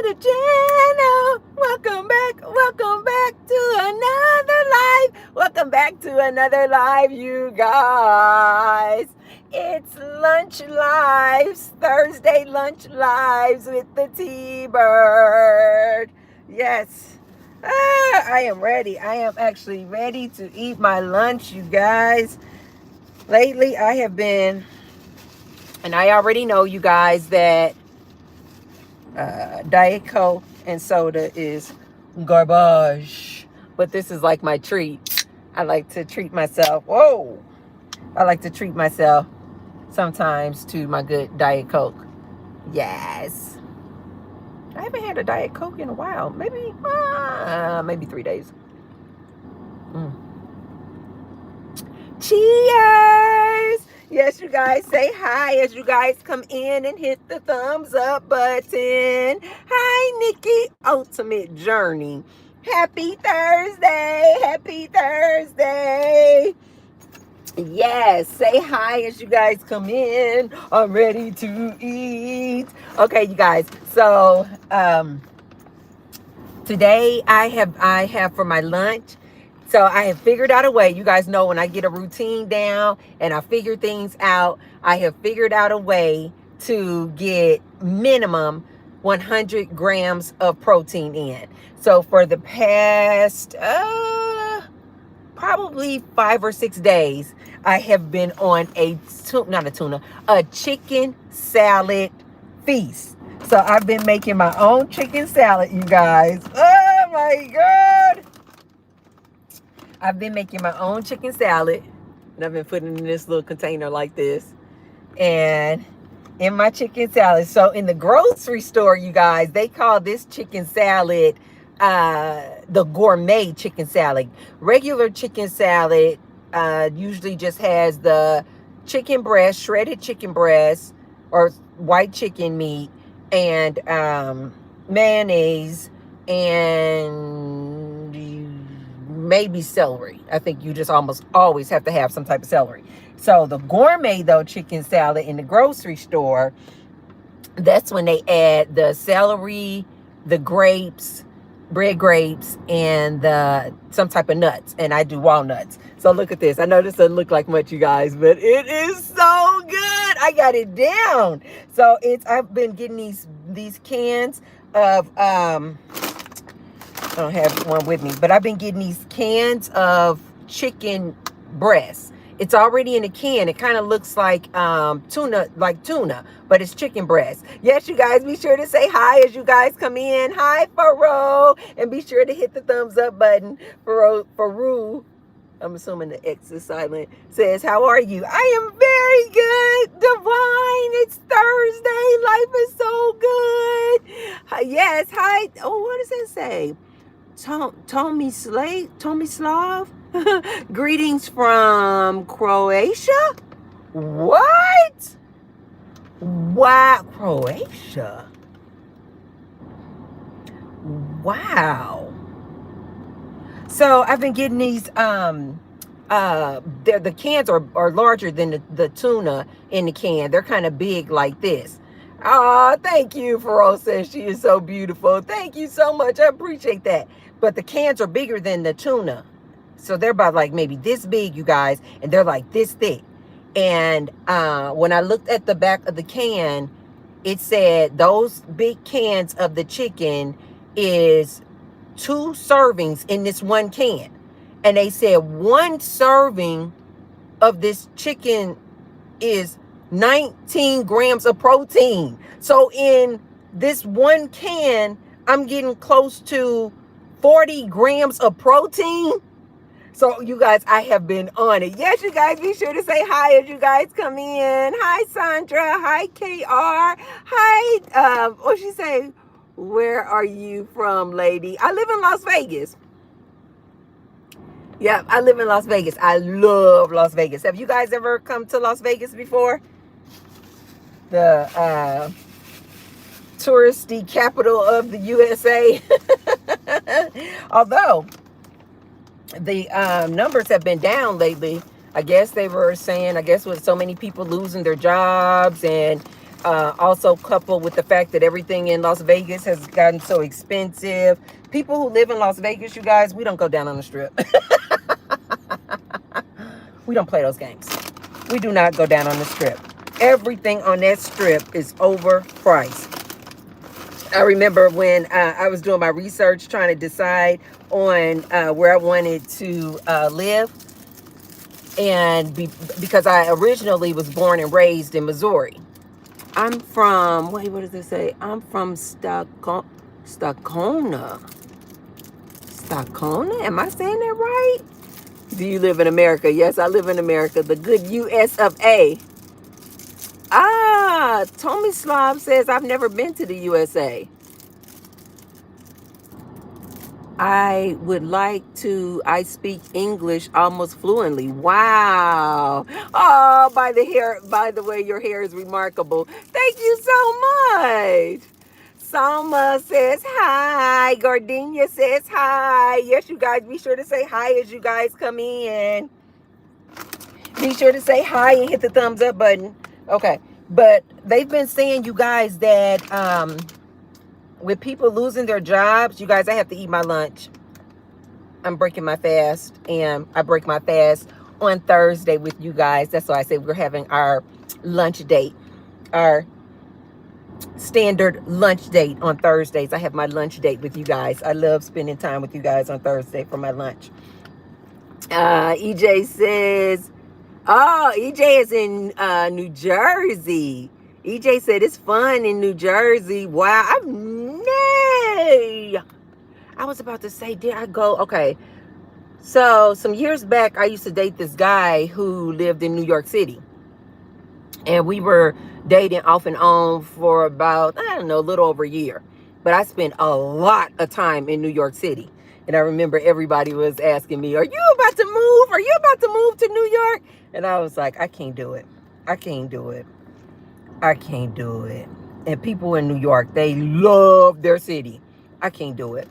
the channel. Welcome back to another live. Welcome back to another live, you guys. It's lunch lives, Thursday lunch lives with the T-Bird. Yes. I am ready. I am actually ready to eat my lunch, you guys. Lately, I have been, and I already know, you guys, that Diet Coke and soda is garbage. But this is like my treat. I like to treat myself. Whoa! I like to treat myself sometimes to my good Diet Coke. Yes. I haven't had a Diet Coke in a while. Maybe 3 days. Cheers! Yes, you guys, say hi as you guys come in and hit the thumbs up button. Hi, Nikki, Ultimate Journey. Happy Thursday! Happy Thursday! Yes, say hi as you guys come in. I'm ready to eat. Okay, you guys. So, today I have for my lunch. So I have figured out a way. You guys know when I get a routine down and I figure things out, I have figured out a way to get minimum 100 grams of protein in. So for the past probably 5 or 6 days, I have been on a chicken salad feast. So I've been making my own chicken salad, you guys. Oh my God. I've been making my own chicken salad, and I've been putting it in this little container like this. And in my chicken salad, so in the grocery store, you guys, they call this chicken salad the gourmet chicken salad. Regular chicken salad usually just has the chicken breast, shredded chicken breast, or white chicken meat, and mayonnaise, and maybe celery. I think you just almost always have to have some type of celery. So the gourmet, though, chicken salad in the grocery store, that's when they add the celery, the grapes, bread grapes, and some type of nuts. And I do walnuts. So look at this. I know this doesn't look like much, you guys, but it is so good. I got it down. So I've been getting these cans of I don't have one with me, but I've been getting these cans of chicken breast. It's already in a can. It kind of looks like tuna, but it's chicken breast. Yes, you guys, be sure to say hi as you guys come in. Hi, Faroe. And be sure to hit the thumbs up button. Faroe, I'm assuming the X is silent, says, how are you? I am very good, Divine. It's Thursday. Life is so good. Yes, hi. Oh, what does it say? Tomislav. Greetings from Croatia. What? Wow, Croatia. Wow. So I've been getting these the cans are larger than the tuna in the can. They're kind of big like this. Oh, thank you. Farrell says she is so beautiful. Thank you so much. I appreciate that. But the cans are bigger than the tuna. So they're about like maybe this big, you guys. And they're like this thick. And when I looked at the back of the can, it said those big cans of the chicken is 2 servings in this one can. And they said 1 serving of this chicken is 19 grams of protein. So in this one can, I'm getting close to 40 grams of protein. So you guys, I have been on it. Yes, you guys, be sure to say hi as you guys come in. Hi, Sandra. Hi, KR. Hi, what she say? Where are you from, lady? I live in Las Vegas. Yeah, I live in Las Vegas. I love Las Vegas. Have you guys ever come to Las Vegas before? The touristy capital of the USA. Although the numbers have been down lately. I guess they were saying, with so many people losing their jobs and Also coupled with the fact that everything in Las Vegas has gotten so expensive. People who live in Las Vegas, you guys, we don't go down on the strip. We don't play those games. We do not go down on the strip. Everything on that strip is overpriced. I remember when I was doing my research trying to decide on where I wanted to live. And because I originally was born and raised in Missouri. I'm from, wait, what does it say? I'm from Stacona. Stacona? Am I saying that right? Do you live in America? Yes, I live in America. The good US of A. Tomislav says, I've never been to the USA. I speak English almost fluently. Wow. Oh, by the way, your hair is remarkable. Thank you so much. Salma says hi. Gardenia says hi. Yes, you guys, be sure to say hi as you guys come in. Be sure to say hi and hit the thumbs up button. Okay. But they've been saying, you guys, that with people losing their jobs, you guys, I have to eat my lunch. I'm breaking my fast, and I break my fast on Thursday with you guys. That's why I say we're having our lunch date, our standard lunch date on Thursdays. I have my lunch date with you guys. I love spending time with you guys on Thursday for my lunch. EJ says, oh, EJ is in New Jersey. EJ said it's fun in New Jersey. Wow. I was about to say, did I go? Okay. So some years back, I used to date this guy who lived in New York City. And we were dating off and on for about, I don't know, a little over a year. But I spent a lot of time in New York City. And I remember everybody was asking me, are you about to move? Are you about to move to New York? And I was like, I can't do it. I can't do it. I can't do it. And people in New York, they love their city. I can't do it.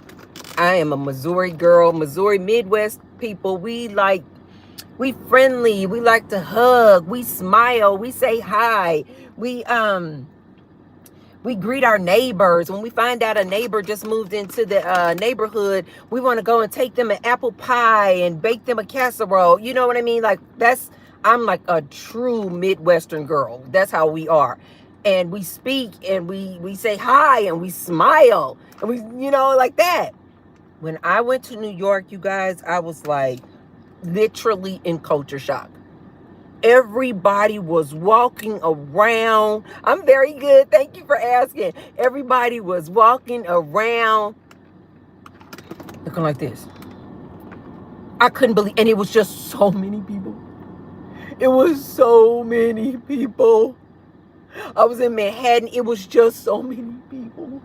I am a Missouri girl. Missouri Midwest people, we friendly. We like to hug. We smile. We say hi. We greet our neighbors. When we find out a neighbor just moved into the neighborhood, we want to go and take them an apple pie and bake them a casserole. You know what I mean? Like I'm like a true Midwestern girl. That's how we are. And we speak and we say hi and we smile and we, like that. When I went to New York, you guys, I was like literally in culture shock. Everybody was walking around. I'm very good. Thank you for asking. Everybody was walking around looking like this. I couldn't believe, and it was just so many people. It was so many people. I was in Manhattan. It was just so many people.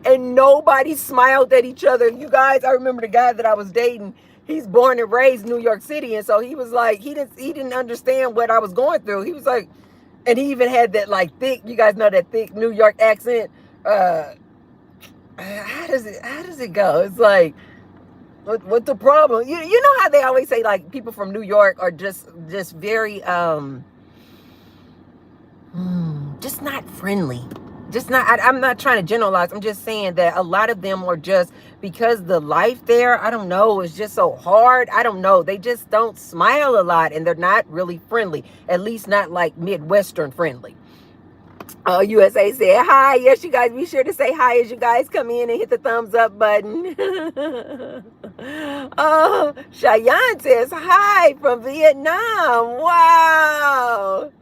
And nobody smiled at each other. You guys, I remember the guy that I was dating. He's born and raised New York City. And so he was like, he didn't understand what I was going through. He was like, and he even had that like thick, you guys know that thick New York accent. How does it go? It's like, what's the problem? You know how they always say like people from New York are just very, just not friendly. Just not, I'm not trying to generalize. I'm just saying that a lot of them are just, because the life there, I don't know, is just so hard. I don't know. They just don't smile a lot and they're not really friendly. At least not like Midwestern friendly. USA said hi. Yes, you guys, be sure to say hi as you guys come in and hit the thumbs up button. Oh, Cheyenne says hi from Vietnam. Wow.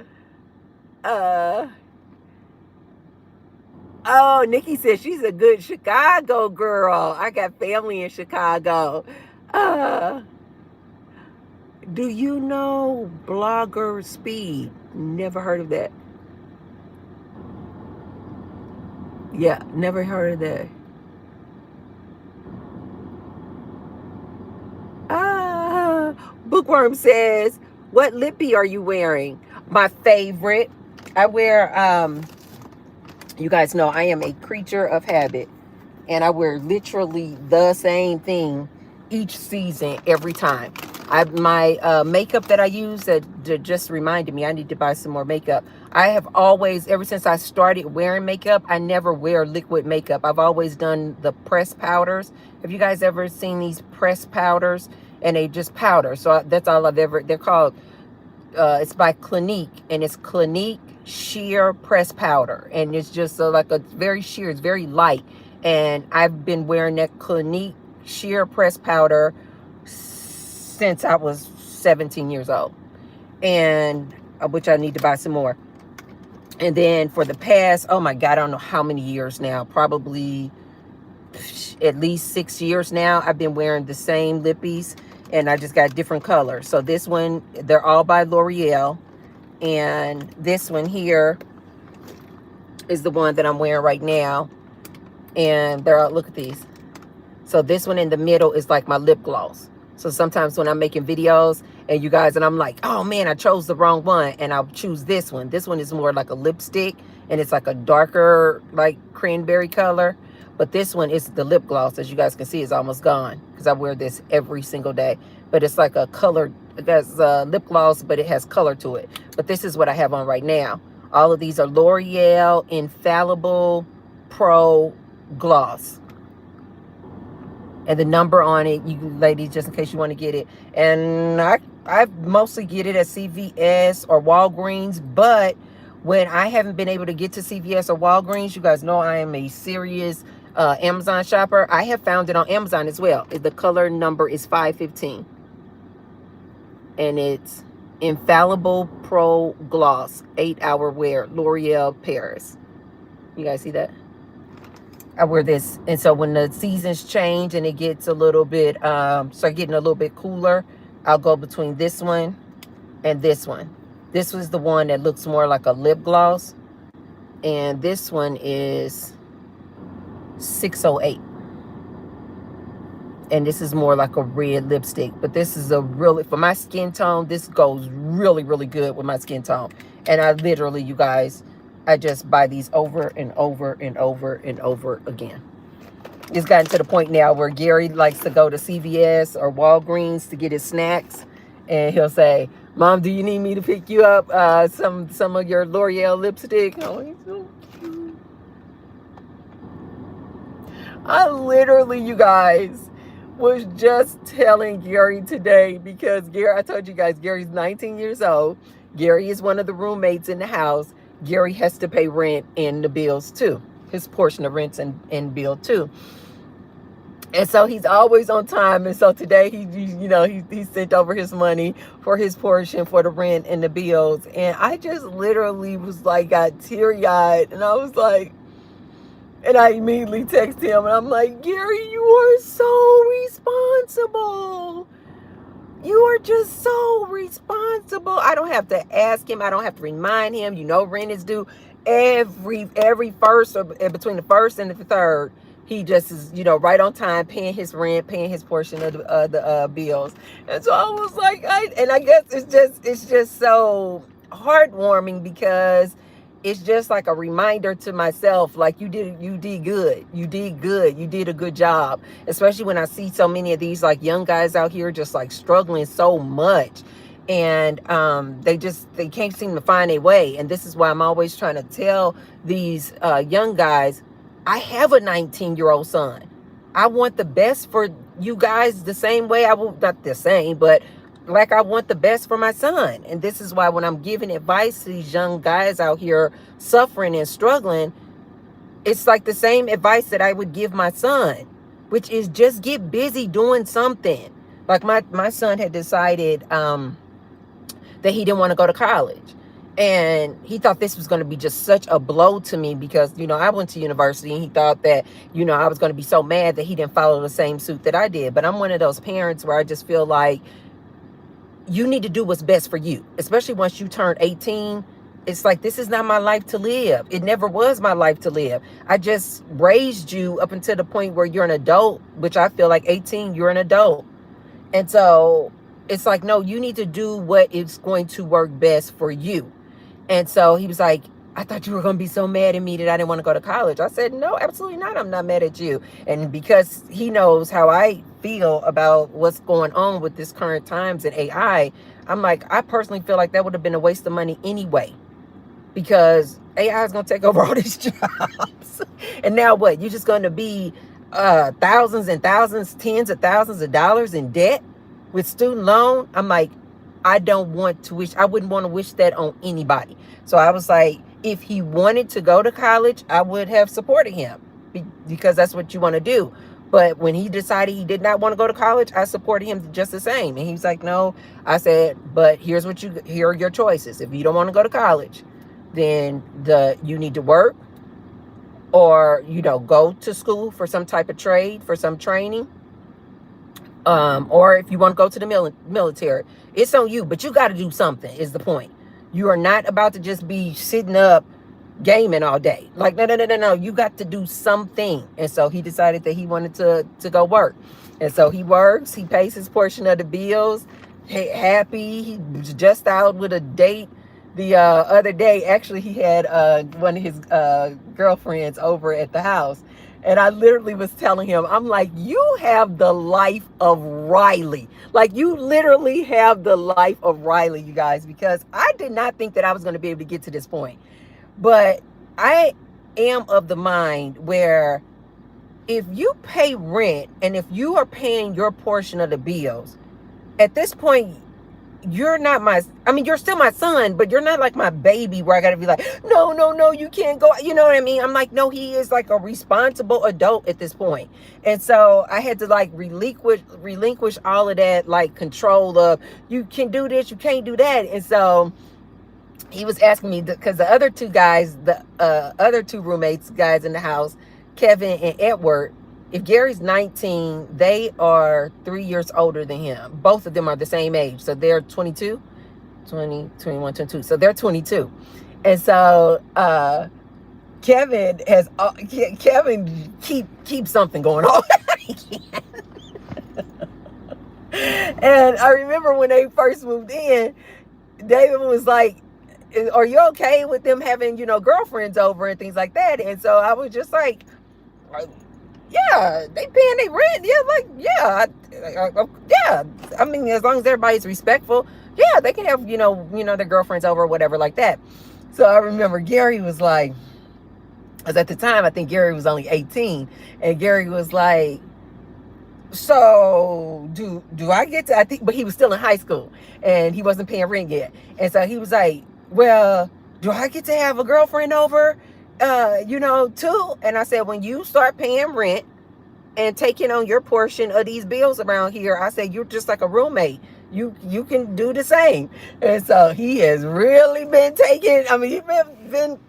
Oh, Nikki says she's a good Chicago girl. I got family in Chicago. Do you know Blogger Speed? Never heard of that. Yeah, never heard of that. Bookworm says, what lippy are you wearing? My favorite. I wear, you guys know I am a creature of habit. And I wear literally the same thing each season, every time. My makeup that I use that just reminded me I need to buy some more makeup. I have always, ever since I started wearing makeup, I never wear liquid makeup. I've always done the pressed powders. Have you guys ever seen these pressed powders? And they just powder. So that's all I've ever, they're called, it's by Clinique, and it's Clinique Sheer Press Powder. And it's just like a very sheer, it's very light. And I've been wearing that Clinique Sheer Press Powder since I was 17 years old. And which I need to buy some more. And then for the past, oh my God, I don't know how many years now, probably at least 6 years now, I've been wearing the same lippies, and I just got different colors. So this one, they're all by L'Oreal, and this one here is the one that I'm wearing right now, and they're all, look at these. So this one in the middle is like my lip gloss. So sometimes when I'm making videos and you guys, and I'm like, oh man, I chose the wrong one, and I'll choose this one. This one is more like a lipstick, and it's like a darker, like cranberry color. But this one is the lip gloss. As you guys can see, it's almost gone because I wear this every single day. But it's like a color, it has lip gloss, but it has color to it. But this is what I have on right now. All of these are L'Oreal Infallible Pro Gloss. And the number on it, you ladies, just in case you want to get it. And I mostly get it at CVS or Walgreens. But when I haven't been able to get to CVS or Walgreens, you guys know I am a serious Amazon shopper. I have found it on Amazon as well. The color number is 515. And it's Infallible Pro Gloss 8-hour wear, L'Oreal Paris. You guys see that? I wear this, and so when the seasons change and it gets a little bit start getting a little bit cooler, I'll go between this one and this one. This was the one that looks more like a lip gloss, and this one is 608, and this is more like a red lipstick. But this is a really, for my skin tone, this goes really good with my skin tone. And I literally, you guys, I just buy these over and over and over and over again. It's gotten to the point now where Gary likes to go to CVS or Walgreens to get his snacks, and he'll say, Mom, do you need me to pick you up some of your L'Oreal lipstick? Oh, he's so cute. I literally, you guys, was just telling Gary today, because Gary, I told you guys, Gary's 19 years old. Gary is one of the roommates in the house. Gary has to pay rent and the bills too. His portion of rent and bill too. And so he's always on time. And so today he sent over his money for his portion for the rent and the bills. And I just literally was like, got teary-eyed. And I was like, and I immediately texted him, and I'm like, Gary, you are so responsible. You are just so responsible. I don't have to ask him. I don't have to remind him. You know, rent is due every first, or between the first and the third. He just is, right on time, paying his rent, paying his portion of the bills. And so I was like, I guess it's just so heartwarming, because it's just like a reminder to myself, like, you did good. You did good. You did a good job. Especially when I see so many of these like young guys out here just like struggling so much. And they can't seem to find a way. And this is why I'm always trying to tell these young guys, I have a 19-year-old son. I want the best for you guys the same way I will, not the same, but like I want the best for my son. And this is why when I'm giving advice to these young guys out here suffering and struggling, it's like the same advice that I would give my son, which is just get busy doing something. Like my son had decided that he didn't want to go to college. And he thought this was going to be just such a blow to me, because, I went to university, and he thought that, I was going to be so mad that he didn't follow the same suit that I did. But I'm one of those parents where I just feel like you need to do what's best for you, especially once you turn 18. It's like, this is not my life to live. It never was my life to live. I just raised you up until the point where you're an adult, which I feel like 18, you're an adult. And so it's like, no, you need to do what is going to work best for you. And so he was like, I thought you were going to be so mad at me that I didn't want to go to college. I said, no, absolutely not. I'm not mad at you. And because he knows how I feel about what's going on with this current times and AI, I'm like, I personally feel like that would have been a waste of money anyway, because AI is going to take over all these jobs. And now what? You're just going to be thousands and thousands, tens of thousands of dollars in debt with student loan. I'm like, I wouldn't want to wish that on anybody. So I was like, if he wanted to go to college, I would have supported him, because that's what you want to do. But when he decided he did not want to go to college, I supported him just the same. And he was like, no. I said, but here are your choices. If you don't want to go to college, then you need to work, or, go to school for some type of trade, for some training. Or if you want to go to the military, it's on you, but you got to do something, is the point. You are not about to just be sitting up gaming all day. Like, no. You got to do something. And so he decided that he wanted to go work. And so he works, he pays his portion of the bills, happy. He was just out with a date the other day. Actually, he had one of his girlfriends over at the house. And I literally was telling him, I'm like, you have the life of Riley. Like, you literally have the life of Riley, you guys, because I did not think that I was going to be able to get to this point. But I am of the mind where if you pay rent and if you are paying your portion of the bills, at this point, you're still my son, but you're not like my baby where I got to be like, no, you can't go. You know what I mean? I'm like, no, he is like a responsible adult at this point. And so I had to like relinquish all of that, like control of, you can do this, you can't do that. And so he was asking me, because the other two guys, the other two roommates, guys in the house, Kevin and Edward, if Gary's 19, they are 3 years older than him. Both of them are the same age. So they're 22, 20, 21, 22. So they're 22. And so Kevin keeps something going on. And I remember when they first moved in, David was like, are you okay with them having, girlfriends over and things like that? And so I was just like, yeah, they paying their rent. Yeah, like, yeah, yeah. I mean, as long as everybody's respectful, yeah, they can have, their girlfriends over or whatever like that. So I remember Gary was like, because at the time, I think Gary was only 18. And Gary was like, so do I get to, I think, but he was still in high school and he wasn't paying rent yet. And so he was like, well, do I get to have a girlfriend over, too? And I said, when you start paying rent and taking on your portion of these bills around here, I said, you're just like a roommate. You can do the same. And so he has really been taking, he's been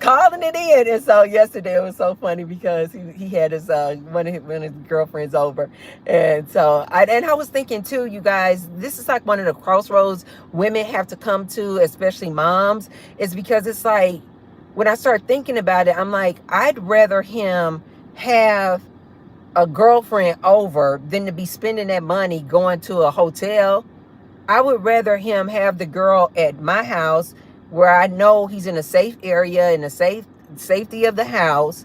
calling it in. And so yesterday it was so funny because he had his one of his girlfriends over. And so I was thinking too, you guys, this is like one of the crossroads women have to come to, especially moms, is because it's like, when I start thinking about it, I'm like, I'd rather him have a girlfriend over than to be spending that money going to a hotel. I would rather him have the girl at my house where I know he's in a safe area, in the safety of the house,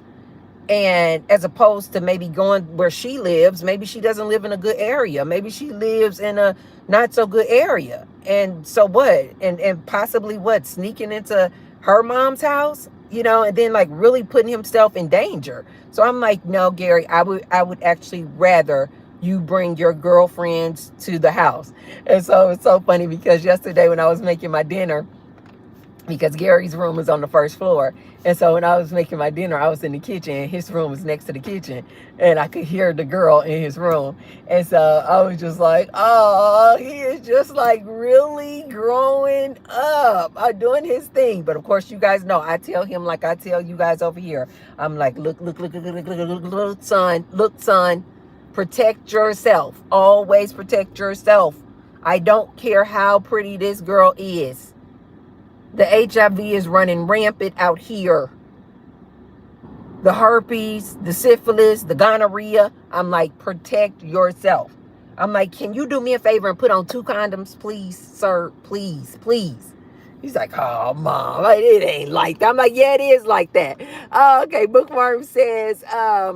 and as opposed to maybe going where she lives. Maybe she doesn't live in a good area. Maybe she lives in a not so good area. And so what? And possibly what? Sneaking into her mom's house, and then like really putting himself in danger. So I'm like, no, Gary, I would actually rather you bring your girlfriends to the house. And so it's so funny because yesterday when I was making my dinner, because Gary's room is on the first floor. And so when I was making my dinner, I was in the kitchen and his room was next to the kitchen and I could hear the girl in his room. And so I was just like, oh, he is just like really growing up, doing his thing. But of course, you guys know, I tell him like I tell you guys over here, I'm like, look, son, protect yourself. Always protect yourself. I don't care how pretty this girl is. The HIV is running rampant out here. The herpes, the syphilis, the gonorrhea. I'm like, protect yourself. I'm like, can you do me a favor and put on 2 condoms, please, sir? Please, please. He's like, oh, Mom, like, it ain't like that. I'm like, yeah, it is like that. Okay, Bookworm says, I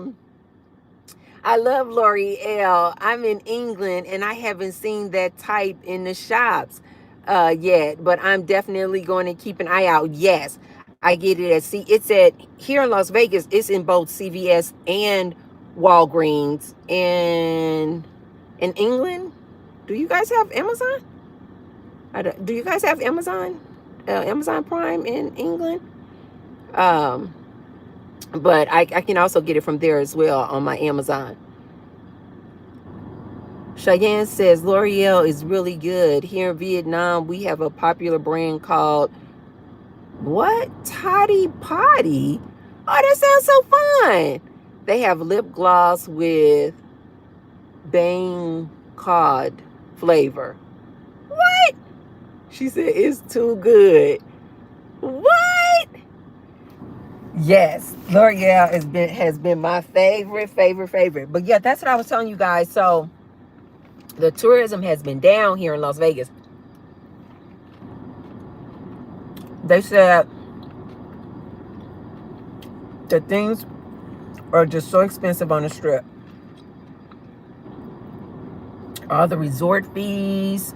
love L'Oreal. I'm in England, and I haven't seen that type in the shops yet, but I'm definitely going to keep an eye out. Yes, I get it it's at, here in Las Vegas, it's in both CVS and Walgreens. And in England, do you guys have Amazon? Do you guys have Amazon? Amazon Prime in England? Um, but I can also get it from there as well on my Amazon. Cheyenne says L'Oreal is really good. Here in Vietnam, we have a popular brand called what? Toddy Potty? Oh, that sounds so fun. They have lip gloss with Bang Cod flavor. What? She said it's too good. What? Yes, L'Oreal has been my favorite. But yeah, that's what I was telling you guys. So the tourism has been down here in Las Vegas. They said that things are just so expensive on the strip. All the resort fees,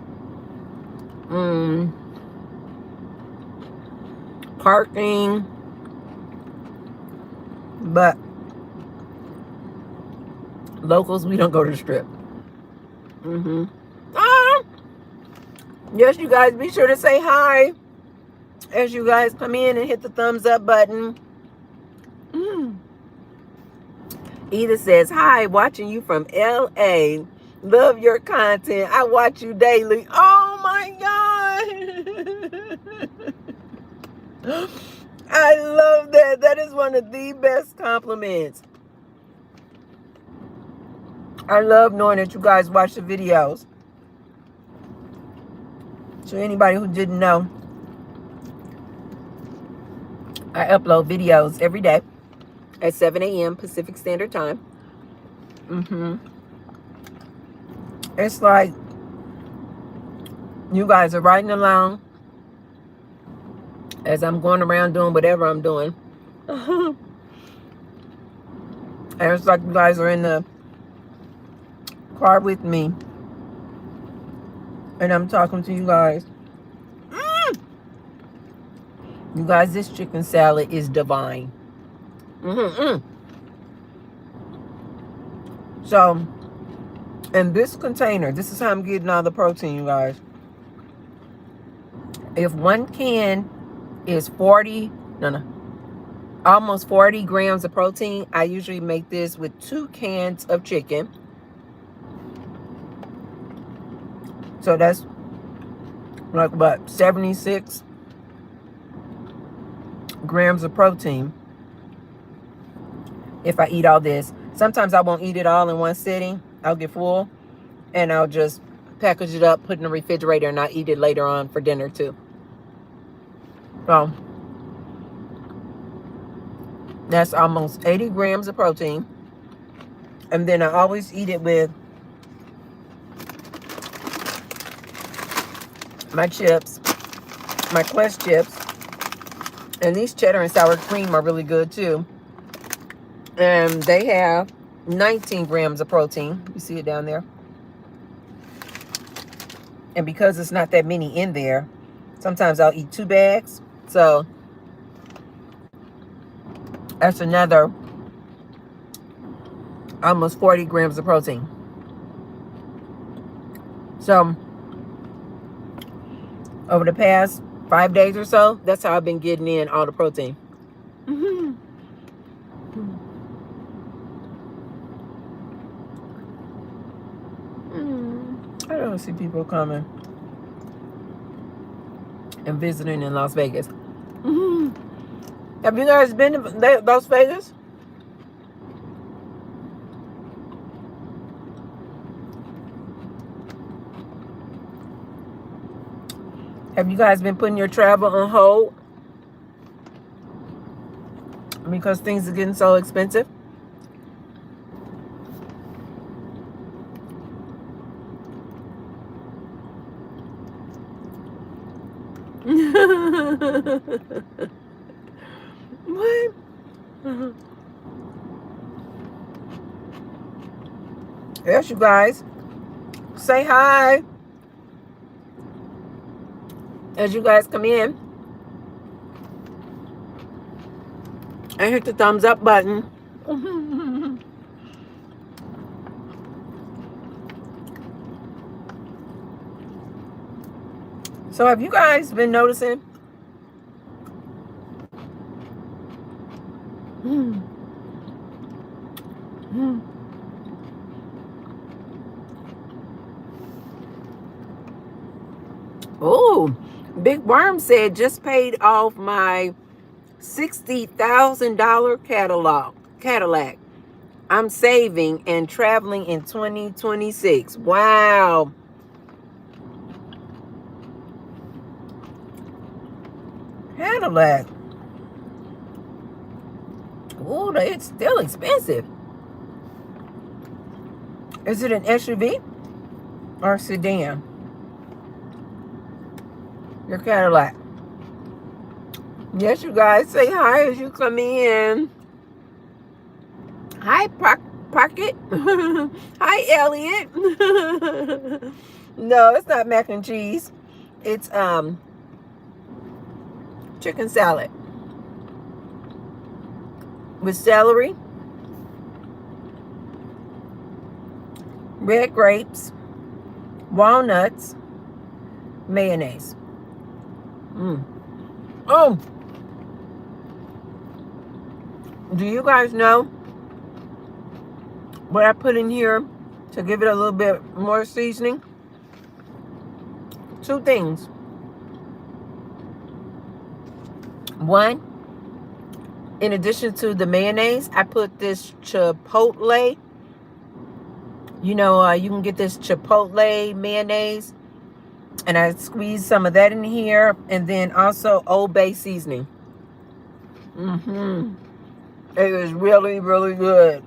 parking, but locals, we don't go to the strip. Yes, you guys, be sure to say hi as you guys come in and hit the thumbs up button. Edith says, hi, watching you from LA. Love your content. I watch you daily. Oh my God. I love that. That is one of the best compliments. I love knowing that you guys watch the videos. So anybody who didn't know, I upload videos every day at 7 a.m. Pacific Standard Time. It's like you guys are riding along as I'm going around doing whatever I'm doing. And it's like you guys are in the car with me. And I'm talking to you guys. You guys, this chicken salad is divine. So, in this container, this is how I'm getting all the protein, you guys. If one can is almost 40 grams of protein, I usually make this with 2 cans of chicken. So that's like what, 76 grams of protein if I eat all this. Sometimes I won't eat it all in one sitting. I'll get full and I'll just package it up, put it in the refrigerator, and I'll eat it later on for dinner too. So that's almost 80 grams of protein. And then I always eat it with my chips, my Quest chips. And these cheddar and sour cream are really good too. And they have 19 grams of protein. You see it down there? And because it's not that many in there, sometimes I'll eat 2 bags. So that's another almost 40 grams of protein. So over the past 5 days or so, that's how I've been getting in all the protein. I don't see people coming and visiting in Las Vegas. Have you guys been to Las Vegas? Have you guys been putting your travel on hold because things are getting so expensive? What? Yes, you guys. Say hi as you guys come in. And hit the thumbs up button. So have you guys been noticing? Oh, Big Worm said just paid off my $60,000 Cadillac. I'm saving and traveling in 2026. Wow. Cadillac. Oh, it's still expensive. Is it an SUV or sedan? Your Cadillac. Yes, you guys, say hi as you come in. Hi, Pocket. Hi, Elliot. No, it's not mac and cheese. It's chicken salad with celery, red grapes, walnuts, mayonnaise. Oh, do you guys know what I put in here to give it a little bit more seasoning? 2 things. One, in addition to the mayonnaise, I put this chipotle. You know, you can get this chipotle mayonnaise. And I squeezed some of that in here. And then also Old Bay seasoning. It is really, really good.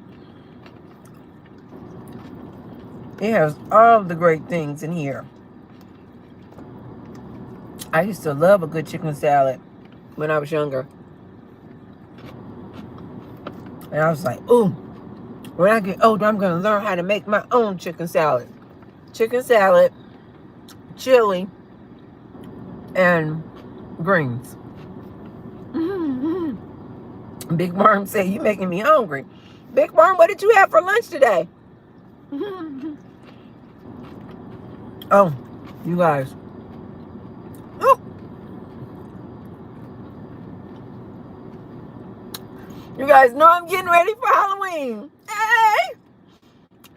It has all the great things in here. I used to love a good chicken salad when I was younger. And I was like, ooh, when I get older, I'm going to learn how to make my own chicken salad. Chicken salad, chili, and greens. Big Worm said, you making me hungry. Big Worm, what did you have for lunch today? Oh, you guys. Oh. You guys know I'm getting ready for Halloween. Hey!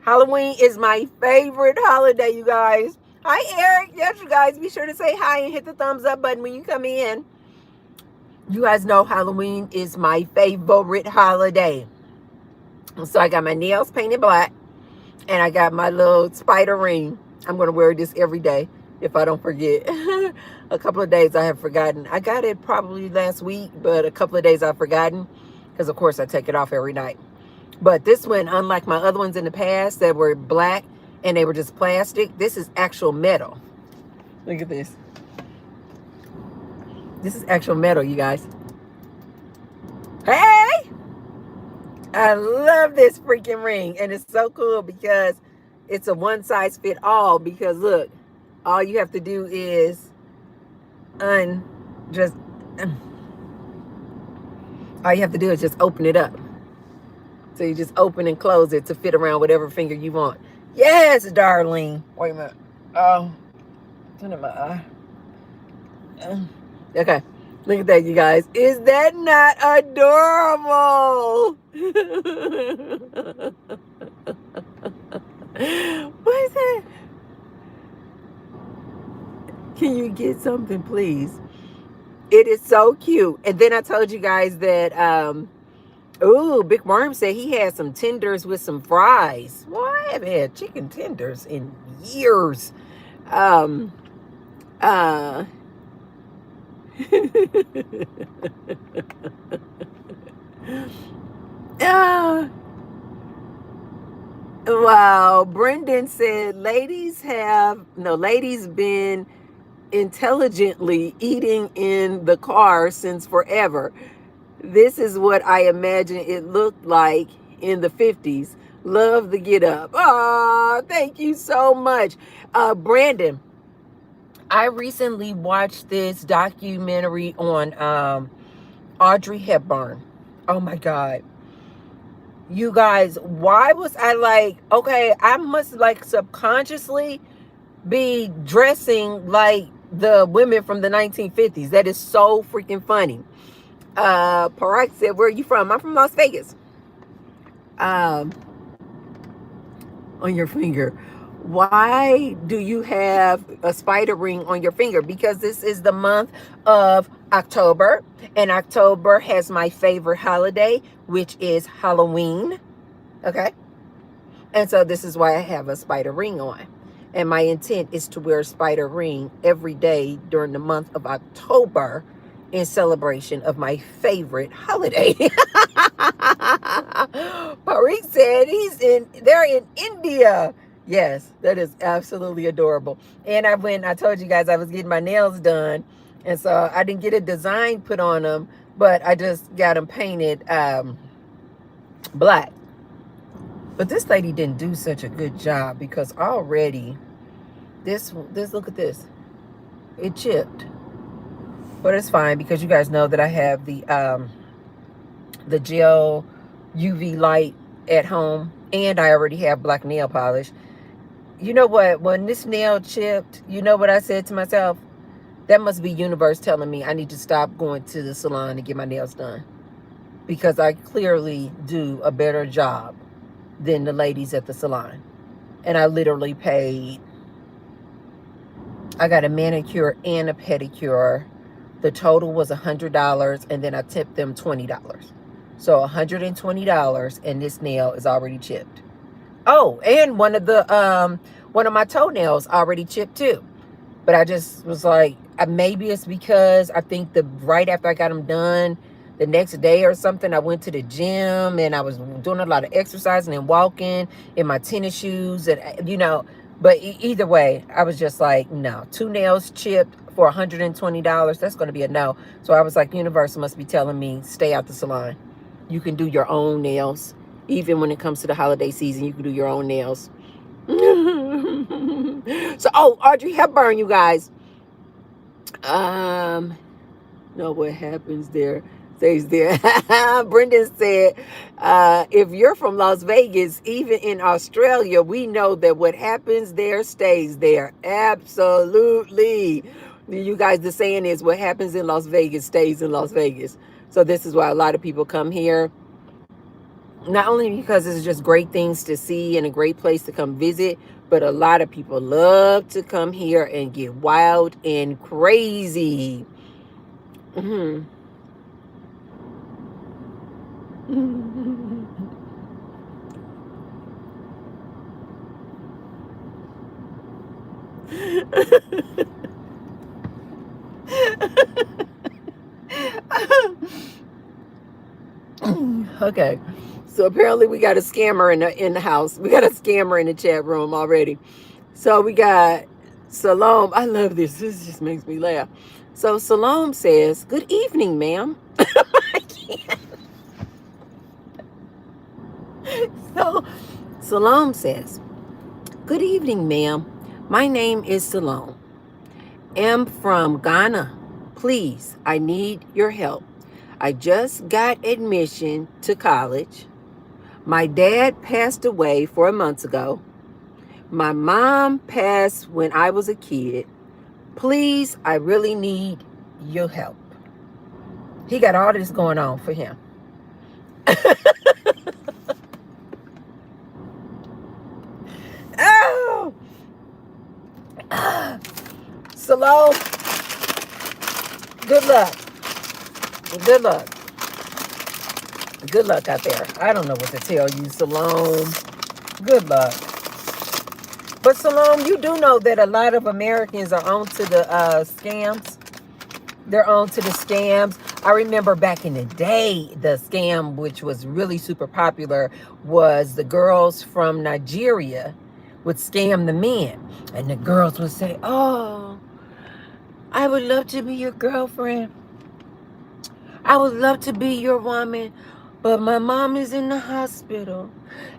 Halloween is my favorite holiday, you guys. Hi, Eric. Yes, you guys, be sure to say hi and hit the thumbs up button when you come in. You guys know Halloween is my favorite holiday. So I got my nails painted black. And I got my little spider ring. I'm going to wear this every day if I don't forget. A couple of days I have forgotten. I got it probably last week, but a couple of days I've forgotten. Because, of course, I take it off every night. But this one, unlike my other ones in the past that were black and they were just plastic, this is actual metal. Look at this. This is actual metal, you guys. Hey! I love this freaking ring. And it's so cool because it's a one size fit all. Because look, all you have to do is all you have to do is just open it up. So you just open and close it to fit around whatever finger you want. Yes, darling. Wait a minute. Oh, turn in my eye. Okay. Look at that, you guys. Is that not adorable? What is that? Can you get something, please? It is so cute. And then I told you guys that, Big Worm said he had some tenders with some fries. Well, I haven't had chicken tenders in years. Wow. Brendan said ladies been intelligently eating in the car since forever. This is what I imagine it looked like in the 50s. Love the get up. Oh, thank you so much. Brandon, I recently watched this documentary on Audrey Hepburn. Oh my God. You guys, why was I like, okay, I must like subconsciously be dressing like the women from the 1950s. That is so freaking funny. Parak said, where are you from? I'm from Las Vegas. Um, on your finger. Why do you have a spider ring on your finger? Because this is the month of October, and October has my favorite holiday, which is Halloween. Okay. And so this is why I have a spider ring on. And my intent is to wear a spider ring every day during the month of October in celebration of my favorite holiday. Parik said they're in India. Yes, that is absolutely adorable. And I told you guys I was getting my nails done. And so I didn't get a design put on them, but I just got them painted black. But this lady didn't do such a good job because already this look at this. It chipped. But it's fine because you guys know that I have the gel UV light at home, and I already have black nail polish. You know what? When this nail chipped, you know what I said to myself? That must be universe telling me I need to stop going to the salon to get my nails done, because I clearly do a better job than the ladies at the salon. And I literally paid, I got a manicure and a pedicure. The total was $100, and then I tipped them $20. So $120, and this nail is already chipped. Oh, and one of my toenails already chipped too. But I just was like, maybe it's because I think right after I got them done, the next day or something, I went to the gym and I was doing a lot of exercising and walking in my tennis shoes, and but either way, I was just like, no, 2 nails chipped for $120. That's going to be a no. So I was like, universe must be telling me stay out the salon. You can do your own nails. Even when it comes to the holiday season, you can do your own nails. So, Audrey Hepburn, you guys. No, what happens there stays there. Brendan said, if you're from Las Vegas, even in Australia, we know that what happens there stays there. Absolutely. You guys, the saying is what happens in Las Vegas stays in Las Vegas. So this is why a lot of people come here. Not only because it's just great things to see and a great place to come visit, but a lot of people love to come here and get wild and crazy. Mm-hmm. Okay, so apparently we got a scammer in the house. We got a scammer in the chat room already. So we got Salome. I love this. This just makes me laugh. So Salome says, "Good evening, ma'am." I can't. So Salome says, "Good evening, ma'am. My name is Salome. Am from Ghana. Please, I need your help. I just got admission to college. My dad passed away 4 months ago. My mom passed when I was a kid. Please, I really need your help." He got all this going on for him. Oh! Salome, good luck. Good luck. Good luck out there. I don't know what to tell you, Salome. Good luck. But Salome, you do know that a lot of Americans are onto the scams. They're onto the scams. I remember back in the day, the scam, which was really super popular, was the girls from Nigeria would scam the men. And the girls would say, "Oh, I would love to be your girlfriend. I would love to be your woman, but my mom is in the hospital,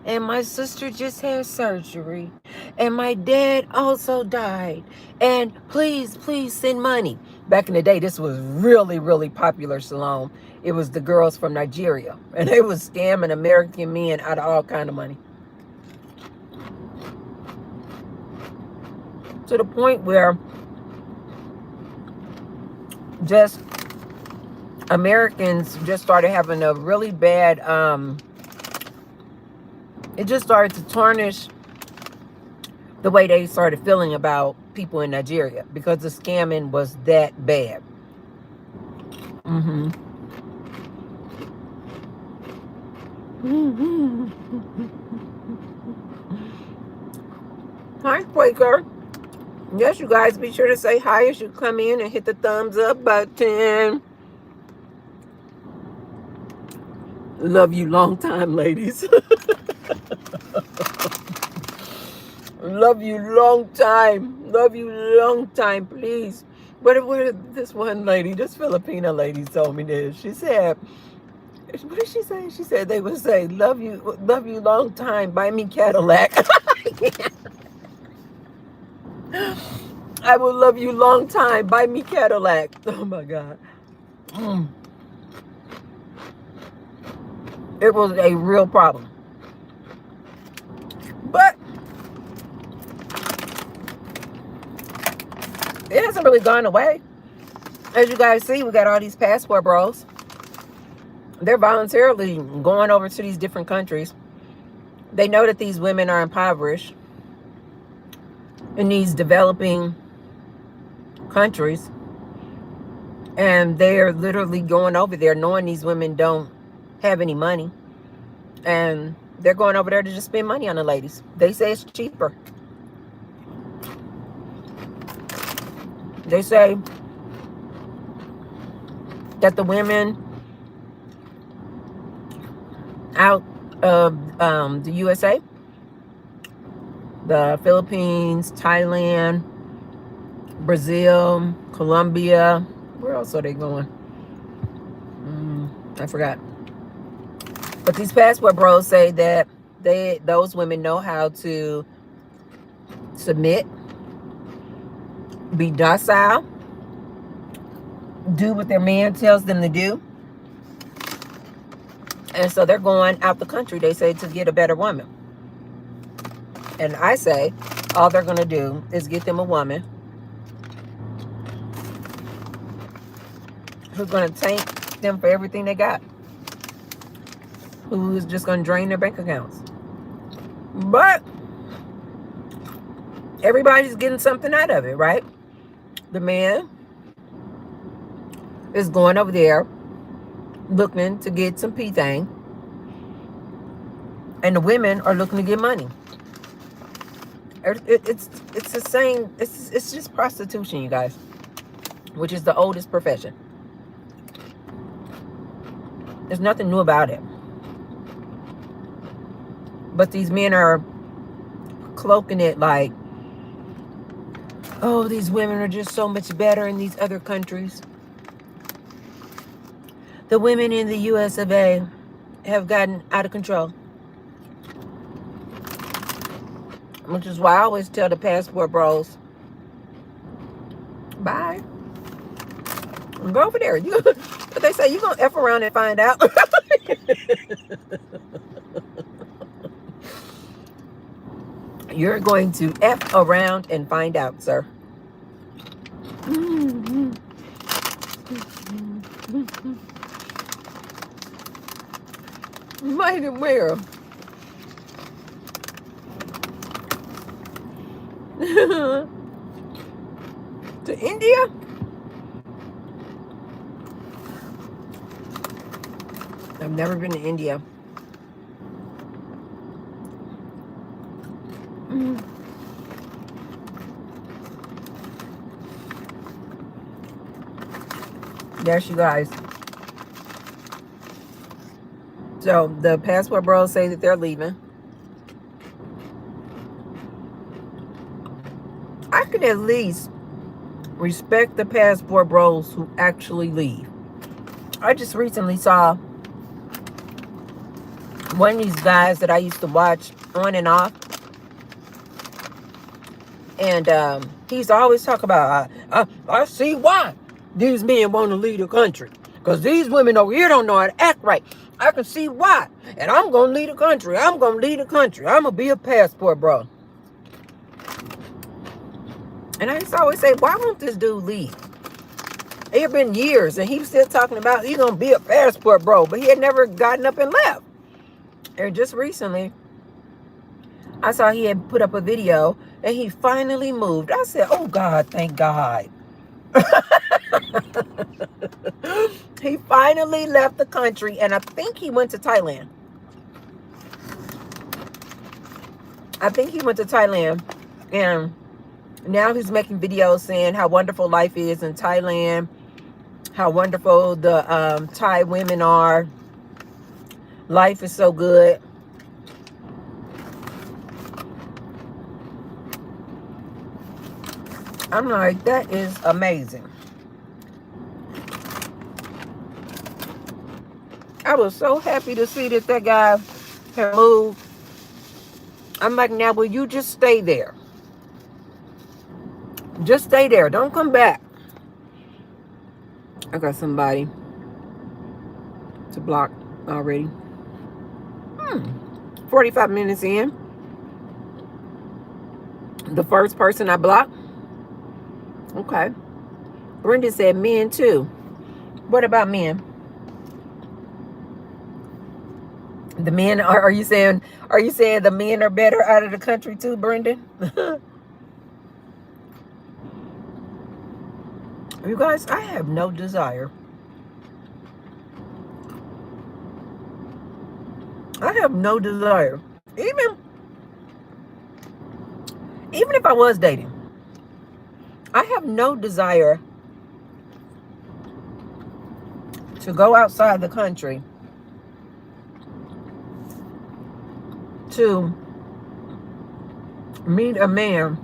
and my sister just had surgery, and my dad also died. And please, please send money. Back in the day, this was really, really popular, Salome. It was the girls from Nigeria, and they was scamming American men out of all kind of money. To the point where just Americans just started having a really bad, it just started to tarnish the way they started feeling about people in Nigeria because the scamming was that bad. Mm-hmm. Hi, Quaker. Yes, you guys, be sure to say hi as you come in and hit the thumbs up button. Love you long time, ladies. Love you long time. Love you long time, please. What this one lady, this Filipina lady told me this. She said, what did she say? She said they would say, love you long time, buy me Cadillac. I will love you long time, buy me Cadillac. Oh my God. It was a real problem. But it hasn't really gone away. As you guys see, we got all these passport bros. They're voluntarily going over to these different countries. They know that these women are impoverished in these developing countries. And they're literally going over there knowing these women don't have any money. And they're going over there to just spend money on the ladies. They say it's cheaper. They say that the women out of the USA, the Philippines, Thailand, Brazil, Colombia, where else are they going? I forgot. But these passport bros say that those women know how to submit, be docile, do what their man tells them to do. And so they're going out the country, they say, to get a better woman. And I say, all they're going to do is get them a woman who's going to tank them for everything they got. Who's just going to drain their bank accounts. But everybody's getting something out of it, right? The man is going over there looking to get some P-thing. And the women are looking to get money. It's the same. It's just prostitution, you guys, which is the oldest profession. There's nothing new about it. But these men are cloaking it like, oh, these women are just so much better in these other countries. The women in the US of A have gotten out of control. Which is why I always tell the passport bros, bye. Go over there. But they say you're going to F around and find out. You're going to F around and find out, sir. Might have where? To India? I've never been to India. Yes, you guys. So the passport bros say that they're leaving. I could at least Respect the passport bros who actually leave. I just recently saw one of these guys that I used to watch on and off. And he's always talk about, I see why these men want to leave the country. Because these women over here don't know how to act right. I can see why. And I'm going to leave the country. I'm going to leave the country. I'm going to be a passport bro. And I used to always say, why won't this dude leave? It had been years, and he was still talking about he's going to be a passport bro. But he had never gotten up and left. And just recently, I saw he had put up a video, and he finally moved. I said, oh, God, thank God. He finally left the country, and I think he went to Thailand. And now he's making videos saying how wonderful life is in Thailand, how wonderful the Thai women are. Life is so good. I'm like, that is amazing. I was so happy to see that guy had moved. I'm like, now will you just stay there? Just stay there. Don't come back. I got somebody to block already. 45 minutes in. The first person I blocked. Okay. Brenda said men too. What about men? The men are you saying the men are better out of the country too, Brendan? You guys, I have no desire. I have no desire. Even if I was dating, I have no desire to go outside the country to meet a man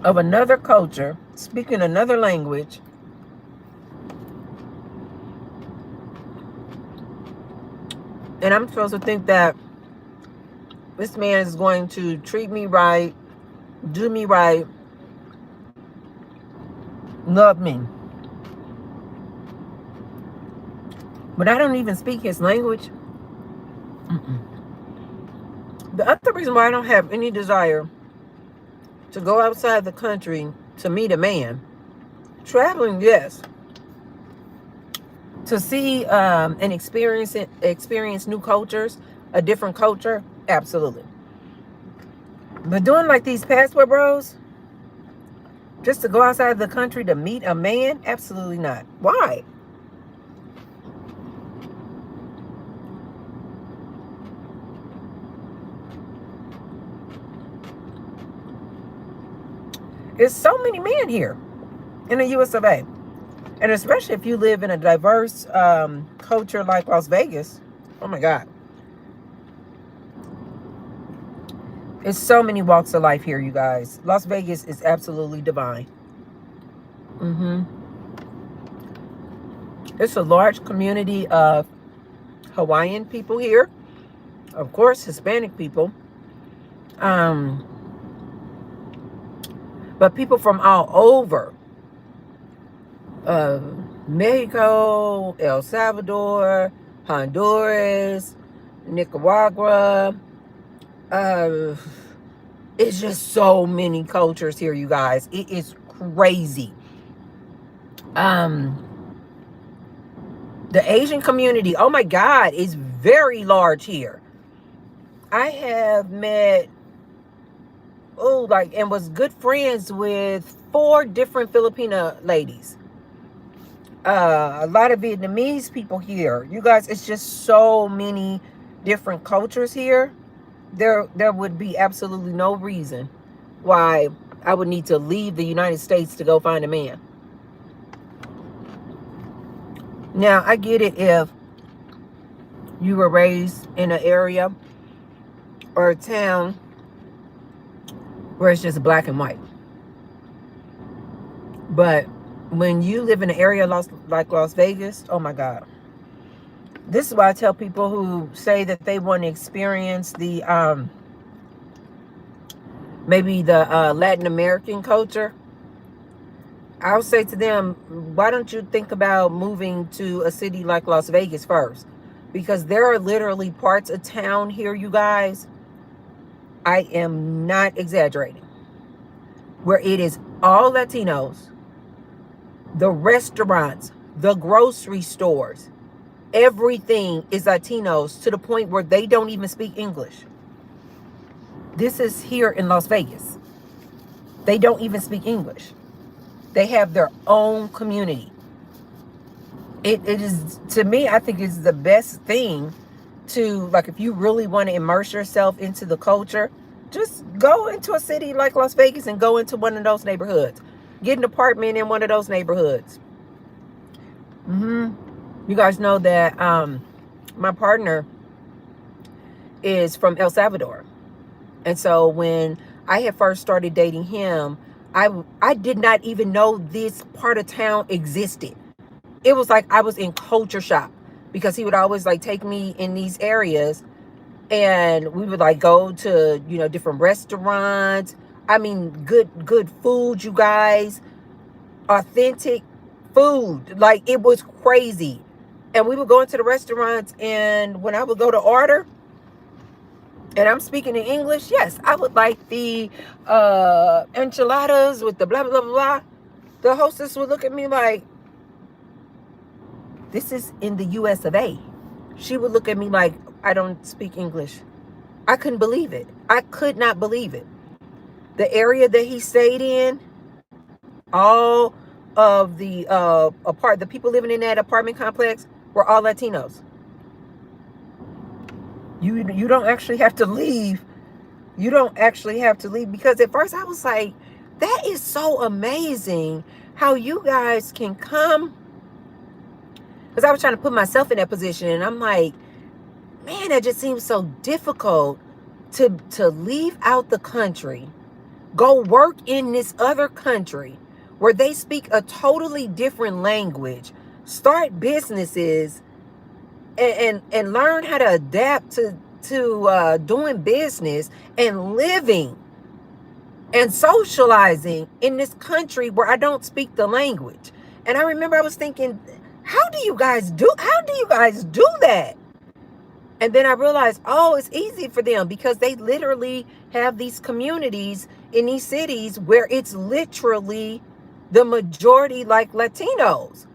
of another culture, speaking another language, and I'm supposed to think that this man is going to treat me right, do me right, love me. But I don't even speak his language. The other reason why I don't have any desire to go outside the country to meet a man, traveling, yes. To see and experience new cultures, a different culture, absolutely. But doing like these passport bros, just to go outside the country to meet a man, absolutely not. Why? There's so many men here in the US of A. And especially if you live in a diverse culture like Las Vegas. Oh my God. It's so many walks of life here, you guys. Las Vegas is absolutely divine. It's a large community of Hawaiian people here. Of course, Hispanic people. But people from all over. Mexico, El Salvador, Honduras, Nicaragua. It's just so many cultures here, you guys. It is crazy. The Asian community, oh my God, is very large here. I have met, and was good friends with 4 different Filipino ladies. A lot of Vietnamese people here. You guys, it's just so many different cultures here. There would be absolutely no reason why I would need to leave the United States to go find a man. Now, I get it if you were raised in an area or a town where it's just black and white. But when you live in an area like Las Vegas, oh my God. This is why I tell people who say that they want to experience the maybe the Latin American culture. I'll say to them, why don't you think about moving to a city like Las Vegas first? Because there are literally parts of town here, you guys, I am not exaggerating, where it is all Latinos, the restaurants, the grocery stores, everything is Latinos to the point where they don't even speak English. This is here in Las Vegas. They don't even speak English. They have their own community. It is, to me, I think it's the best thing to, like, if you really want to immerse yourself into the culture, just go into a city like Las Vegas and go into one of those neighborhoods. Get an apartment in one of those neighborhoods. You guys know that my partner is from El Salvador. And so when I had first started dating him, I did not even know this part of town existed. It was like I was in culture shock, because he would always like take me in these areas, and we would like go to, you know, different restaurants. I mean, good food, you guys, authentic food. Like, it was crazy. And we would go into the restaurants, and when I would go to order, and I'm speaking in English, yes, I would like the enchiladas with the blah, blah, blah, blah. The hostess would look at me like, this is in the US of A. She would look at me like, I don't speak English. I couldn't believe it. I could not believe it. The area that he stayed in, all of the the people living in that apartment complex were all Latinos. You don't actually have to leave. You don't actually have to leave, because at first I was like, that is so amazing how you guys can come. Because I was trying to put myself in that position, and I'm like, man, that just seems so difficult to leave out the country, go work in this other country where they speak a totally different language, start businesses, and learn how to adapt to doing business and living and socializing in this country where I don't speak the language. And I remember I was thinking, how do you guys do that? And then I realized, oh, it's easy for them, because they literally have these communities in these cities where it's literally the majority like Latinos,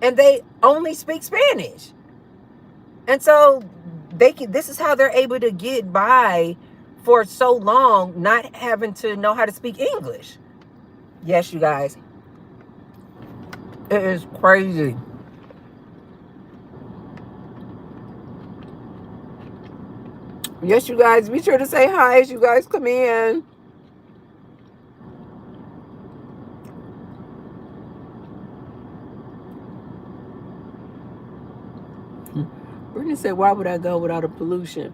and they only speak Spanish. And so this is how they're able to get by for so long, not having to know how to speak English. Yes, you guys. It is crazy. Yes, you guys, be sure to say hi as you guys come in. Brittany said, why would I go without a pollution?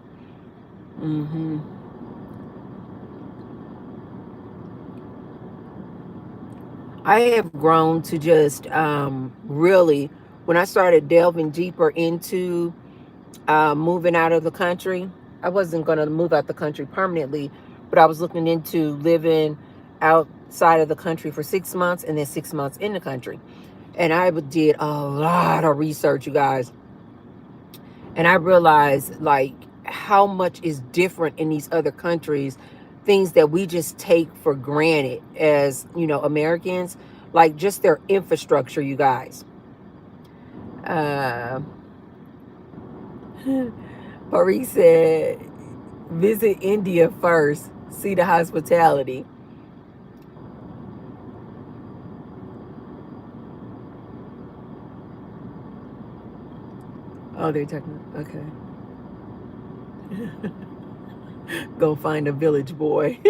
I have grown to just really, when I started delving deeper into moving out of the country, I wasn't going to move out the country permanently, but I was looking into living outside of the country for 6 months and then 6 months in the country. And I did a lot of research, you guys. And I realized like how much is different in these other countries, things that we just take for granted as, you know, Americans, like just their infrastructure, you guys. Paris said, visit India first, see the hospitality. Oh, they're talking, okay. Go find a village boy.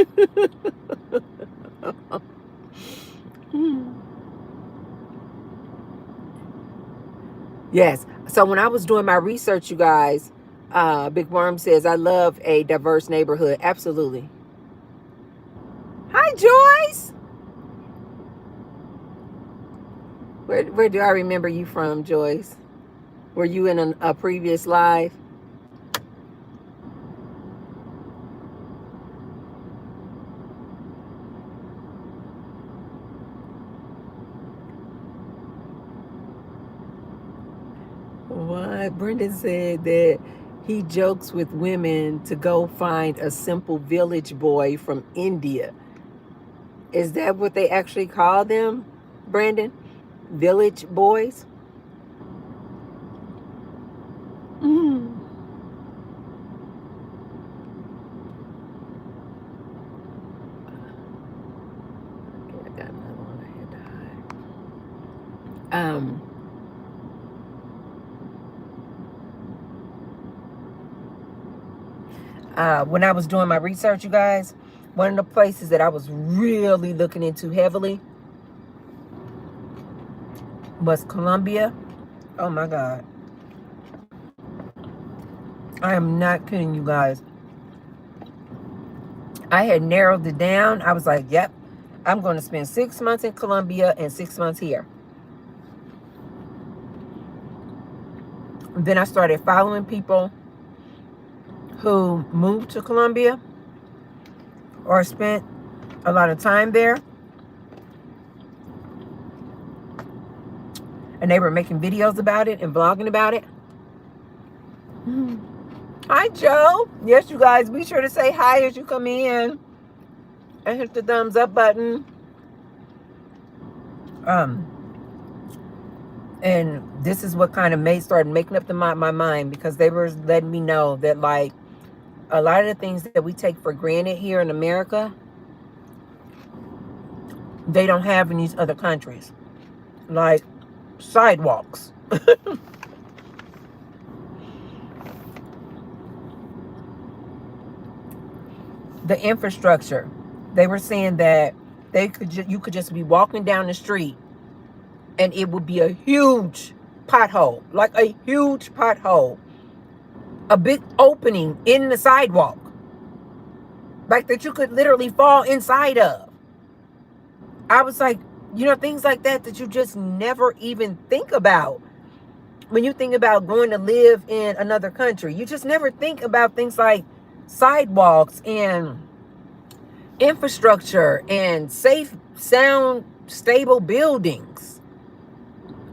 Yes. So when I was doing my research, you guys, Big Worm says, I love a diverse neighborhood. Absolutely. Hi, Joyce. Where do I remember you from, Joyce? Were you in a previous live? What? Brendan said that he jokes with women to go find a simple village boy from India. Is that what they actually call them, Brandon? Village boys? Mm. Okay, I got another one I had to hide. When I was doing my research, you guys, one of the places that I was really looking into heavily was Colombia. Oh my God. I am not kidding you guys. I had narrowed it down. I was like, yep, I'm going to spend 6 months in Colombia and 6 months here. And then I started following people who moved to Colombia or spent a lot of time there. And they were making videos about it and vlogging about it. Hi, Joe. Yes, you guys, be sure to say hi as you come in. And hit the thumbs up button. And this is what kind of started making up my mind, because they were letting me know that, like, a lot of the things that we take for granted here in America, they don't have in these other countries. Like sidewalks. The infrastructure. They were saying that you could just be walking down the street and it would be a huge pothole, like a huge pothole, a big opening in the sidewalk, like that you could literally fall inside of. I was like, things like that you just never even think about. When you think about going to live in another country, you just never think about things like sidewalks and infrastructure and safe, sound, stable buildings.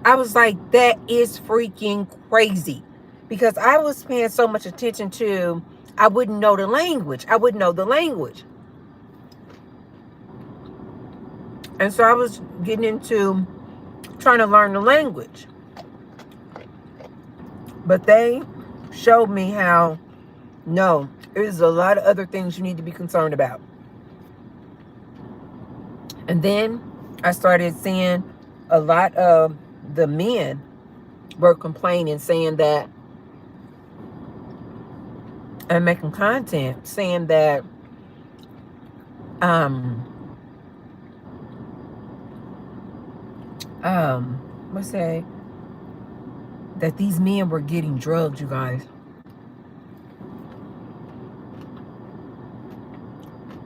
I was like, that is freaking crazy. Because I was paying so much attention to, I wouldn't know the language. And so I was getting into trying to learn the language. But they showed me how, no, there's a lot of other things you need to be concerned about. And then I started seeing a lot of the men were complaining, saying that, and making content saying that let's say that these men were getting drugged, you guys.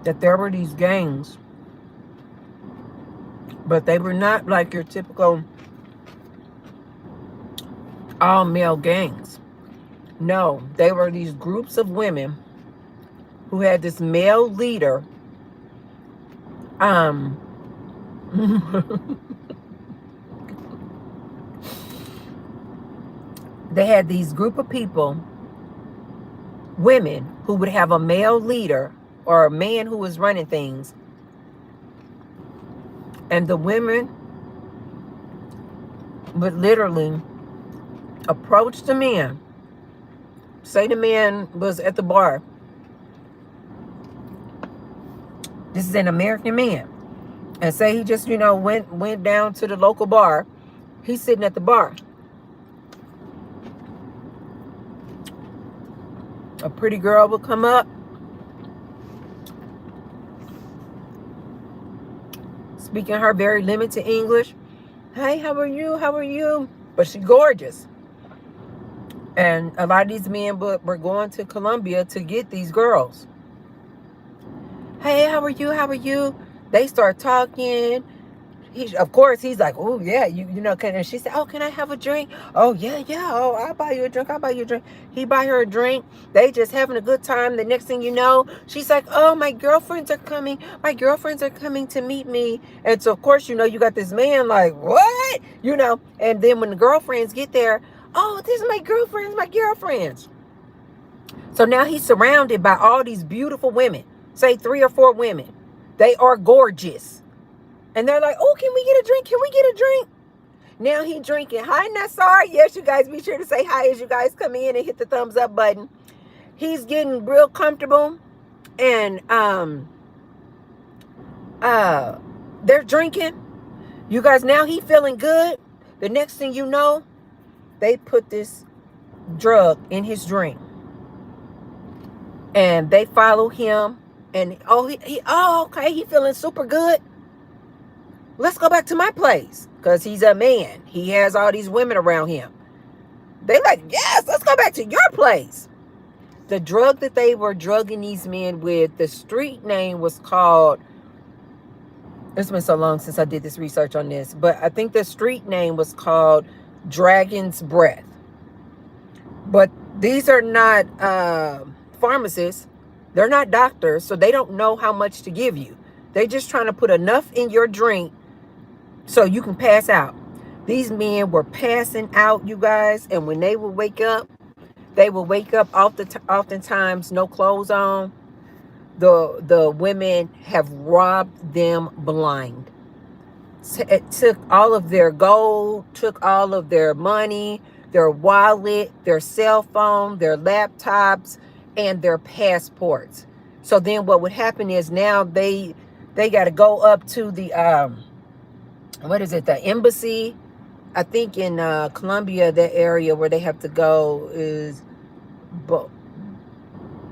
That there were these gangs, but they were not like your typical all male gangs. No, they were these groups of women who had this male leader. They had these group of people, women, who would have a male leader or a man who was running things. And the women would literally approach the man. Say the man was at the bar. This is an American man. And say he just, went down to the local bar. He's sitting at the bar. A pretty girl would come up, speaking her very limited English. Hey, how are you? How are you? But she's gorgeous. And a lot of these men were going to Colombia to get these girls. Hey, how are you? How are you? They start talking. Of course, he's like, oh yeah, you know, and she said, oh, can I have a drink? Oh yeah, yeah. Oh, I'll buy you a drink. I'll buy you a drink. He buy her a drink. They just having a good time. The next thing you know, she's like, oh, my girlfriends are coming. My girlfriends are coming to meet me. And so of course, you know, you got this man like, what? You know, and then when the girlfriends get there, oh, this is my girlfriends, my girlfriends. So now he's surrounded by all these beautiful women, say 3 or 4 women. They are gorgeous. And they're like, oh, can we get a drink? Can we get a drink? Now he drinking. Hi, Nassar. Yes, you guys, be sure to say hi as you guys come in and hit the thumbs up button. He's getting real comfortable. And they're drinking. You guys, now he feeling good. The next thing you know, they put this drug in his drink. And they follow him. And okay, he feeling super good. Let's go back to my place. Because he's a man. He has all these women around him. They like, yes, let's go back to your place. The drug that they were drugging these men with, the street name was called, it's been so long since I did this research on this, but I think the street name was called Dragon's Breath. But these are not pharmacists. They're not doctors, so they don't know how much to give you. They're just trying to put enough in your drink so you can pass out. These men were passing out, you guys, and when they would wake up, they would wake up oftentimes no clothes on. The women have robbed them blind. It took all of their gold, took all of their money, their wallet, their cell phone, their laptops, and their passports. So then what would happen is now they got to go up to the the embassy. I think in Colombia, that area where they have to go is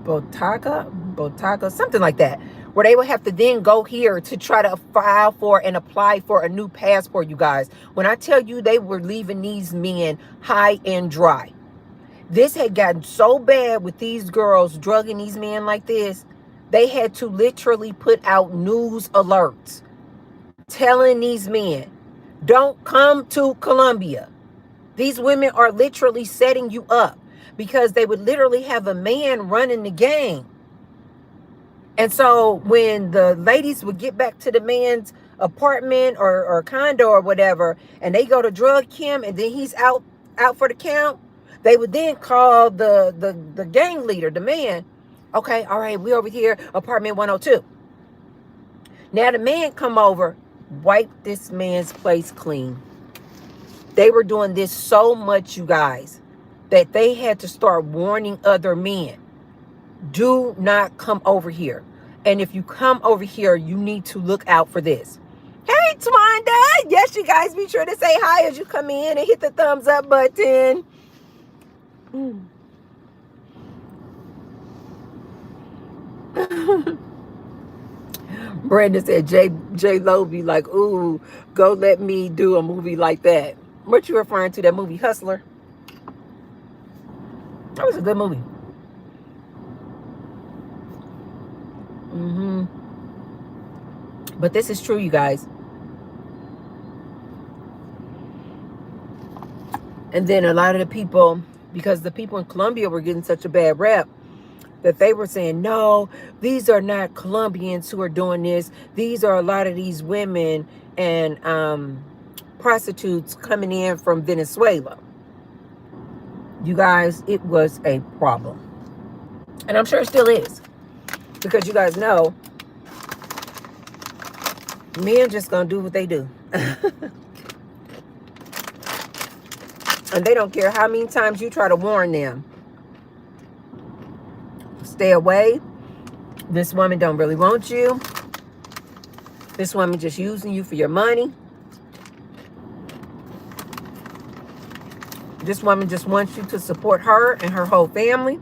Botaga, something like that, where they would have to then go here to try to file for and apply for a new passport, you guys. When I tell you they were leaving these men high and dry. This had gotten so bad with these girls drugging these men like this, they had to literally put out news alerts telling these men, don't come to Colombia. These women are literally setting you up, because they would literally have a man running the gang. And so when the ladies would get back to the man's apartment or condo or whatever, and they go to drug him and then he's out for the count, they would then call the gang leader, the man. Okay, all right, we over here, apartment 102. Now the man come over, wipe this man's place clean. They were doing this so much, you guys, that they had to start warning other men. Do not come over here. And if you come over here, you need to look out for this. Hey, Twanda. Yes, you guys, be sure to say hi as you come in and hit the thumbs up button. Brandon said J Lo be like, ooh, go let me do a movie like that. What you referring to, that movie Hustler? That was a good movie. But this is true, you guys. And then a lot of the people, because the people in Colombia were getting such a bad rap, that they were saying, no, these are not Colombians who are doing this. These are a lot of these women and prostitutes coming in from Venezuela. You guys, it was a problem. And I'm sure it still is. Because you guys know, men just gonna do what they do. And they don't care how many times you try to warn them. Stay away. This woman don't really want you. This woman just using you for your money. This woman just wants you to support her and her whole family.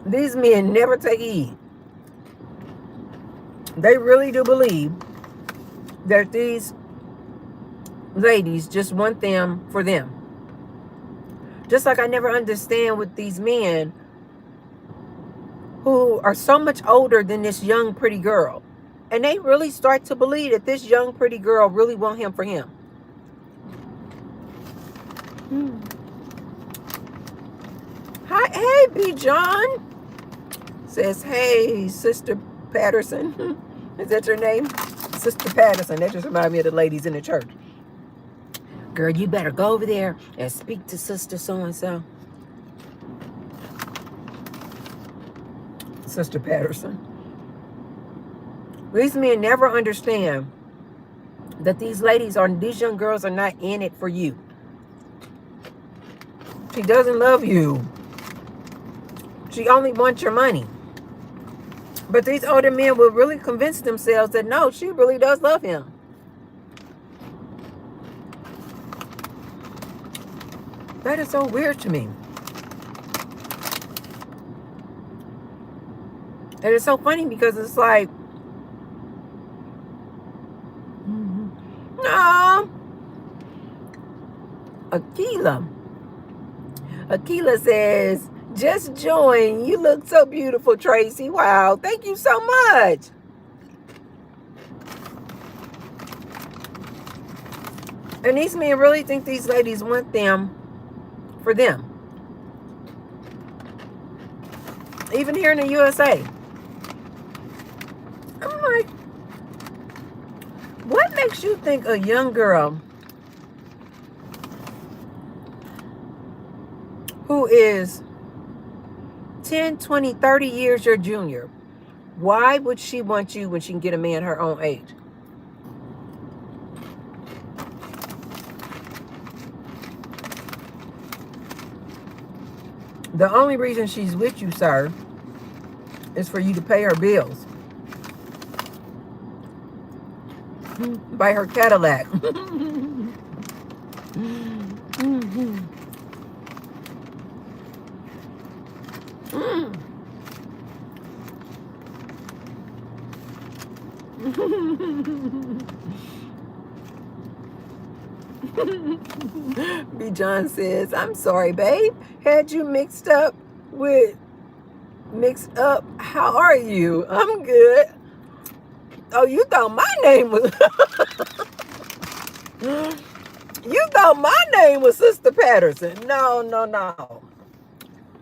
These men never take heed. They really do believe that these ladies just want them for them. Just like I never understand with these men who are so much older than this young, pretty girl. And they really start to believe that this young, pretty girl really want him for him. Hi, hey, B. John. Says, hey, Sister Patterson. Is that your name? Sister Patterson. That just reminded me of the ladies in the church. Girl, you better go over there and speak to Sister so-and-so. Sister Patterson. These men never understand that these young girls are not in it for you. She doesn't love you. She only wants your money. But these older men will really convince themselves that no, she really does love him. That is so weird to me. And it's so funny because it's like, no. Akila says, just join. You look so beautiful, Tracy. Wow, thank you so much. And these men really think these ladies want them for them. Even here in the USA. I'm like, what makes you think a young girl who is 10, 20, 30 years your junior, why would she want you when she can get a man her own age? The only reason she's with you, sir, is for you to pay her bills. Buy her Cadillac. B. John says, I'm sorry, babe. Had you mixed up. How are you? I'm good. Oh, you thought my name was you thought my name was Sister Patterson. No.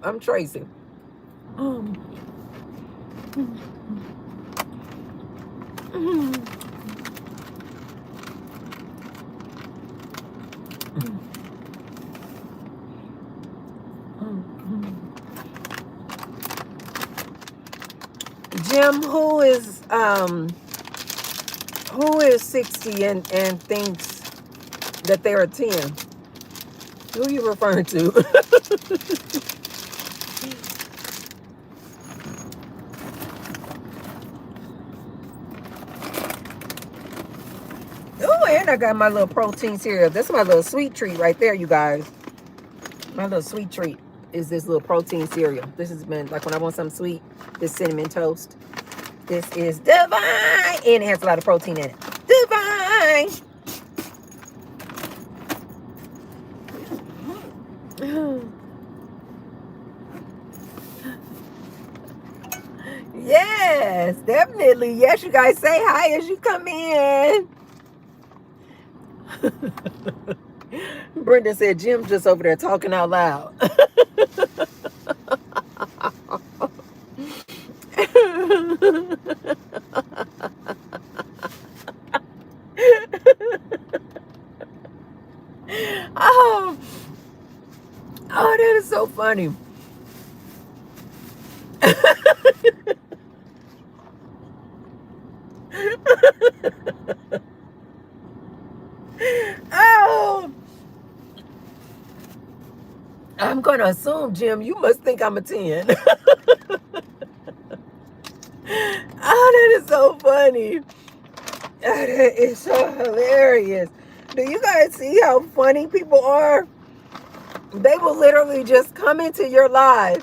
I'm Tracy. Jim, who is 60 and thinks that they're a 10? Who are you referring to? Oh, and I got my little protein cereal. This is my little sweet treat right there, you guys. My little sweet treat is this little protein cereal. This has been, like when I want something sweet, this cinnamon toast. This is divine. And it has a lot of protein in it. Divine. Yes, definitely. Yes, you guys say hi as you come in. Brenda said Jim's just over there talking out loud. Oh, that is so funny. Oh, I'm going to assume, Jim, you must think I'm a 10. Oh, that is so funny. That is so hilarious. Do you guys see how funny people are? They will literally just come into your life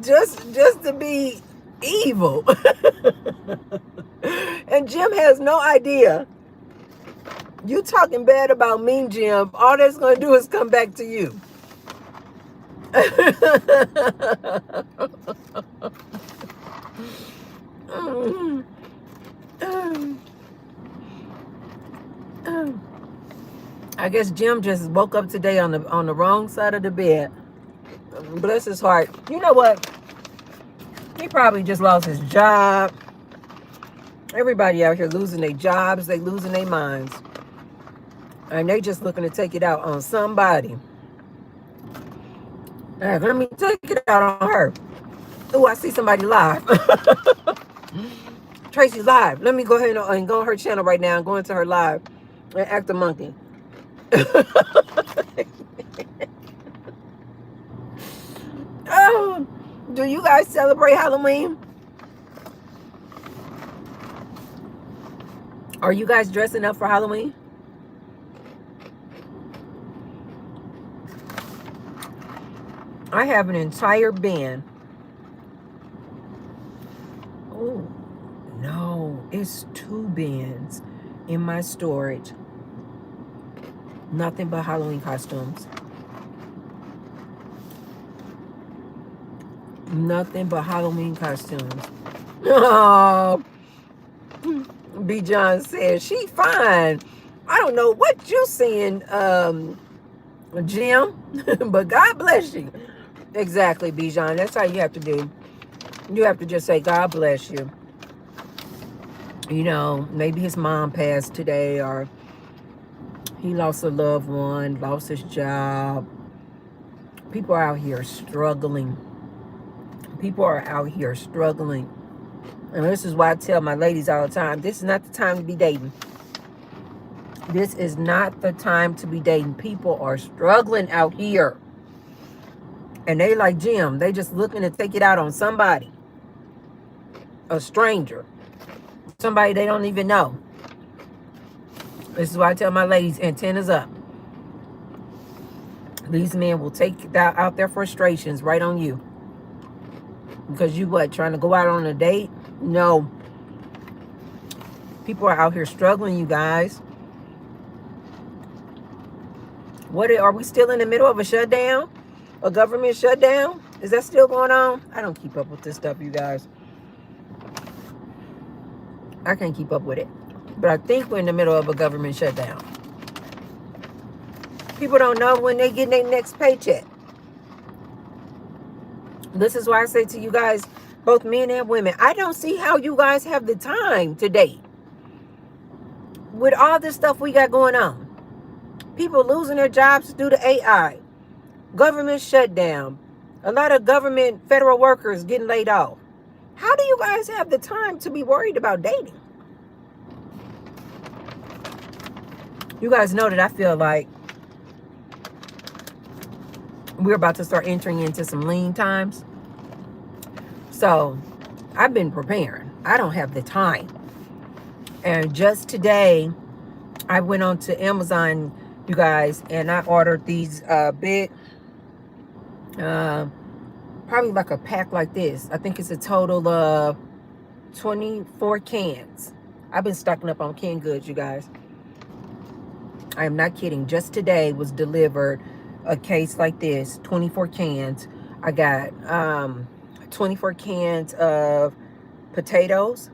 just to be evil. And Jim has no idea. You talking bad about me, Jim. All that's going to do is come back to you. Mm, mm, mm. I guess Jim just woke up today on the wrong side of the bed. Bless his heart. You know what? He probably just lost his job. Everybody out here losing their jobs. They losing their minds. And they just looking to take it out on somebody. Hey, let me take it out on her. Oh, I see somebody live. Tracy's live. Let me go ahead and go on her channel right now and go into her live and act a monkey. Oh, do you guys celebrate Halloween? Are you guys dressing up for Halloween? I have an entire bin. Oh, no, it's 2 bins in my storage. Nothing but Halloween costumes. Nothing but Halloween costumes. Oh, B. John says, she fine. I don't know what you seeing, Jim, but God bless you. Exactly, B. John. That's how you have to do. You have to just say, God bless you. You know, maybe his mom passed today, or he lost a loved one, lost his job. People are out here struggling. People are out here struggling. And this is why I tell my ladies all the time, this is not the time to be dating. This is not the time to be dating. People are struggling out here. And they like Jim. They just looking to take it out on somebody. A stranger. Somebody they don't even know. This is why I tell my ladies, antennas up. These men will take out their frustrations right on you. Because you what, trying to go out on a date? No. People are out here struggling, you guys. What are we still in the middle of a shutdown? A government shutdown? Is that still going on? I don't keep up with this stuff, you guys. I can't keep up with it. But I think we're in the middle of a government shutdown. People don't know when they get their next paycheck. This is why I say to you guys, both men and women, I don't see how you guys have the time to date. With all this stuff we got going on. People losing their jobs due to AI. Government shutdown. A lot of government federal workers getting laid off. How do you guys have the time to be worried about dating? You guys know that I feel like we're about to start entering into some lean times. So I've been preparing. I don't have the time. And just today, I went on to Amazon, you guys, and I ordered these big, probably like a pack like this. I think it's a total of 24 cans. I've been stocking up on canned goods, you guys. I am not kidding. Just today was delivered a case like this, 24 cans. I got 24 cans of potatoes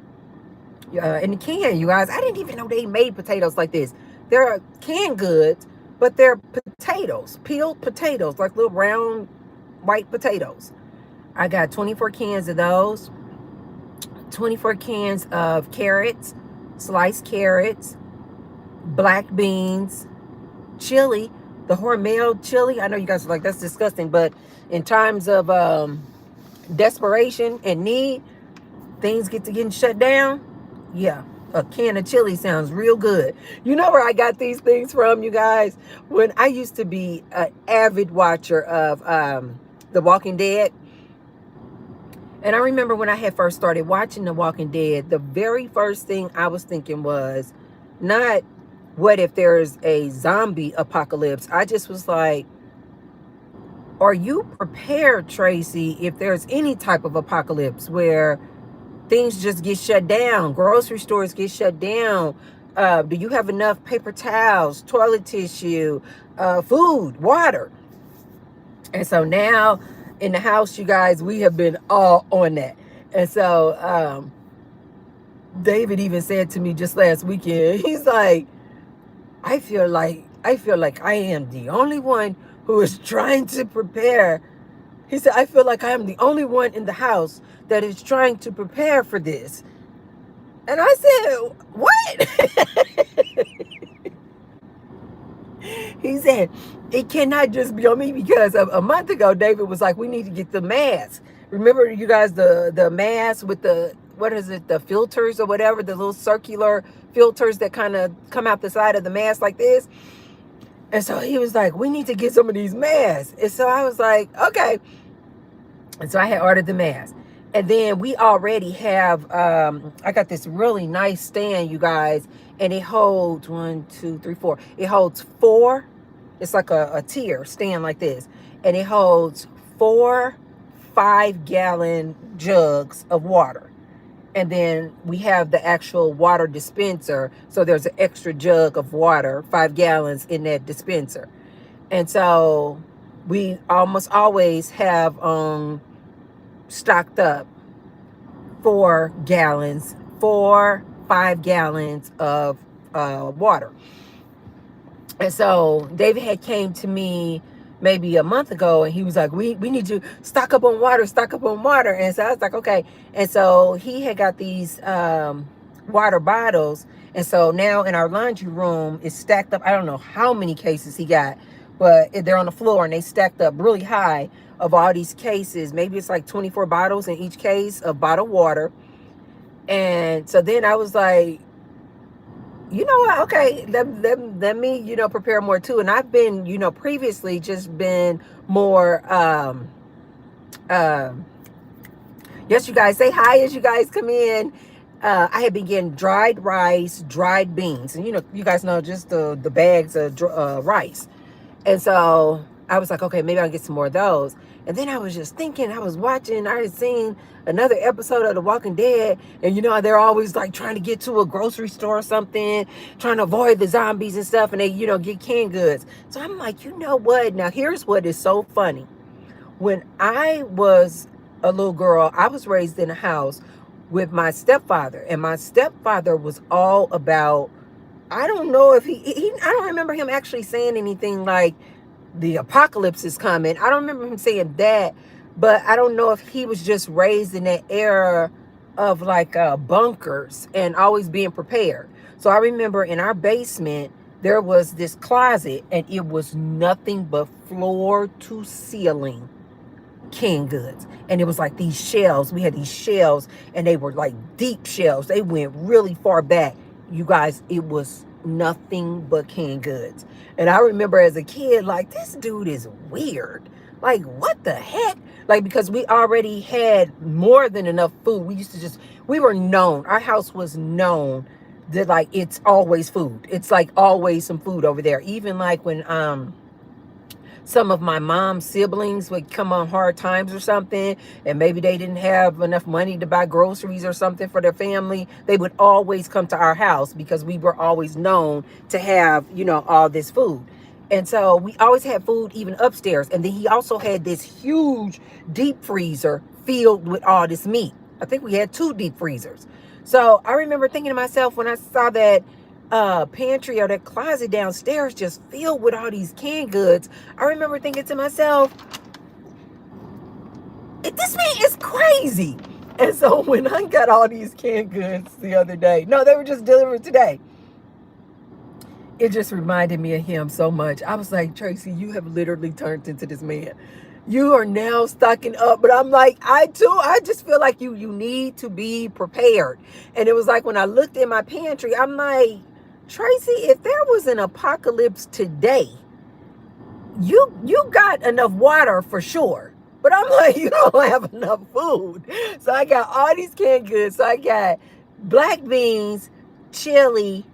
in the can, you guys. I didn't even know they made potatoes like this. They're canned goods, but they're potatoes, peeled potatoes, like little round white potatoes. I got 24 cans of those, 24 cans of carrots, sliced carrots, black beans, chili, the Hormel chili. I know you guys are like, that's disgusting, but in times of desperation and need, things getting shut down. Yeah, a can of chili sounds real good. You know where I got these things from, you guys? When I used to be an avid watcher of The Walking Dead. And I remember when I had first started watching The Walking Dead, the very first thing I was thinking was not, what if there's a zombie apocalypse? I just was like, are you prepared, Tracy, if there's any type of apocalypse where things just get shut down, grocery stores get shut down? Do you have enough paper towels, toilet tissue, food, water? And so now in the house, you guys, we have been all on that. And so David even said to me just last weekend, he's like, I feel like I am the only one who is trying to prepare. He said, I feel like I am the only one in the house that is trying to prepare for this. And I said, what? He said, it cannot just be on me, because a month ago, David was like, we need to get the mask. Remember, you guys, the mask with the, what is it, the filters or whatever, the little circular filters that kind of come out the side of the mask like this. And so he was like, we need to get some of these masks. And so I was like, okay. And so I had ordered the mask. And then we already have, I got this really nice stand, you guys, and it holds 1, 2, 3, 4. It holds 4. It's like a tier stand like this. And it holds 4 5-gallon jugs of water. And then we have the actual water dispenser. So there's an extra jug of water, 5 gallons in that dispenser. And so we almost always have stocked up 4 gallons, 5 gallons of water. And so David had came to me maybe a month ago, and he was like, we need to stock up on water. And so I was like, okay. And so he had got these water bottles. And so now in our laundry room, it's stacked up. I don't know how many cases he got, but they're on the floor, and they stacked up really high of all these cases. Maybe it's like 24 bottles in each case of bottled water. And so then I was like, you know what? Okay, let me, prepare more too. And I've been, previously just been more, yes, you guys, say hi as you guys come in. I had been getting dried rice, dried beans. And, you guys know just the bags of rice. And so I was like, okay, maybe I'll get some more of those. And then I was just thinking, I was watching, I had seen another episode of The Walking Dead. And they're always like trying to get to a grocery store or something, trying to avoid the zombies and stuff. And they, get canned goods. So I'm like, you know what? Now, here's what is so funny. When I was a little girl, I was raised in a house with my stepfather. And my stepfather was all about, I don't know if I don't remember him actually saying anything like the apocalypse is coming. I don't remember him saying that, but I don't know if he was just raised in that era of like bunkers and always being prepared. So I remember in our basement, there was this closet, and it was nothing but floor to ceiling canned goods. And it was like these shelves. We had these shelves, and they were like deep shelves. They went really far back. You guys, it was nothing but canned goods. And I remember as a kid, like, this dude is weird. Like, what the heck? Like, because we already had more than enough food. We were known. Our house was known that, like, it's always food. It's like always some food over there. Even like when some of my mom's siblings would come on hard times or something, and maybe they didn't have enough money to buy groceries or something for their family, they would always come to our house because we were always known to have, all this food. And so we always had food even upstairs. And then he also had this huge deep freezer filled with all this meat. I think we had 2 deep freezers. So I remember thinking to myself when I saw that pantry or that closet downstairs just filled with all these canned goods, I remember thinking to myself, this man is crazy. And so when I got all these canned goods the other day, no, they were just delivered today, it just reminded me of him so much. I was like, Tracy, you have literally turned into this man. You are now stocking up. But I'm like, I just feel like you need to be prepared. And it was like when I looked in my pantry, I'm like, Tracy, if there was an apocalypse today, you got enough water for sure. But I'm like, you don't have enough food. So I got all these canned goods. So I got black beans, chili,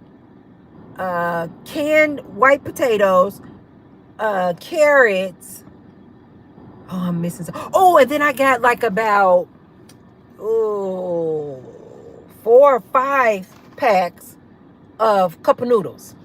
canned white potatoes, carrots. Oh, I'm missing some. Oh, and then I got like about 4 or 5 packs of cup of noodles.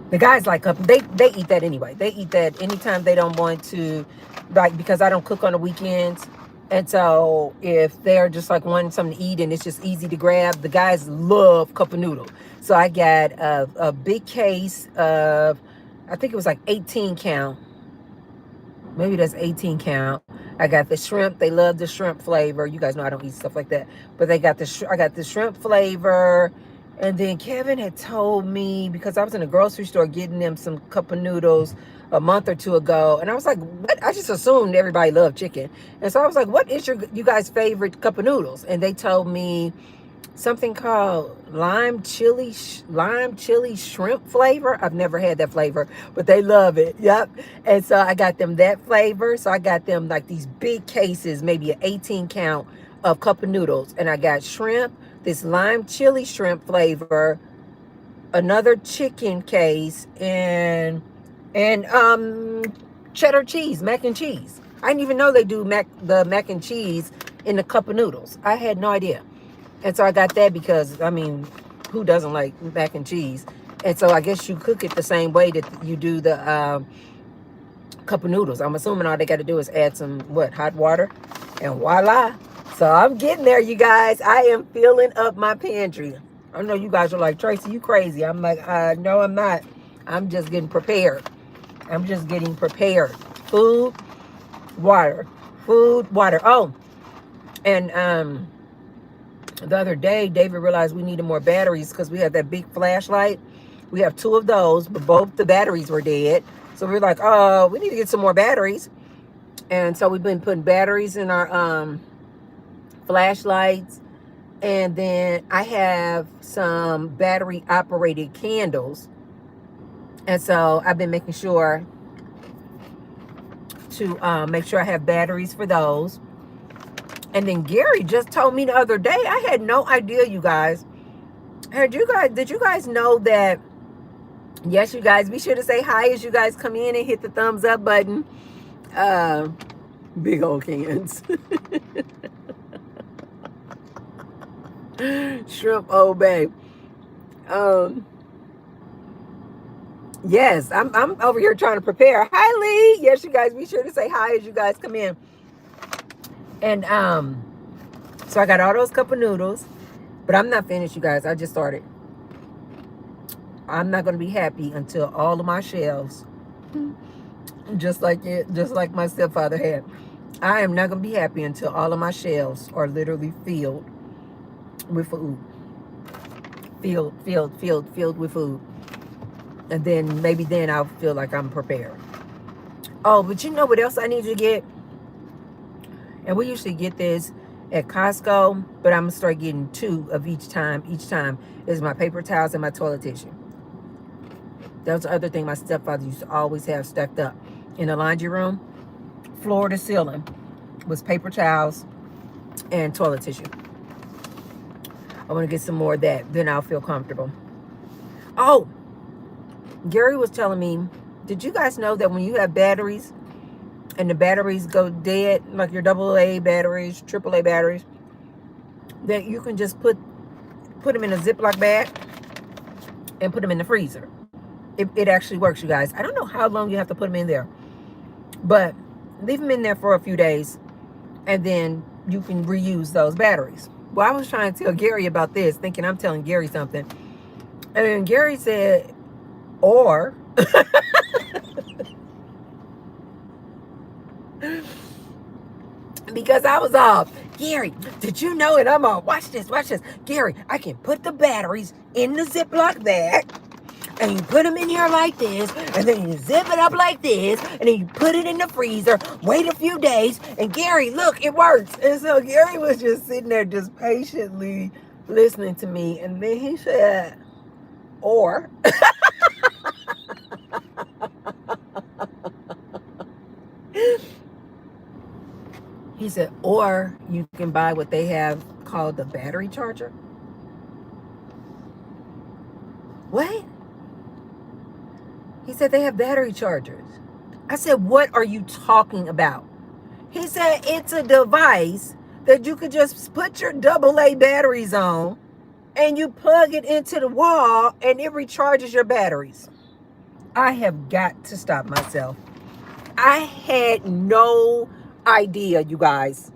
The guys like cup. They eat that anyway. They eat that anytime they don't want to, like, because I don't cook on the weekends. And so if they're just like wanting something to eat and it's just easy to grab, the guys love cup of noodle. So I got a big case of, I think it was like 18 count. Maybe that's 18 count. I got the shrimp. They love the shrimp flavor. You guys know I don't eat stuff like that. But they got I got the shrimp flavor. And then Kevin had told me, because I was in a grocery store getting them some cup of noodles a month or two ago. And I was like, what? I just assumed everybody loved chicken. And so I was like, what is you guys' favorite cup of noodles? And they told me something called lime chili shrimp flavor. I've never had that flavor, but they love it. Yep. And so I got them that flavor. So I got them like these big cases, maybe an 18 count of cup of noodles. And I got shrimp, this lime chili shrimp flavor, another chicken case, and cheddar cheese, mac and cheese. I didn't even know they do the mac and cheese in the cup of noodles. I had no idea. And so I got that because, I mean, who doesn't like mac and cheese? And so I guess you cook it the same way that you do the cup of noodles. I'm assuming all they got to do is add some, hot water? And voila. So I'm getting there, you guys. I am filling up my pantry. I know you guys are like, Tracy, you crazy. I'm like, no, I'm not. I'm just getting prepared. I'm just getting prepared. Food, water. Food, water. Oh, and the other day, David realized we needed more batteries because we have that big flashlight. We have 2 of those, but both the batteries were dead. So we were like, oh, we need to get some more batteries. And so we've been putting batteries in our flashlights. And then I have some battery operated candles. And so I've been making sure to make sure I have batteries for those. And then Gary just told me the other day, I had no idea, you guys. Did you guys know that, yes, you guys, be sure to say hi as you guys come in and hit the thumbs up button. Big old cans. Shrimp Old Bay. Yes, I'm over here trying to prepare. Hi, Lee. Yes, you guys, be sure to say hi as you guys come in. And so I got all those cup of noodles, but I'm not finished, you guys. I just started. I'm not going to be happy until all of my shelves, just like my stepfather had. I am not going to be happy until all of my shelves are literally filled with food. Filled with food. And then maybe then I'll feel like I'm prepared. Oh, but you know what else I need to get? And we usually get this at Costco, but I'm going to start getting 2 of each time. Each time is my paper towels and my toilet tissue. That was the other thing my stepfather used to always have stacked up in the laundry room. Floor to ceiling was paper towels and toilet tissue. I want to get some more of that. Then I'll feel comfortable. Oh, Gary was telling me, did you guys know that when you have batteries and the batteries go dead, like your AA batteries, AAA batteries, that you can just put them in a Ziploc bag and put them in the freezer? It actually works, you guys. I don't know how long you have to put them in there, but leave them in there for a few days, and then you can reuse those batteries. Well, I was trying to tell Gary about this, thinking I'm telling Gary something. And then Gary said, or... because I was off. Gary, did you know it? I'm on. Watch this. Gary, I can put the batteries in the Ziploc bag, and you put them in here like this, and then you zip it up like this, and then you put it in the freezer, wait a few days, and Gary, look, it works. And so Gary was just sitting there just patiently listening to me, and then he said, or... he said, or you can buy what they have called the battery charger. What? He said they have battery chargers. I said, what are you talking about? He said, it's a device that you could just put your AA batteries on, and you plug it into the wall, and it recharges your batteries. I have got to stop myself. I had no idea, you guys.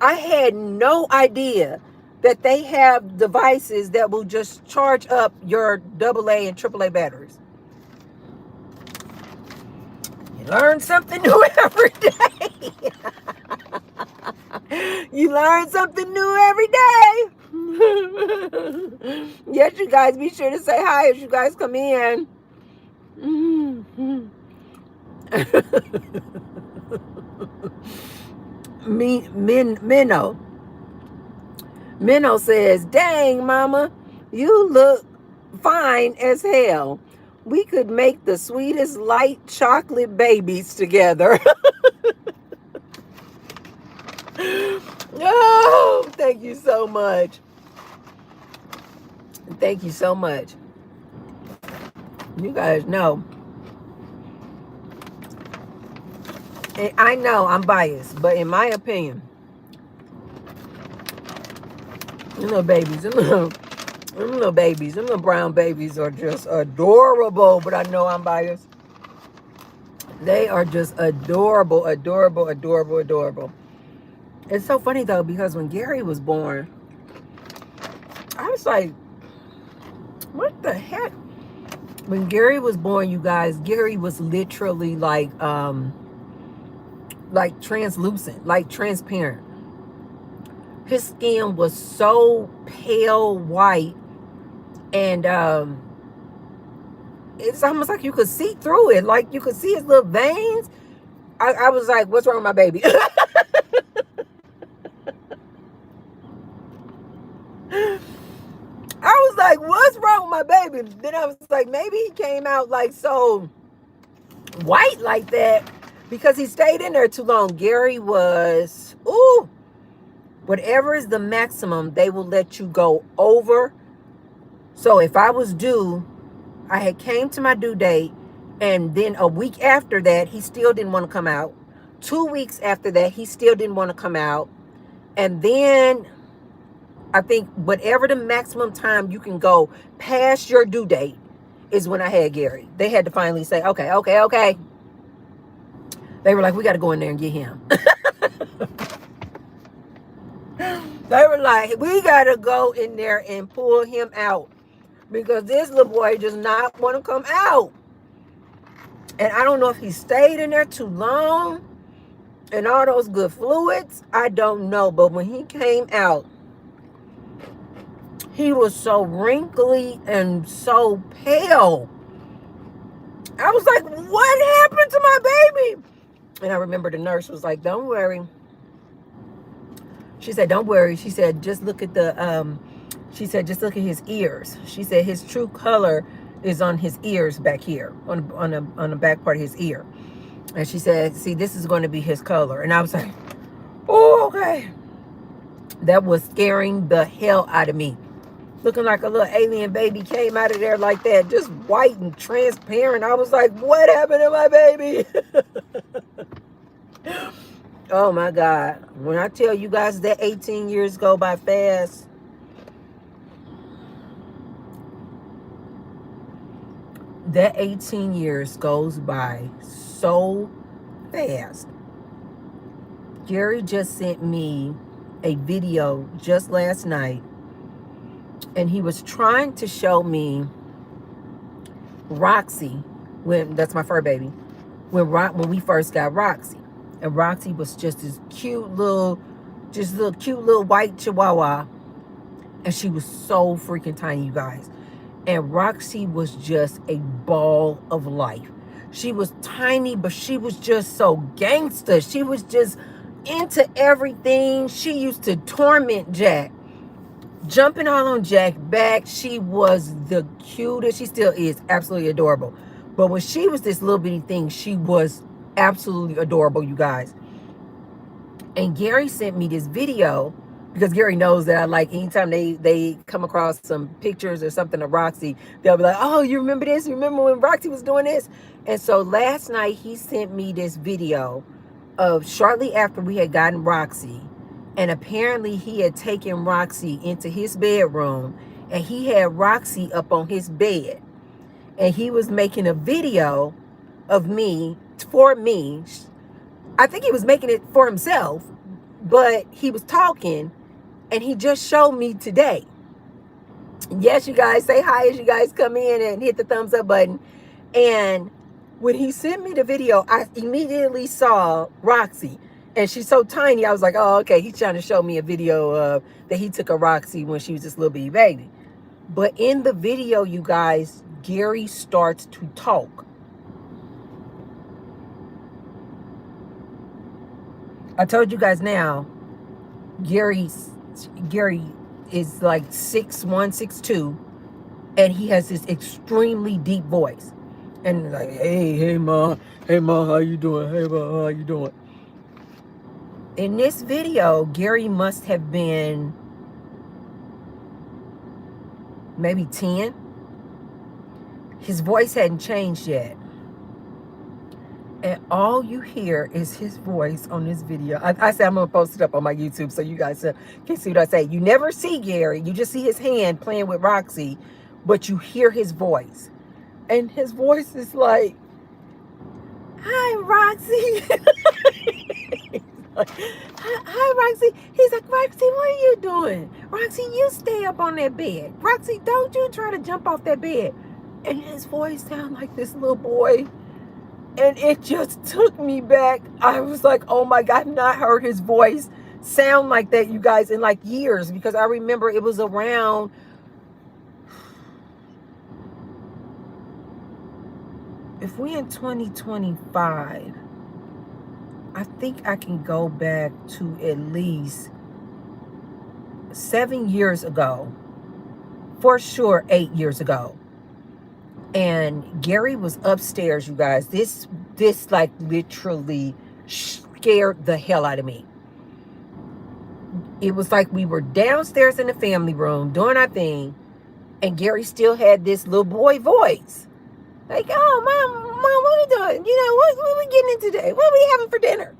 I had no idea that they have devices that will just charge up your AA and AAA batteries. You learn something new every day. You learn something new every day. Yes, you guys, be sure to say hi as you guys come in. Minnow says, dang, mama, you look fine as hell. We could make the sweetest light chocolate babies together. Oh, thank you so much. Thank you so much. You guys know. And I know I'm biased, but in my opinion, them little babies, them little brown babies are just adorable. But I know I'm biased. They are just adorable, adorable, adorable, adorable. It's so funny though, because when Gary was born, I was like, what the heck? When Gary was born, you guys, Gary was literally like translucent, like transparent. His skin was so pale white, and it's almost like you could see through it, like you could see his little veins. I was like, what's wrong with my baby? I was like, what's wrong with my baby? Then I was like, maybe he came out like so white like that because he stayed in there too long. Gary was, ooh, whatever is the maximum, they will let you go over. So if I was due, I had came to my due date, and then a week after that, he still didn't want to come out. 2 weeks after that, he still didn't want to come out. And then I think whatever the maximum time you can go past your due date is when I had Gary. They had to finally say, okay. They were like, we got to go in there and get him. They were like, we got to go in there and pull him out because this little boy does not want to come out. And I don't know if he stayed in there too long and all those good fluids. I don't know. But when he came out, he was so wrinkly and so pale. I was like, what happened to my baby? And I remember the nurse was like, don't worry. She said, don't worry. She said, just look at just look at his ears. She said his true color is on his ears back here, on the back part of his ear. And she said, see, this is going to be his color. And I was like, oh, okay. That was scaring the hell out of me. Looking like a little alien baby came out of there like that, just white and transparent. I was like, what happened to my baby? Oh my God. When I tell you guys that 18 years go by fast. That 18 years goes by so fast. Gary just sent me a video just last night, and he was trying to show me Roxy, that's my fur baby, when we first got Roxy. And Roxy was just this cute little white chihuahua. And she was so freaking tiny, you guys. And Roxy was just a ball of life. She was tiny, but she was just so gangster. She was just into everything. She used to torment Jack, jumping all on Jack's back. She was the cutest. She still is absolutely adorable. But when she was this little bitty thing, she was absolutely adorable, you guys. And Gary sent me this video because Gary knows that I like anytime they come across some pictures or something of Roxy, they'll be like, oh, you remember this? You remember when Roxy was doing this? And so last night he sent me this video of shortly after we had gotten Roxy. And apparently he had taken Roxy into his bedroom, and he had Roxy up on his bed. And he was making a video of me, for me. I think he was making it for himself, but he was talking, and he just showed me today. Yes, you guys, say hi as you guys come in and hit the thumbs up button. And when he sent me the video, I immediately saw Roxy. And she's so tiny, I was like, oh, okay, he's trying to show me a video of that he took of Roxy when she was this little bitty baby. But in the video, you guys, Gary starts to talk. I told you guys now, Gary is like 6'1", 6'2", and he has this extremely deep voice. And like, hey, ma, how you doing? Hey, ma, how you doing? In this video, Gary must have been maybe 10. His voice hadn't changed yet. And all you hear is his voice on this video. I said I'm going to post it up on my YouTube so you guys can see what I say. You never see Gary. You just see his hand playing with Roxy, but you hear his voice. And his voice is like, hi, Roxy. Hi, Roxy. He's like, Roxy, what are you doing? Roxy, you stay up on that bed. Roxy, don't you try to jump off that bed. And his voice sounds like this little boy. And it just took me back. I was like, oh my God, I've not heard his voice sound like that, you guys, in like years. Because I remember it was around, if we in 2025, I think I can go back to at least 7 years ago. For sure, 8 years ago. And Gary was upstairs, you guys. This like literally scared the hell out of me. It was like we were downstairs in the family room doing our thing, and Gary still had this little boy voice. Like, oh, mom, what are we doing? You know, what are we getting into today? What are we having for dinner?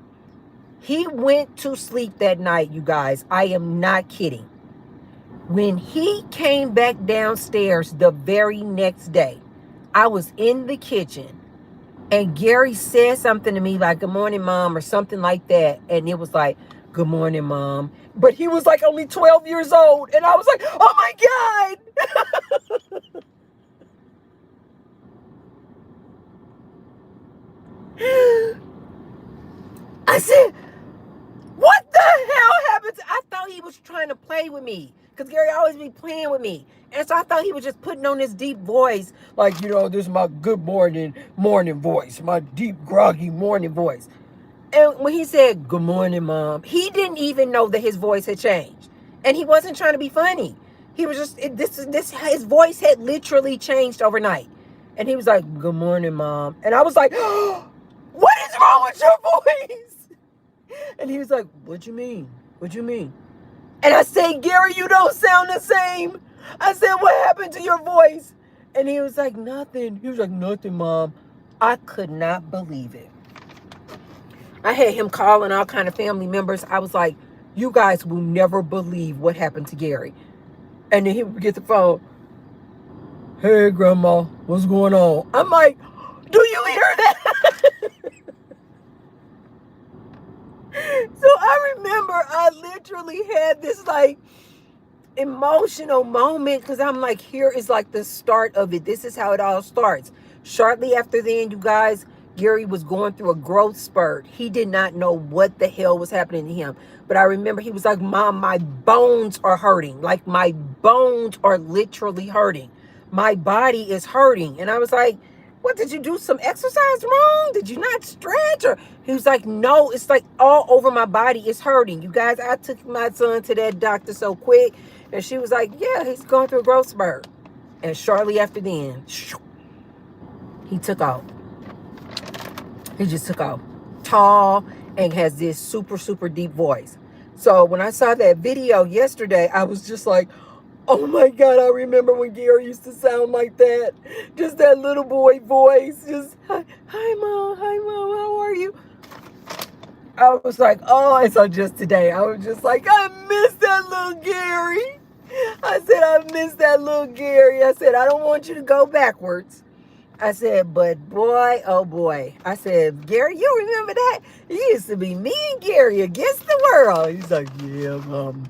He went to sleep that night, you guys. I am not kidding. When he came back downstairs the very next day, I was in the kitchen, and Gary said something to me like, good morning, mom, or something like that. And it was like, good morning, mom. But he was like only 12 years old. And I was like, oh my God. I said, what the hell happened? I thought he was trying to play with me, because Gary always be playing with me. And so I thought he was just putting on this deep voice. Like, you know, this is my good morning voice. My deep, groggy morning voice. And when he said, good morning, mom, he didn't even know that his voice had changed. And he wasn't trying to be funny. He was just, his voice had literally changed overnight. And he was like, good morning, mom. And I was like, oh, what is wrong with your voice? And he was like, what you mean? What you mean? And I said, Gary, you don't sound the same. I said, what happened to your voice? And he was like, nothing. He was like, nothing, mom. I could not believe it. I had him calling all kind of family members. I was like, you guys will never believe what happened to Gary. And then he would get the phone. Hey, Grandma, what's going on? I'm like, do you hear that? So I remember I literally had this like emotional moment, because I'm like, here is like the start of it. This is how it all starts. Shortly after then, you guys, Gary was going through a growth spurt. He did not know what the hell was happening to him. But I remember he was like, Mom, my bones are hurting. Like, my bones are literally hurting. My body is hurting. And I was like, what, did you do some exercise wrong? Did you not stretch? Or he was like, no, it's like all over my body. It's hurting. You guys, I took my son to that doctor so quick. And she was like, yeah, he's going through a growth spurt. And shortly after then, he took off. He just took off. Tall and has this super, super deep voice. So when I saw that video yesterday, I was just like, oh my God, I remember when Gary used to sound like that. Just that little boy voice. Just, hi, Mom, how are you? I was like, oh, and so just today, I was just like, I miss that little Gary. I said, I miss that little Gary. I said, I don't want you to go backwards. I said, but boy, oh boy. I said, Gary, you remember that? It used to be me and Gary against the world. He's like, yeah, Mom.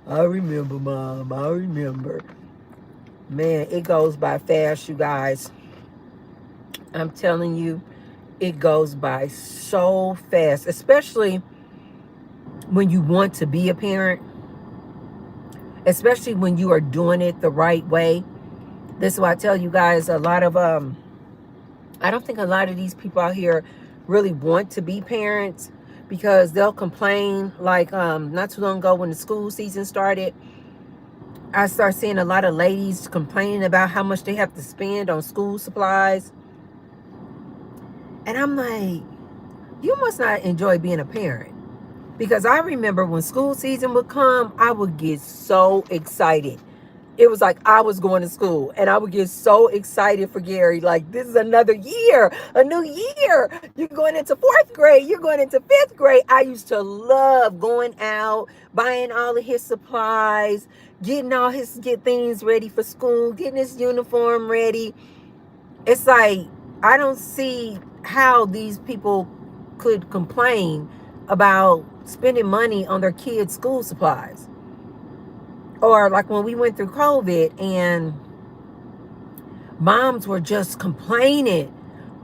I remember, Mom. I remember. Man, it goes by fast, you guys. I'm telling you, it goes by so fast, especially when you want to be a parent, especially when you are doing it the right way. This is why I tell you guys, a lot of I don't think a lot of these people out here really want to be parents, because they'll complain. Like not too long ago when the school season started, I start seeing a lot of ladies complaining about how much they have to spend on school supplies. And I'm like, you must not enjoy being a parent. Because I remember when school season would come, I would get so excited. It was like I was going to school, and I would get so excited for Gary. Like, this is another year, a new year. You're going into 4th grade. You're going into 5th grade. I used to love going out, buying all of his supplies, get things ready for school, getting his uniform ready. It's like, I don't see how these people could complain about spending money on their kids' school supplies. Or like when we went through COVID and moms were just complaining,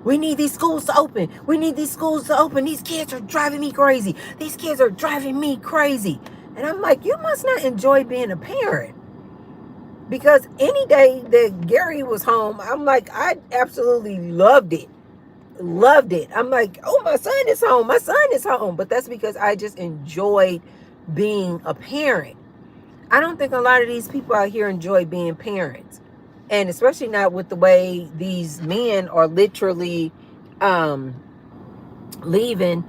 we need these schools to open. We need these schools to open. These kids are driving me crazy. These kids are driving me crazy. And I'm like, you must not enjoy being a parent. Because any day that Gary was home, I'm like, I absolutely loved it. Loved it. I'm like, oh, my son is home. My son is home. But that's because I just enjoyed being a parent. I don't think a lot of these people out here enjoy being parents. And especially not with the way these men are literally leaving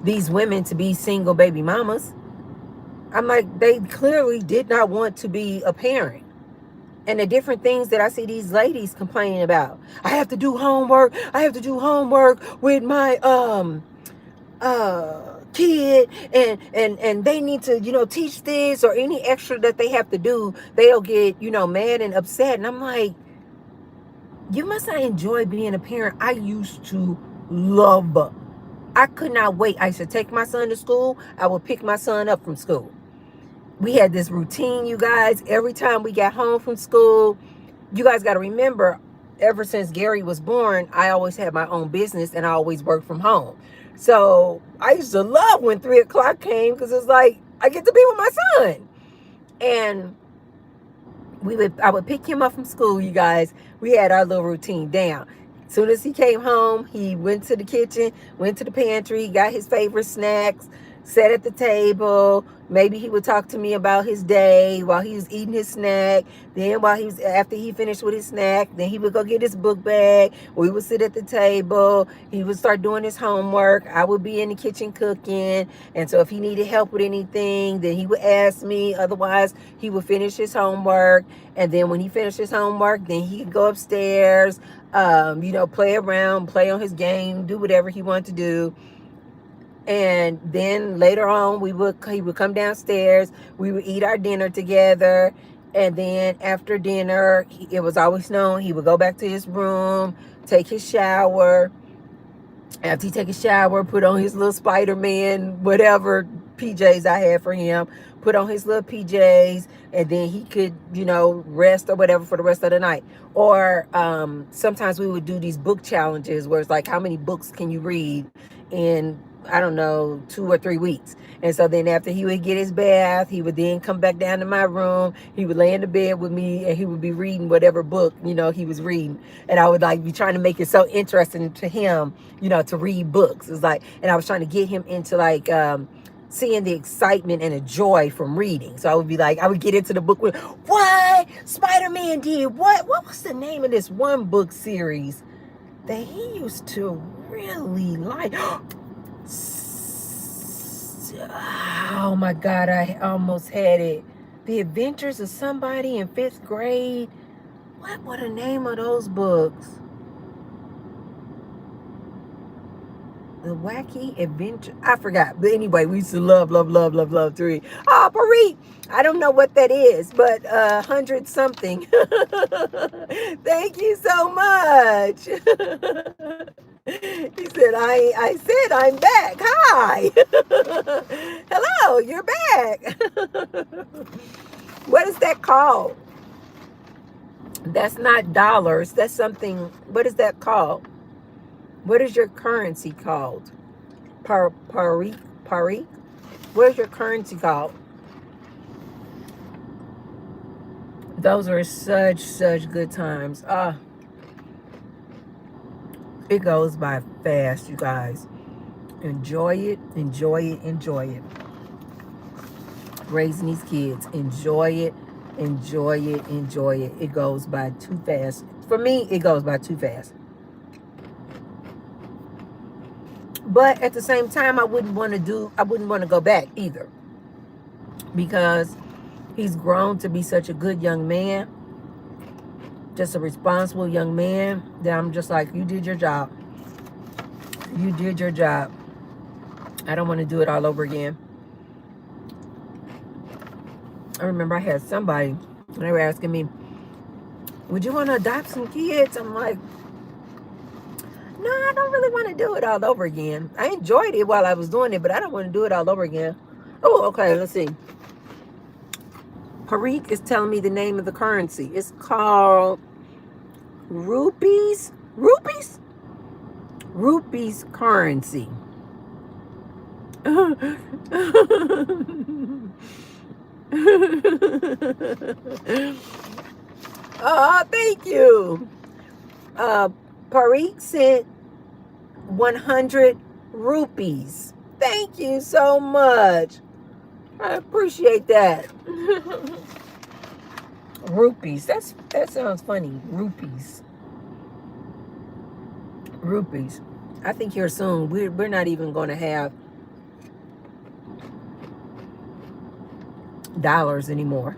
these women to be single baby mamas. I'm like, they clearly did not want to be a parent. And the different things that I see these ladies complaining about. I have to do homework. I have to do homework with my kid, and they need to, teach this, or any extra that they have to do, they'll get, mad and upset. And I'm like, you must not enjoy being a parent. I used to love. I could not wait. I used to take my son to school. I would pick my son up from school. We had this routine, you guys. Every time we got home from school, you guys got to remember, ever since Gary was born, I always had my own business and I always worked from home. So I used to love when 3 o'clock came, because it's like, I get to be with my son. And I would pick him up from school, you guys. We had our little routine down. As soon as he came home, he went to the kitchen, went to the pantry, got his favorite snacks, sat at the table. Maybe he would talk to me about his day while he was eating his snack. Then after he finished with his snack, then he would go get his book bag. We would sit at the table. He would start doing his homework. I would be in the kitchen cooking. And so if he needed help with anything, then he would ask me. Otherwise, he would finish his homework. And then when he finished his homework, then he could go upstairs, play around, play on his game, do whatever he wanted to do. And then later on, he would come downstairs. We would eat our dinner together. And then after dinner, it was always known, he would go back to his room, take his shower. After he take a shower, put on his little Spider-Man, whatever PJs I had for him, put on his little PJs, and then he could, rest or whatever for the rest of the night. Or sometimes we would do these book challenges where it's like, how many books can you read in, I don't know, 2 or 3 weeks. And so then after he would get his bath, he would then come back down to my room. He would lay in the bed with me, and he would be reading whatever book, he was reading. And I would be trying to make it so interesting to him, to read books. It's like, and I was trying to get him into seeing the excitement and the joy from reading. So I would get into the book with, what Spider-Man did, what was the name of this one book series that he used to really like? Oh my God, I almost had it. The Adventures of Somebody in 5th grade. What were the name of those books? The Wacky Adventure. I forgot. But anyway, we used to love to read. Oh, Paris. I don't know what that is, but 100 something. Thank you so much. He said, I said I'm back. Hi. Hello, you're back. What is that called? That's not dollars. That's something. What is that called? What is your currency called? Paris? What is your currency called? Those are such good times. It goes by fast, you guys. Enjoy it, enjoy it, enjoy it. Raising these kids, enjoy it, enjoy it, enjoy it. It goes by too fast. For me, it goes by too fast. But at the same time, I wouldn't want to go back either. Because he's grown to be such a good young man. Just a responsible young man. That I'm just like, you did your job. You did your job. I don't want to do it all over again. I remember I had somebody, and they were asking me, would you want to adopt some kids? I'm like, no, I don't really want to do it all over again. I enjoyed it while I was doing it, but I don't want to do it all over again. Oh, okay, let's see. Parik is telling me the name of the currency. It's called rupees. Rupees? Rupees currency. Oh, thank you. Parik sent 100 rupees. Thank you so much. I appreciate that. Rupees. That sounds funny. Rupees. Rupees. I think here soon we're not even going to have dollars anymore.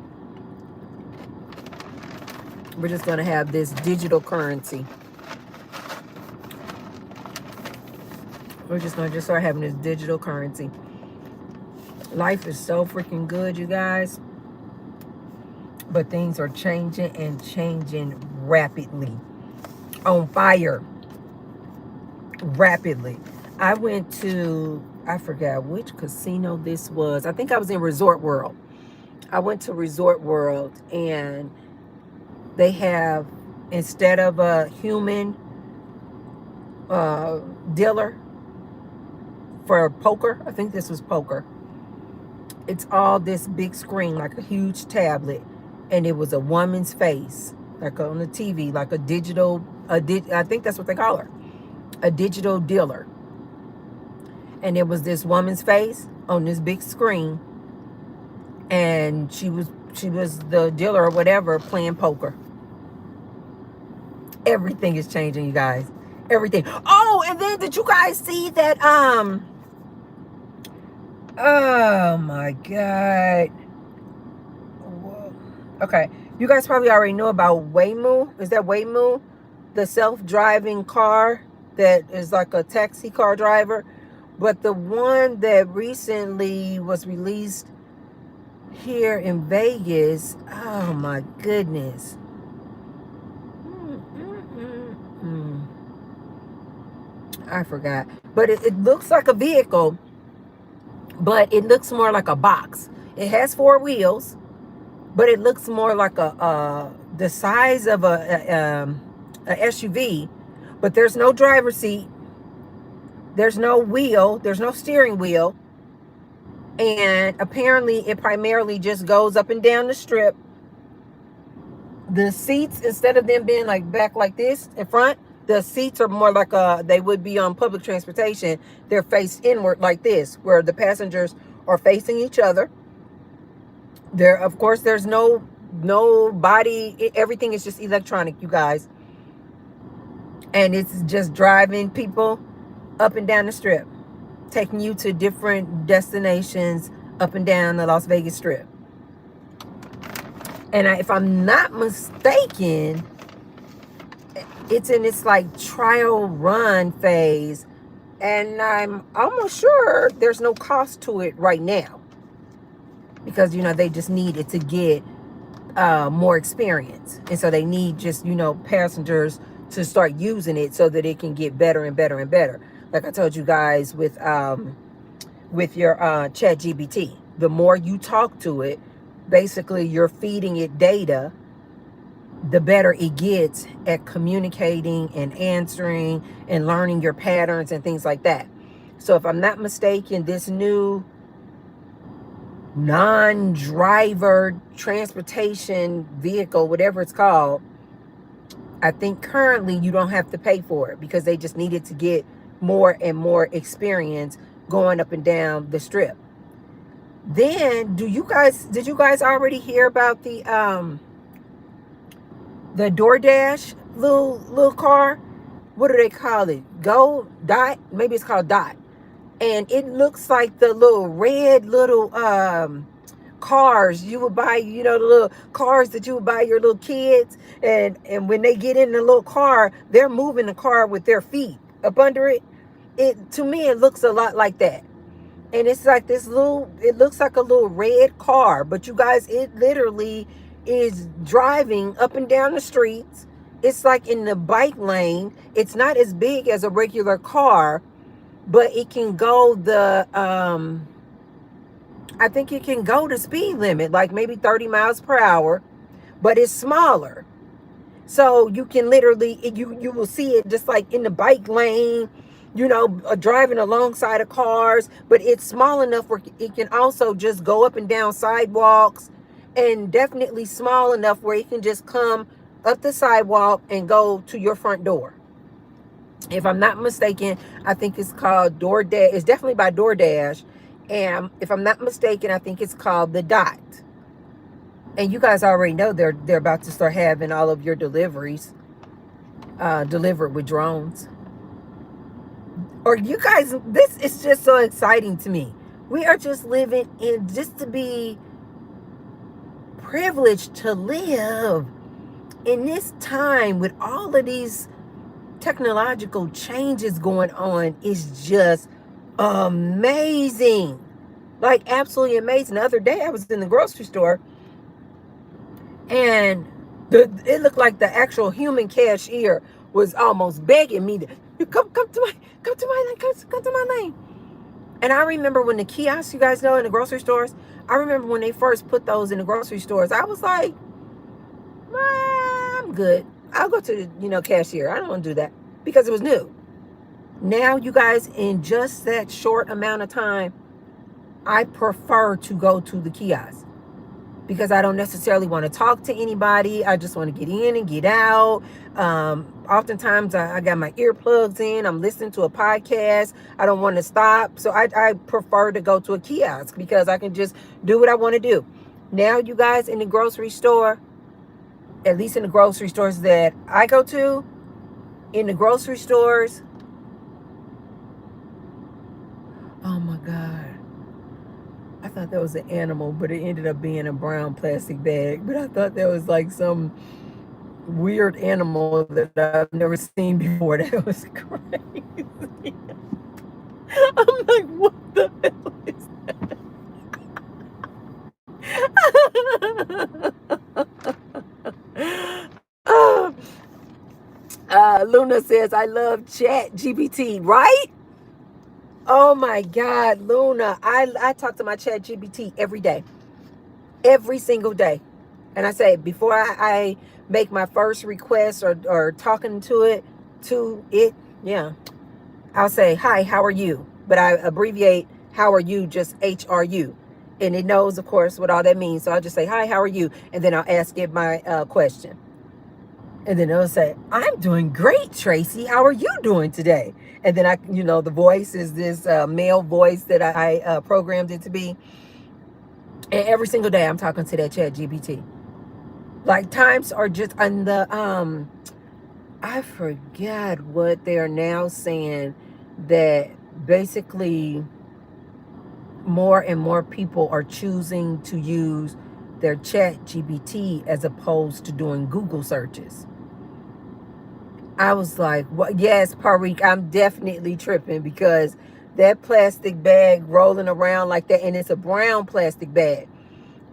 We're just going to have this digital currency. We're just going to start having this digital currency. Life is so freaking good, you guys. But things are changing and changing rapidly. On fire. Rapidly. I went to, I forgot which casino this was. I think I was in Resort World. I went to Resort World, and they have, instead of a human dealer for poker, I think this was poker, it's all this big screen, like a huge tablet, and it was a woman's face, like on the TV, like a digital, I think that's what they call her, a digital dealer. And it was this woman's face on this big screen, and she was the dealer or whatever playing poker. Everything is changing, you guys. Everything. Oh, and then did you guys see that? Oh my God. Okay, you guys probably already know about Waymo. Is that Waymo, the self-driving car that is like a taxi car driver? But the one that recently was released here in Vegas, oh my goodness. I forgot. But it looks like a vehicle, but it looks more like a box. It has 4 wheels, but it looks more like the size of a SUV. But there's no driver's seat. There's no wheel. There's no steering wheel. And apparently it primarily just goes up and down the strip. The seats, instead of them being like back like this in front, the seats are more like they would be on public transportation. They're faced inward like this, where the passengers are facing each other. There, of course, there's no body. Everything is just electronic, you guys. And it's just driving people up and down the strip, taking you to different destinations up and down the Las Vegas Strip. And if I'm not mistaken, it's in its like trial run phase, and I'm almost sure there's no cost to it right now. because, they just needed to get more experience. And so they need just, passengers to start using it so that it can get better and better and better. Like I told you guys with your chat GBT, the more you talk to it, basically you're feeding it data, the better it gets at communicating and answering and learning your patterns and things like that. So if I'm not mistaken, this new non-driver transportation vehicle, whatever it's called, I think currently you don't have to pay for it because they just needed to get more and more experience going up and down the strip. Then did you guys already hear about the DoorDash little car? What do they call it? Go Dot? Maybe it's called Dot. And it looks like the little red little cars you would buy, the little cars that you would buy your little kids. And when they get in the little car, they're moving the car with their feet up under it. To me, it looks a lot like that. And it's like it looks like a little red car, but you guys, it literally is driving up and down the streets. It's like in the bike lane. It's not as big as a regular car, but it can go I think it can go the speed limit, like maybe 30 miles per hour, but it's smaller. So you can literally, you will see it just like in the bike lane, driving alongside of cars, but it's small enough where it can also just go up and down sidewalks, and definitely small enough where it can just come up the sidewalk and go to your front door. If I'm not mistaken, I think it's called DoorDash. It's definitely by DoorDash. And if I'm not mistaken, I think it's called the Dot. And you guys already know they're about to start having all of your deliveries delivered with drones. Or you guys, this is just so exciting to me. We are just living in, just to be privileged to live in this time with all of these technological changes going on is just amazing. Like absolutely amazing. The other day I was in the grocery store and it looked like the actual human cashier was almost begging me to come to my lane, come to my lane. And I remember when the kiosks, you guys know, in the grocery stores, I remember when they first put those in the grocery stores, I was like, I'm good. I'll go to the, cashier. I don't want to do that because it was new. Now, you guys, in just that short amount of time, I prefer to go to the kiosk because I don't necessarily want to talk to anybody. I just want to get in and get out. Oftentimes I got my earplugs in. I'm listening to a podcast. I don't want to stop. So I prefer to go to a kiosk because I can just do what I want to do. Now, you guys, in the grocery store, at least in the grocery stores that I go to, in the grocery stores, oh my God. I thought that was an animal, but it ended up being a brown plastic bag. But I thought that was like some weird animal that I've never seen before. That was crazy. I'm like, what the hell is that? Luna says, I love chat GPT, right? Oh my God, Luna. I talk to my chat GPT every day. Every single day. And I say, before I make my first request or talking to it, yeah, I'll say, hi, how are you? But I abbreviate how are you, just HRU. And it knows, of course, what all that means. So I'll just say, hi, how are you? And then I'll ask it my question. And then it'll say, I'm doing great, Tracy. How are you doing today? And then the voice is this male voice that I programmed it to be. And every single day I'm talking to that chat GPT. Like times are just on the, I forgot what they're now saying, that basically more and more people are choosing to use their chat GPT as opposed to doing Google searches. I was like, well, yes, Parik, I'm definitely tripping because that plastic bag rolling around like that, and it's a brown plastic bag.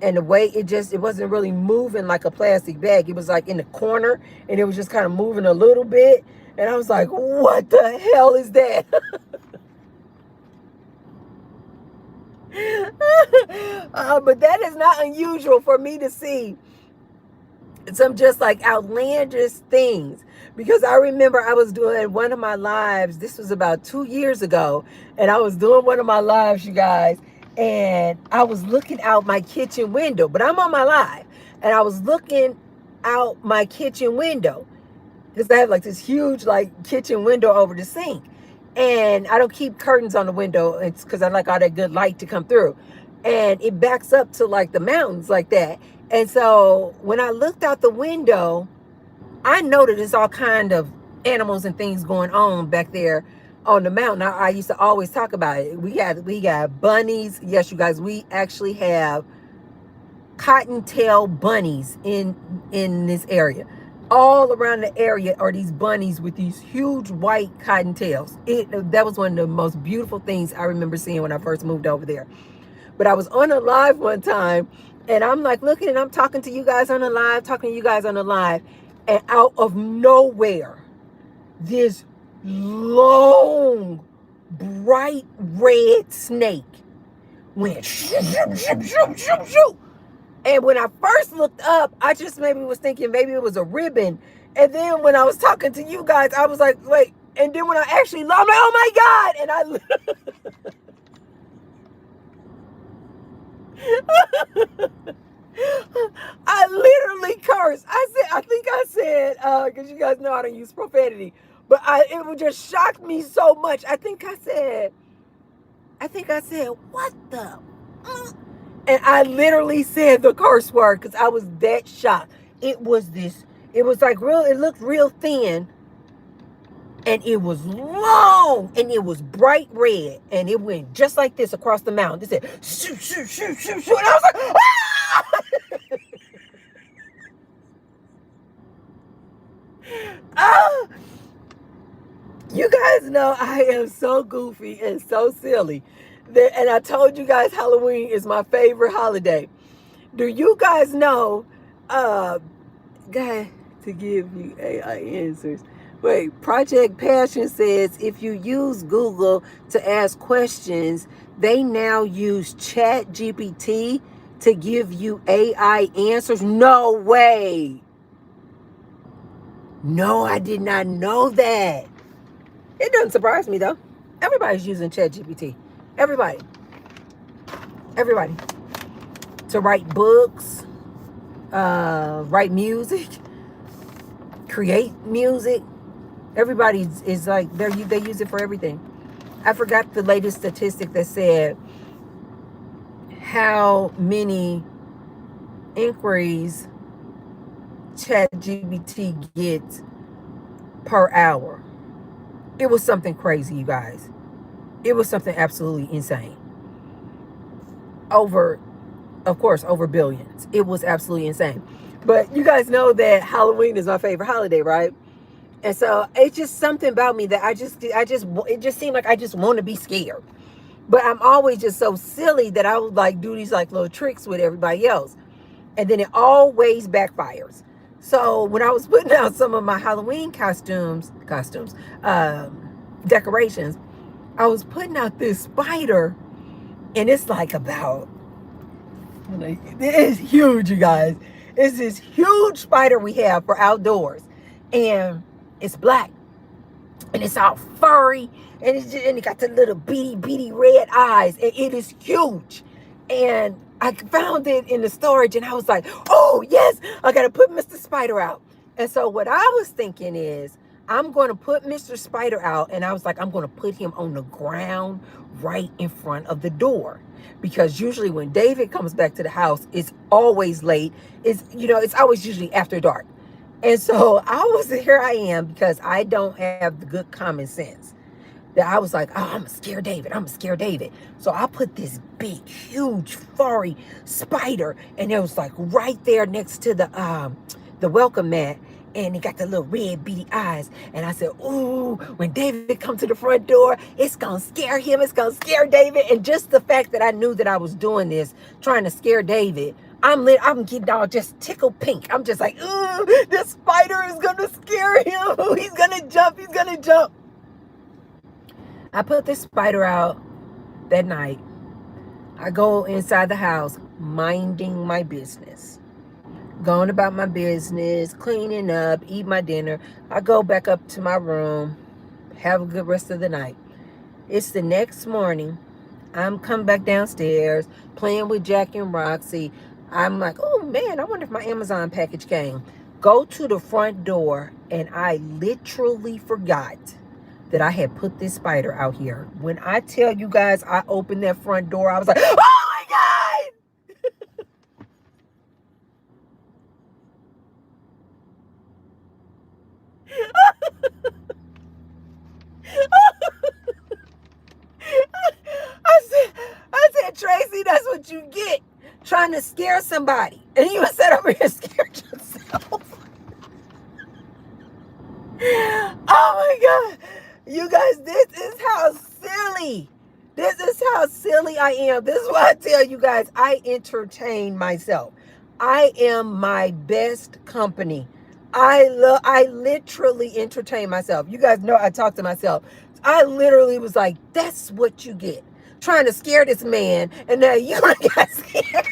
And the way it wasn't really moving like a plastic bag. It was like in the corner, and it was just kind of moving a little bit. And I was like, what the hell is that? But that is not unusual for me to see some just like outlandish things, because I remember I was doing one of my lives. This was about 2 years ago, and I was doing one of my lives, you guys, and I was looking out my kitchen window, but I'm on my live, and I was looking out my kitchen window because I have like this huge like kitchen window over the sink, and I don't keep curtains on the window. It's because I like all that good light to come through, and it backs up to like the mountains like that. And so when I looked out the window, I noticed there's all kind of animals and things going on back there on the mountain. I used to always talk about it. We got bunnies. Yes, you guys, we actually have cottontail bunnies in this area. All around the area are these bunnies with these huge white cottontails. That was one of the most beautiful things I remember seeing when I first moved over there. But I was on a live one time, and I'm like looking, and I'm talking to you guys on the live, and out of nowhere, this long, bright red snake went shoo, shoo, shoo, shoo, shoo, shoo. And when I first looked up, I just maybe was thinking maybe it was a ribbon. And then when I was talking to you guys, I was like, wait. And then when I actually looked, I'm like, oh my God. And I literally cursed. I think I said, because you guys know I don't use profanity, but it would just shock me so much. I think I said, what the? And I literally said the curse word because I was that shocked. It was like real, it looked real thin, and it was long, and it was bright red, and it went just like this across the mountain. It said, shoo, shoo, shoo, shoo, shoo, and I was like, ah! Ah! You guys know I am so goofy and so silly. And I told you guys Halloween is my favorite holiday. Do you guys know, God, to give you AI answers. Wait, Project Passion says if you use Google to ask questions, they now use Chat GPT to give you AI answers. No way. No, I did not know that. It doesn't surprise me though. Everybody's using Chat GPT. Everybody. To write books, write music, create music. Everybody is like, they use it for everything. I forgot the latest statistic that said how many inquiries ChatGPT gets per hour. It was something crazy, you guys. It was something absolutely insane. Over billions. It was absolutely insane. But you guys know that Halloween is my favorite holiday, right? And so it's just something about me that it just seemed like I just want to be scared. But I'm always just so silly that I would like do these like little tricks with everybody else. And then it always backfires. So when I was putting out some of my Halloween decorations, I was putting out this spider, and it's like it is huge, you guys. It's this huge spider we have for outdoors, and it's black, and it's all furry, and it got the little beady red eyes, and it is huge. And I found it in the storage, and I was like, oh yes, I gotta put Mr. Spider out. And so what I was thinking is, I'm going to put Mr. Spider out, and I was like, I'm going to put him on the ground right in front of the door. Because usually when David comes back to the house, it's always late. It's always usually after dark. And so here I am, because I don't have the good common sense, that I was like, oh, I'm going to scare David. So I put this big, huge, furry spider, and it was like right there next to the welcome mat. And he got the little red beady eyes. And I said, ooh, when David come to the front door, it's going to scare him. It's going to scare David. And just the fact that I knew that I was doing this, trying to scare David, I'm getting all just tickled pink. I'm just like, ooh, this spider is gonna scare him. He's gonna jump. He's gonna jump. I put this spider out that night. I go inside the house, minding my business, going about my business, cleaning up, eat my dinner. I go back up to my room, have a good rest of the night. It's the next morning. I'm coming back downstairs, playing with Jack and Roxy. I'm like, oh man, I wonder if my Amazon package came. Go to the front door, and I literally forgot that I had put this spider out here. When I tell you guys, I opened that front door, I was like, oh my God! I said, Tracy, that's what you get. Trying to scare somebody. And you sat over here scared yourself. Oh my God. You guys, this is how silly. This is how silly I am. This is why I tell you guys, I entertain myself. I am my best company. I literally entertain myself. You guys know I talk to myself. I literally was like, that's what you get. Trying to scare this man, and now you got scared.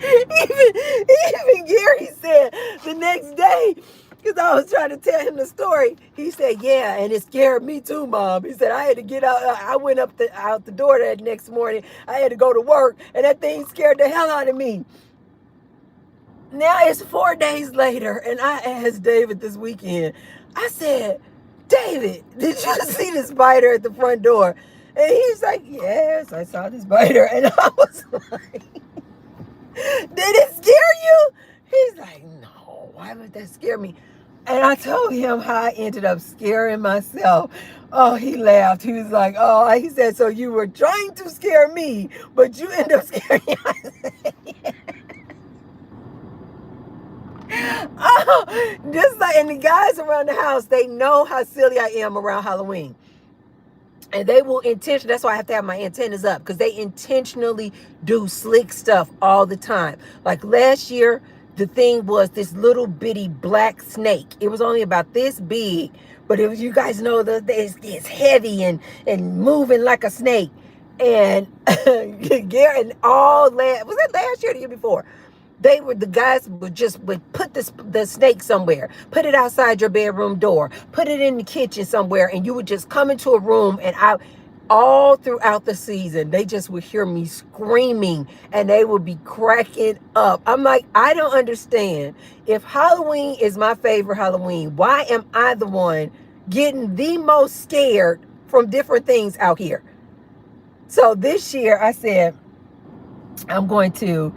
Even Gary said the next day, because I was trying to tell him the story, he said, yeah, and it scared me too, Mom. He said, I had to get out. I went out the door that next morning. I had to go to work, and that thing scared the hell out of me. Now it's 4 days later, and I asked David this weekend, I said, David, did you see the spider at the front door? And he's like, yes, I saw the spider. And I was like, did it scare you? He's like, no, why would that scare me? And I told him how I ended up scaring myself. Oh, he laughed. He was like, oh, he said, so you were trying to scare me, but you end up scaring yourself. Oh, just like, and the guys around the house, they know how silly I am around Halloween. And they will intentionally, that's why I have to have my antennas up, because they intentionally do slick stuff all the time. Like last year, the thing was this little bitty black snake. It was only about this big, but it was, you guys know, it's heavy and moving like a snake. And Gary and was it last year or the year before? The guys would put the snake somewhere, put it outside your bedroom door, put it in the kitchen somewhere, and you would just come into a room, and all throughout the season, they just would hear me screaming, and they would be cracking up. I'm like, I don't understand. If Halloween is my favorite Halloween, why am I the one getting the most scared from different things out here? So this year I said, I'm going to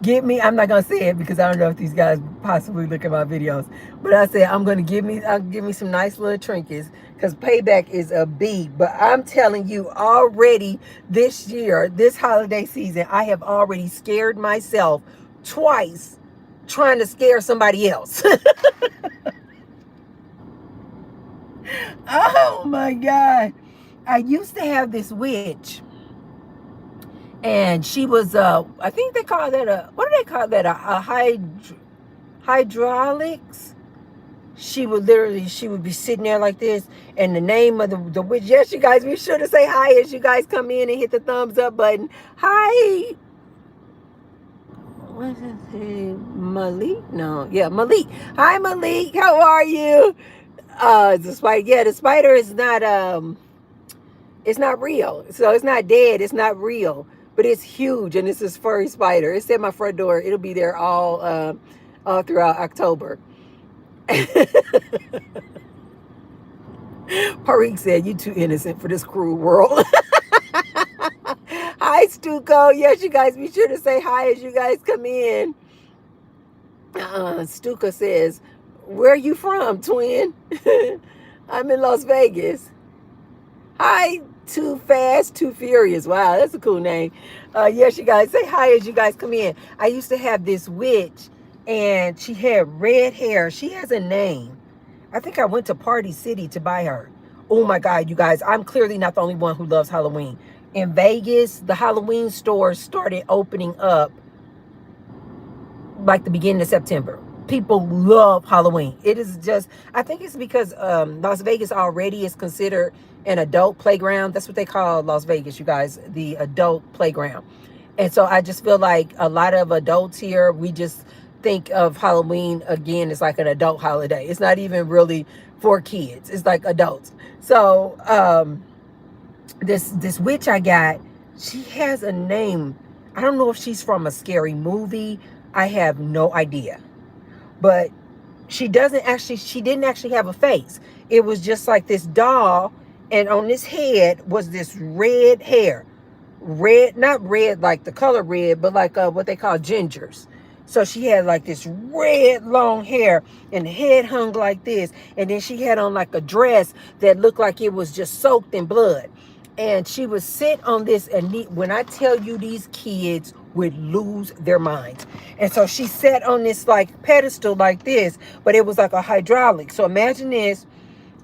I'm not going to say it because I don't know if these guys possibly look at my videos, but I said, I'll give me some nice little trinkets, because payback is a beat. But I'm telling you, already this year, this holiday season, I have already scared myself twice trying to scare somebody else. Oh my God. I used to have this witch, and she was, I think they call that what do they call that? A hydraulics. She would be sitting there like this, and the name of the witch, yes, you guys, be sure to say hi as you guys come in and hit the thumbs up button. Hi. What's his name? Malik? No, yeah, Malik. Hi, Malik. How are you? The spider. Yeah, the spider is not, it's not real. So it's not dead. It's not real. But it's huge, and it's this furry spider. It's at my front door. It'll be there all throughout October. Parik said, you too innocent for this cruel world. Hi, Stuco. Yes, you guys, be sure to say hi as you guys come in. Stuco says, where are you from, twin? I'm in Las Vegas. Hi, Too Fast, Too Furious. Wow, that's a cool name. Yes, you guys, say hi as you guys come in. I used to have this witch, and she had red hair. She has a name. I think I went to Party City to buy her. Oh my God, you guys, I'm clearly not the only one who loves Halloween. In Vegas, the Halloween stores started opening up like the beginning of September. People love Halloween. It is just, I think it's because Las Vegas already is considered an adult playground. That's what they call Las Vegas, you guys, the adult playground. And so I just feel like a lot of adults here, we just think of Halloween again as like an adult holiday. It's not even really for kids. It's like adults. So this witch I got, she has a name. I don't know if she's from a scary movie. I have no idea. But she didn't actually have a face. It was just like this doll, and on this head was this red hair. Red, not red like the color red, but like what they call gingers. So she had like this red long hair, and the head hung like this, and then she had on like a dress that looked like it was just soaked in blood. And she would sit on this, and when I tell you, these kids would lose their minds. And so she sat on this like pedestal like this, but it was like a hydraulic. So imagine this,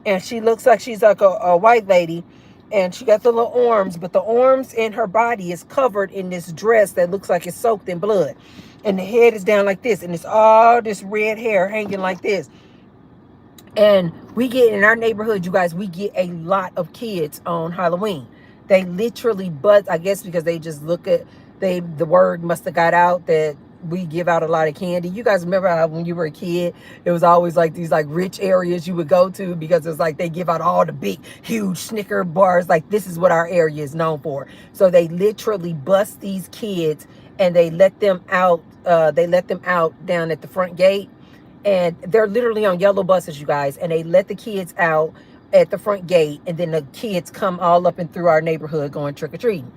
and she looks like she's like a white lady, and she got the little arms, but the arms in her body is covered in this dress that looks like it's soaked in blood. And the head is down like this, and it's all this red hair hanging like this. And we get in our neighborhood, you guys, we get a lot of kids on Halloween. They literally buzz, I guess because they just look at, the word must have got out that we give out a lot of candy. You guys remember how when you were a kid, it was always like these like rich areas you would go to, because it's like they give out all the big, huge Snicker bars. Like, this is what our area is known for. So they literally bust these kids, and they let them out. They let them out down at the front gate. And they're literally on yellow buses, you guys. And they let the kids out at the front gate. And then the kids come all up and through our neighborhood going trick-or-treating.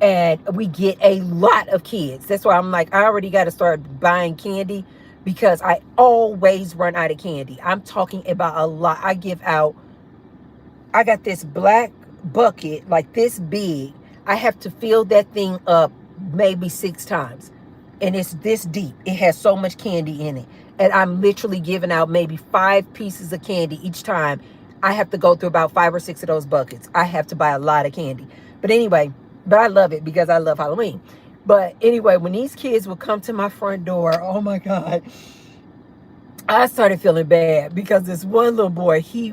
And we get a lot of kids. That's why I'm like, I already got to start buying candy, because I always run out of candy. I'm talking about a lot. I give out, I got this black bucket like this big. I have to fill that thing up maybe 6 times. And it's this deep. It has so much candy in it. And I'm literally giving out maybe 5 pieces of candy each time. I have to go through about 5 or 6 of those buckets. I have to buy a lot of candy. But anyway, but I love it because I love Halloween. But anyway, when these kids would come to my front door, oh my God, I started feeling bad, because this one little boy, he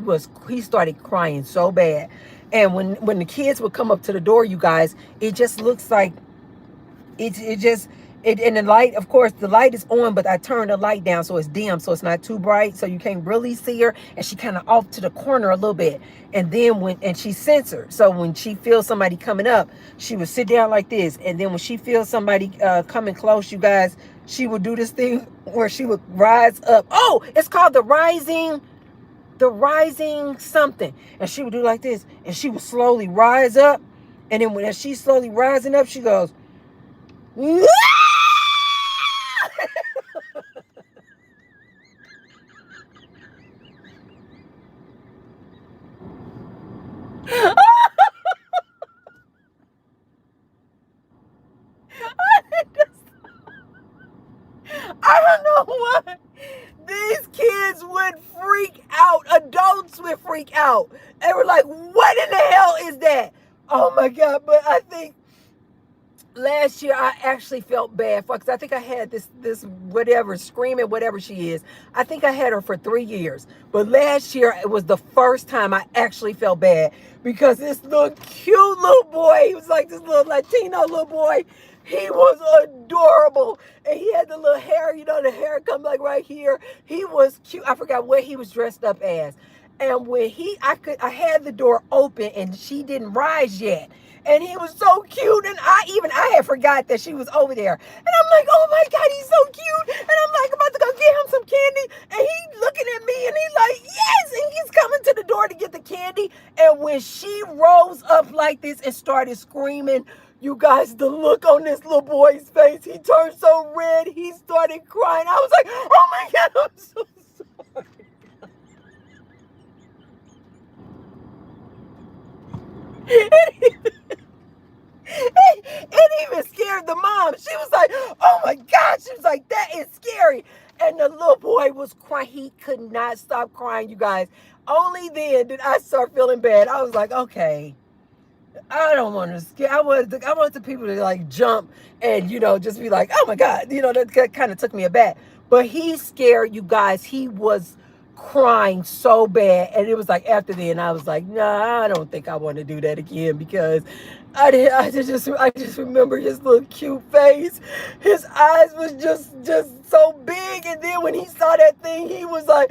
started crying so bad. And when the kids would come up to the door, you guys, it just looks like and the light, of course, the light is on, but I turned the light down so it's dim, so it's not too bright, so you can't really see her, and she kind of off to the corner a little bit. And then she's censored, so when she feels somebody coming up, she would sit down like this. And then when she feels somebody coming close, you guys, she would do this thing where she would rise up. Oh, it's called the rising something. And she would do like this, and she would slowly rise up. And then as she's slowly rising up, she goes, I don't know why. These kids would freak out. Adults would freak out. They were like, what in the hell is that? Oh my God. But I think last year I actually felt bad for, because I think I had this whatever, screaming whatever she is. I think I had her for 3 years. But last year it was the first time I actually felt bad, because this little cute little boy, he was like this little Latino little boy. He was adorable. And he had the little hair, the hair come like right here. He was cute. I forgot what he was dressed up as. And when I had the door open, and she didn't rise yet. And he was so cute. And I had forgot that she was over there. And I'm like, oh my God, he's so cute. And I'm like about to go get him some candy. And he's looking at me, and he's like, yes. And he's coming to the door to get the candy. And when she rose up like this and started screaming, you guys, the look on this little boy's face, he turned so red, he started crying. I was like, oh my God, I'm so sorry. It even scared the mom. She was like, oh my God. She was like, that is scary. And the little boy was crying. He could not stop crying, you guys. Only then did I start feeling bad. I was like, okay. I don't want to scare. I want the people to like jump and just be like, oh my god, that kind of took me aback. But he scared you guys. He was crying so bad, and it was like after then I was like, nah, I don't think I want to do that again because I just remember his little cute face. His eyes was just so big, and then when he saw that thing, he was like.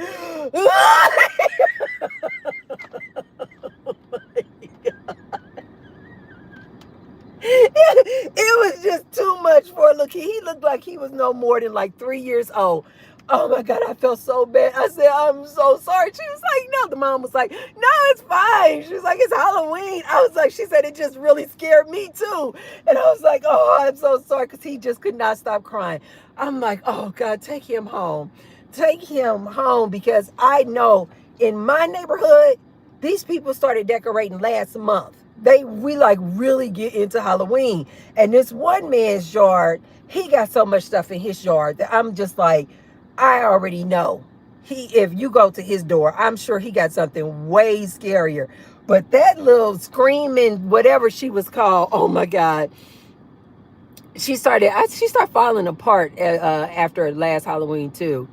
It was just too much for a look. He looked like he was no more than like 3 years old. Oh my God, I felt so bad. I said, I'm so sorry. She was like, no. The mom was like, no, it's fine. She was like, it's Halloween. I was like, she said, it just really scared me too. And I was like, oh, I'm so sorry, because he just could not stop crying. I'm like, oh God, take him home. Take him home, because I know in my neighborhood, these people started decorating last month. We like really get into Halloween. And this one man's yard, he got so much stuff in his yard that I'm just like, I already know. If you go to his door, I'm sure he got something way scarier. But that little screaming, whatever she was called, oh my God. She started falling apart after last Halloween too.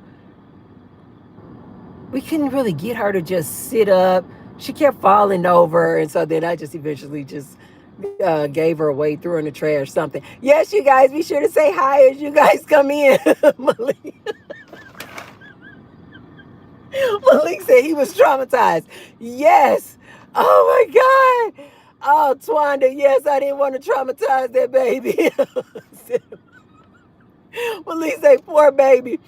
We couldn't really get her to just sit up. She kept falling over, and so then I just eventually just gave her away, threw her in the trash, something. Yes, you guys, be sure to say hi as you guys come in. Malik said he was traumatized. Yes. Oh my God. Oh, Twanda, yes, I didn't want to traumatize that baby. Malik said, poor baby.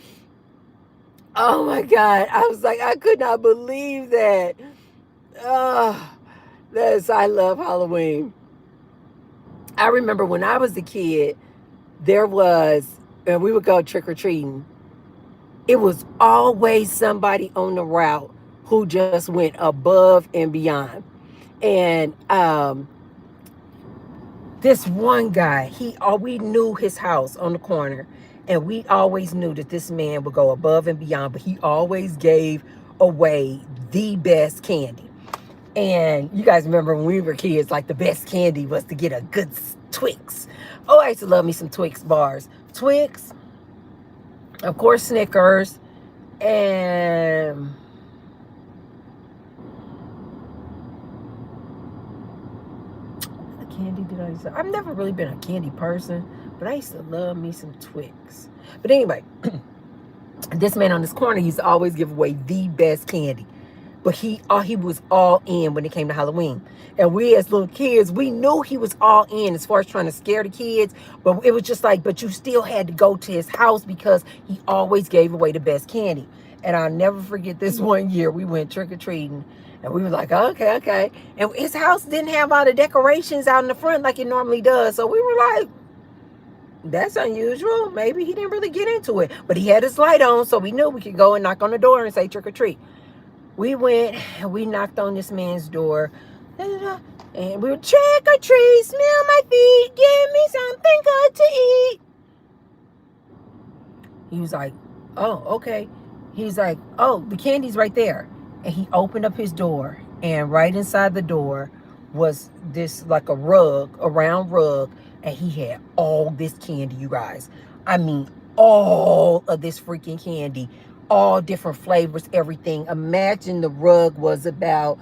Oh my God. I was like, I could not believe that. Oh, I love Halloween. I remember when I was a kid, and we would go trick or treating. It was always somebody on the route who just went above and beyond. And this one guy, we knew his house on the corner, and we always knew that this man would go above and beyond, but he always gave away the best candy. And you guys remember when we were kids, like the best candy was to get a good Twix. Oh, I used to love me some Twix bars. Twix, of course, Snickers, and what candy did I used to? I've never really been a candy person, but I used to love me some Twix. But anyway, this man on this corner used to always give away the best candy. But he was all in when it came to Halloween. And we as little kids, we knew he was all in as far as trying to scare the kids. But it was just like, but you still had to go to his house because he always gave away the best candy. And I'll never forget this one year we went trick-or-treating. And we were like, okay. And his house didn't have all the decorations out in the front like it normally does. So we were like, that's unusual. Maybe he didn't really get into it. But he had his light on, so we knew we could go and knock on the door and say trick-or-treat. We went, we knocked on this man's door, and we were trick or treat, smell my feet, give me something good to eat. He was like, oh, okay. He's like, oh, the candy's right there. And he opened up his door, and right inside the door was this like a round rug, and he had all this candy, you guys. I mean, all of this freaking candy. All different flavors, everything. Imagine the rug was about,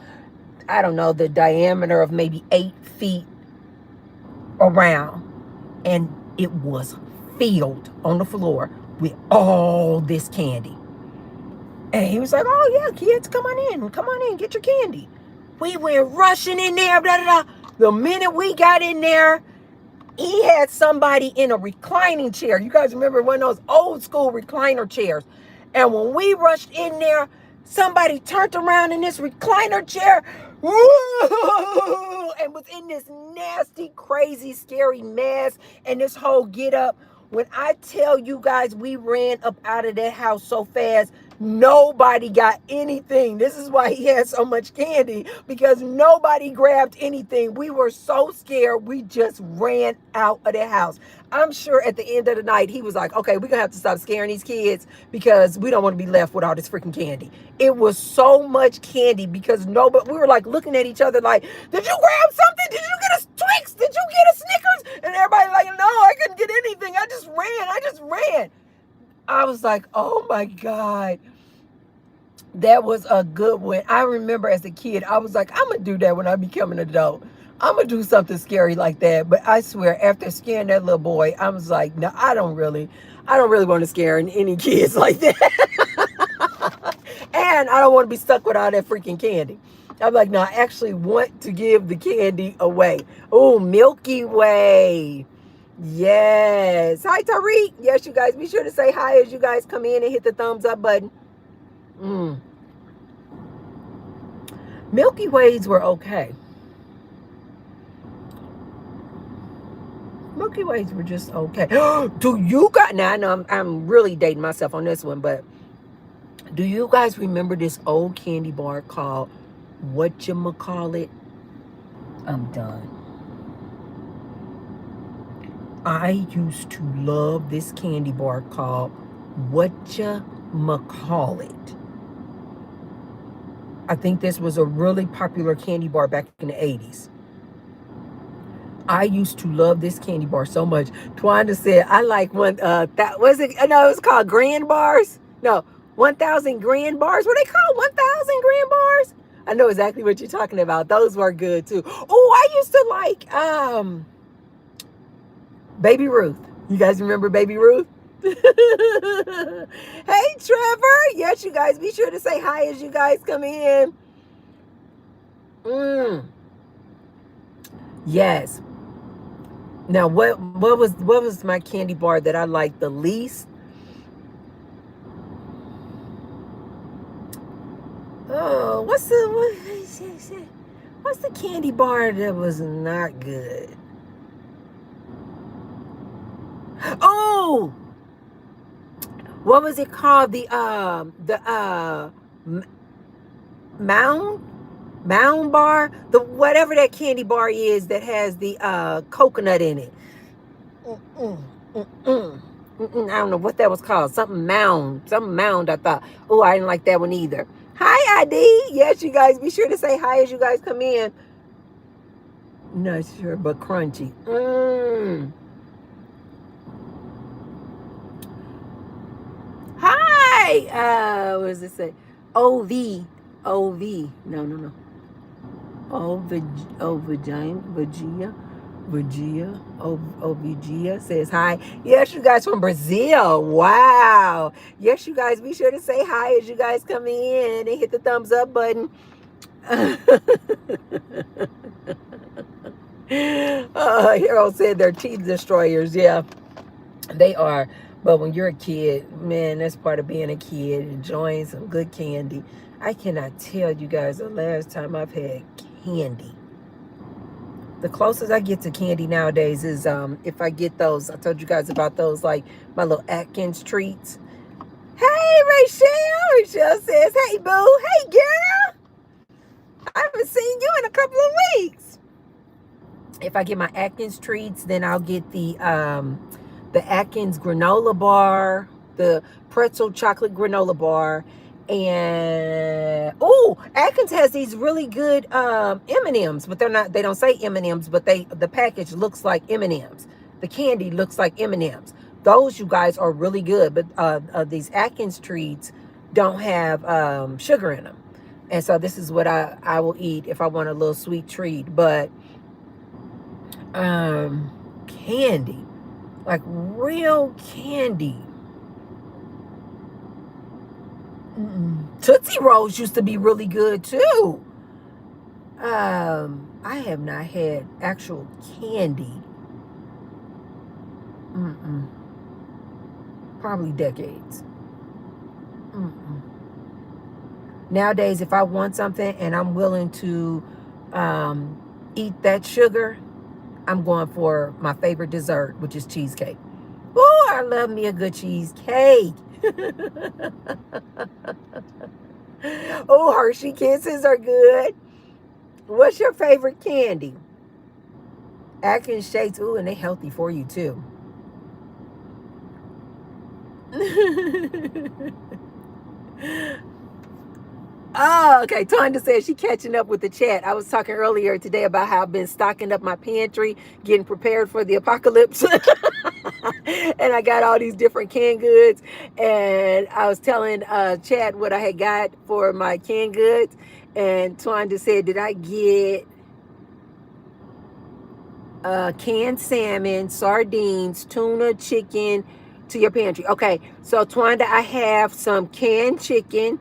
I don't know, the diameter of maybe 8 feet around. And it was filled on the floor with all this candy. And he was like, oh yeah, kids, come on in, get your candy. We went rushing in there, blah, blah, blah. The minute we got in there, he had somebody in a reclining chair. You guys remember one of those old school recliner chairs? And when we rushed in there, somebody turned around in this recliner chair and was in this nasty, crazy, scary mask and this whole get up. When I tell you guys, we ran up out of that house so fast, Nobody got anything. This is why he had so much candy, because nobody grabbed anything. We were so scared, we just ran out of the house. I'm sure at the end of the night, he was like, okay, we're going to have to stop scaring these kids because we don't want to be left with all this freaking candy. It was so much candy because nobody, we were like looking at each other like, did you grab something? Did you get a Twix? Did you get a Snickers? And everybody like, no, I couldn't get anything. I just ran. I was like, oh my God, that was a good one. I remember as a kid, I was like, I'm going to do that when I become an adult. I'm going to do something scary like that. But I swear, after scaring that little boy, I was like, no, I don't really want to scare any kids like that. And I don't want to be stuck with all that freaking candy. I'm like, no, I actually want to give the candy away. Oh, Milky Way. Yes. Hi, Tariq. Yes, you guys, be sure to say hi as you guys come in and hit the thumbs up button. Milky Ways were okay. Milky Ways were just okay. Do you guys, now I know I'm really dating myself on this one, but do you guys remember this old candy bar called whatchamacallit? I'm done. I used to love this candy bar called whatchamacallit. I think this was a really popular candy bar back in the 80s. I used to love this candy bar so much. Twanda said, I like one, that was it? No, it was called Grand Bars. No, 1,000 Grand Bars. Were they called 1,000 Grand Bars? I know exactly what you're talking about. Those were good too. Oh, I used to like, Baby Ruth. You guys remember Baby Ruth? Hey, Trevor. Yes, you guys, be sure to say hi as you guys come in. Yes. Now, what was my candy bar that I liked the least? Oh, what's the candy bar that was not good? Oh, what was it called? The Mound bar, the whatever that candy bar is that has the coconut in it. I don't know what that was called. Something mound. I thought. Oh, I didn't like that one either. Hi, ID. Yes, you guys, be sure to say hi as you guys come in. Not sure, but crunchy. Hi. What does it say? OV. No. Virgia says hi. Yes, you guys from Brazil. Wow. Yes, you guys, be sure to say hi as you guys come in and hit the thumbs up button. Hero said they're teeth destroyers. Yeah, they are. But when you're a kid, man, that's part of being a kid, enjoying some good candy. I cannot tell you guys the last time I've had candy. The closest I get to candy nowadays is if I get those, I told you guys about those, like my little Atkins treats. Hey, Rachel says, hey, boo. Hey, girl. I haven't seen you in a couple of weeks. If I get my Atkins treats, then I'll get the Atkins granola bar, the pretzel chocolate granola bar, and Atkins has these really good M&Ms, but they don't say M&Ms, but the package looks like M&Ms. The candy looks like M&Ms. Those, you guys, are really good, but these Atkins treats don't have sugar in them. And so this is what I will eat if I want a little sweet treat. But candy, like real candy. Tootsie Rolls used to be really good too. I have not had actual candy. Probably decades. Nowadays, if I want something and I'm willing to eat that sugar, I'm going for my favorite dessert, which is cheesecake. Oh, I love me a good cheesecake. Oh, Hershey Kisses are good. What's your favorite candy? Atkins Shakes. Ooh, and they healthy for you too. Oh, okay. Tonda says she catching up with the chat. I was talking earlier today about how I've been stocking up my pantry, getting prepared for the apocalypse. And I got all these different canned goods. And I was telling Chad what I had got for my canned goods. And Twanda said, did I get canned salmon, sardines, tuna, chicken to your pantry? Okay, so Twanda, I have some canned chicken.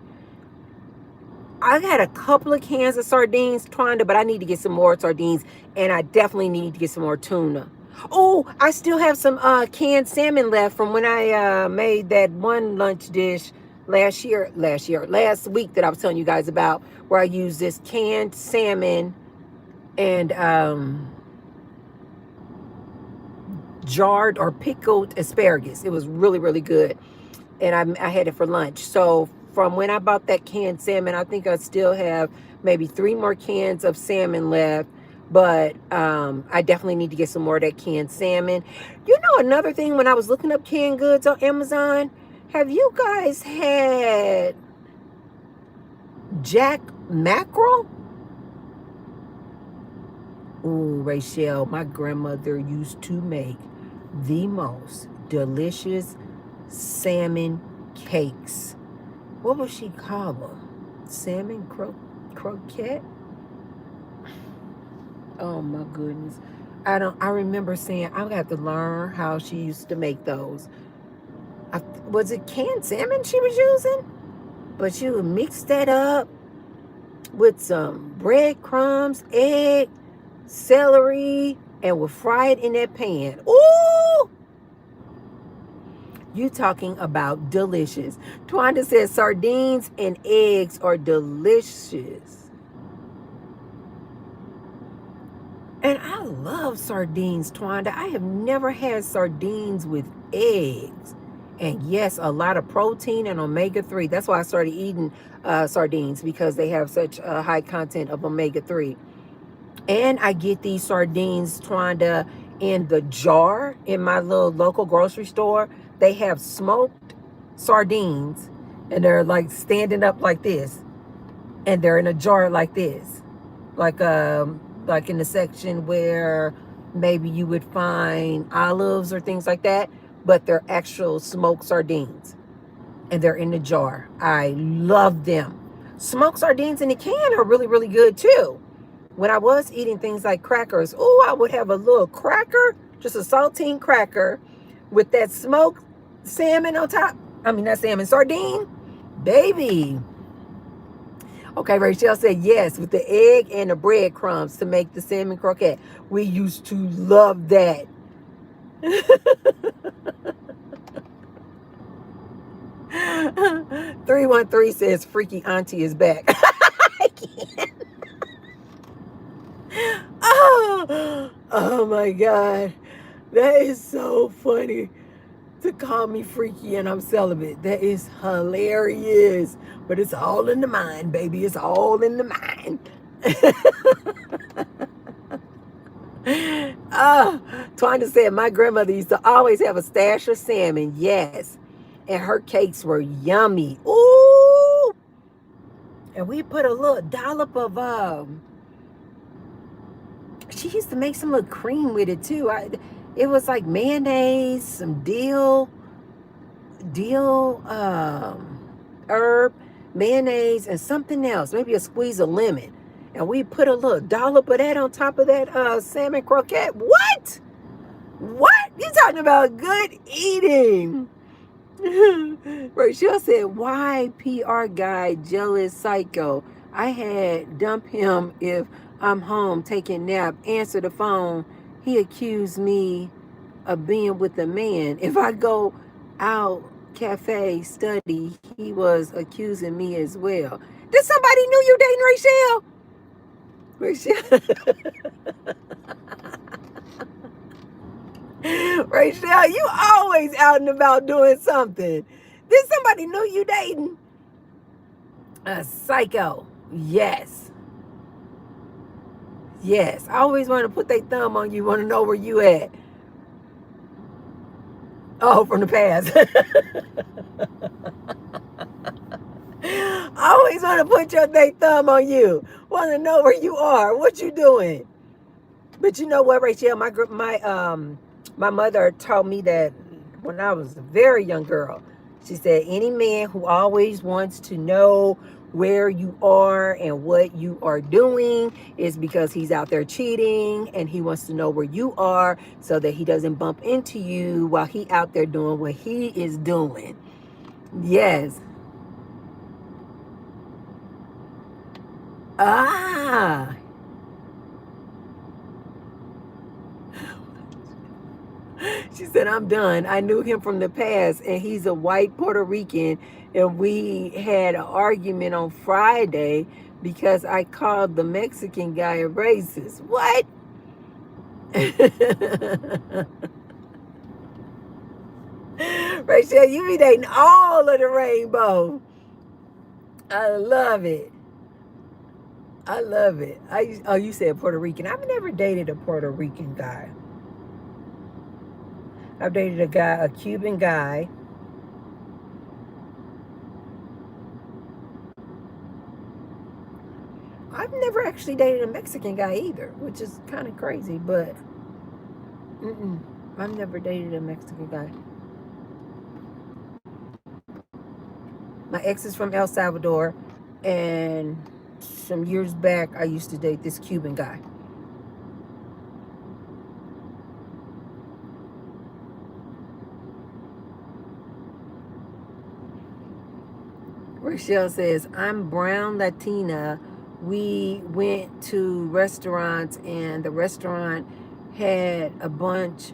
I got a couple of cans of sardines, Twanda, but I need to get some more sardines, and I definitely need to get some more tuna. Oh, I still have some canned salmon left from when I made that one lunch dish last week that I was telling you guys about, where I used this canned salmon and jarred or pickled asparagus. It was really, really good. And I had it for lunch. So from when I bought that canned salmon, I think I still have maybe 3 more cans of salmon left. But I definitely need to get some more of that canned salmon. You know, another thing, when I was looking up canned goods on Amazon, have you guys had jack mackerel? Ooh, Rachel, my grandmother used to make the most delicious salmon cakes. What would she call them? Salmon croquette? Oh my goodness. I remember saying, I'm gonna have to learn how she used to make those. Was it canned salmon she was using? But she would mix that up with some breadcrumbs, egg, celery, and would fry it in that pan. Ooh! You talking about delicious. Twanda says sardines and eggs are delicious. And I love sardines, Twanda. I have never had sardines with eggs. And yes, a lot of protein and omega-3. That's why I started eating sardines, because they have such a high content of omega-3. And I get these sardines, Twanda, in the jar in my little local grocery store. They have smoked sardines, and they're like standing up like this, and they're in a jar like this, like in the section where maybe you would find olives or things like that, but they're actual smoked sardines, and they're in the jar. I love them. Smoked sardines in the can are really, really good too. When I was eating things like crackers, oh, I would have a little cracker, just a saltine cracker with that smoked salmon on top. I mean, not salmon, sardine. Baby. Okay, Rachel said yes, with the egg and the breadcrumbs to make the salmon croquette. We used to love that. 313 says Freaky Auntie is back. I can't. Oh my God. That is so funny to call me freaky and I'm celibate. That is hilarious. But it's all in the mind, baby. It's all in the mind. Twanda said, my grandmother used to always have a stash of salmon. Yes. And her cakes were yummy. Ooh. And we put a little dollop of, she used to make some little cream with it too. It was like mayonnaise, some dill, herb, mayonnaise, and something else. Maybe a squeeze of lemon. And we put a little dollop of that on top of that salmon croquette. What? What? You talking about good eating? Rachel said, why PR guy jealous psycho? I had dump him if I'm home taking nap. Answer the phone. He accused me of being with a man. If I go out cafe study, he was accusing me as well. Did somebody knew you dating Rachel? Rachel. Rachel, you always out and about doing something. Did somebody know you dating? A psycho. Yes. Yes. I always want to put their thumb on you, want to know where you at. Oh, from the past. I always want to put their thumb on you. Want to know where you are, what you doing. But you know what, Rachel? My mother told me that when I was a very young girl. She said, any man who always wants to know where you are and what you are doing is because he's out there cheating, and he wants to know where you are so that he doesn't bump into you while he out there doing what he is doing. Yes. Ah. She said, I'm done. I knew him from the past, and he's a white Puerto Rican, and we had an argument on Friday because I called the Mexican guy a racist. What? Rachel, you be dating all of the rainbow. I love it. I love it. Oh, you said Puerto Rican. I've never dated a Puerto Rican guy. I've dated a Cuban guy. I've never actually dated a Mexican guy either, which is kind of crazy, but I've never dated a Mexican guy. My ex is from El Salvador, and some years back, I used to date this Cuban guy. Rochelle says, I'm brown Latina. We went to restaurants, and the restaurant had a bunch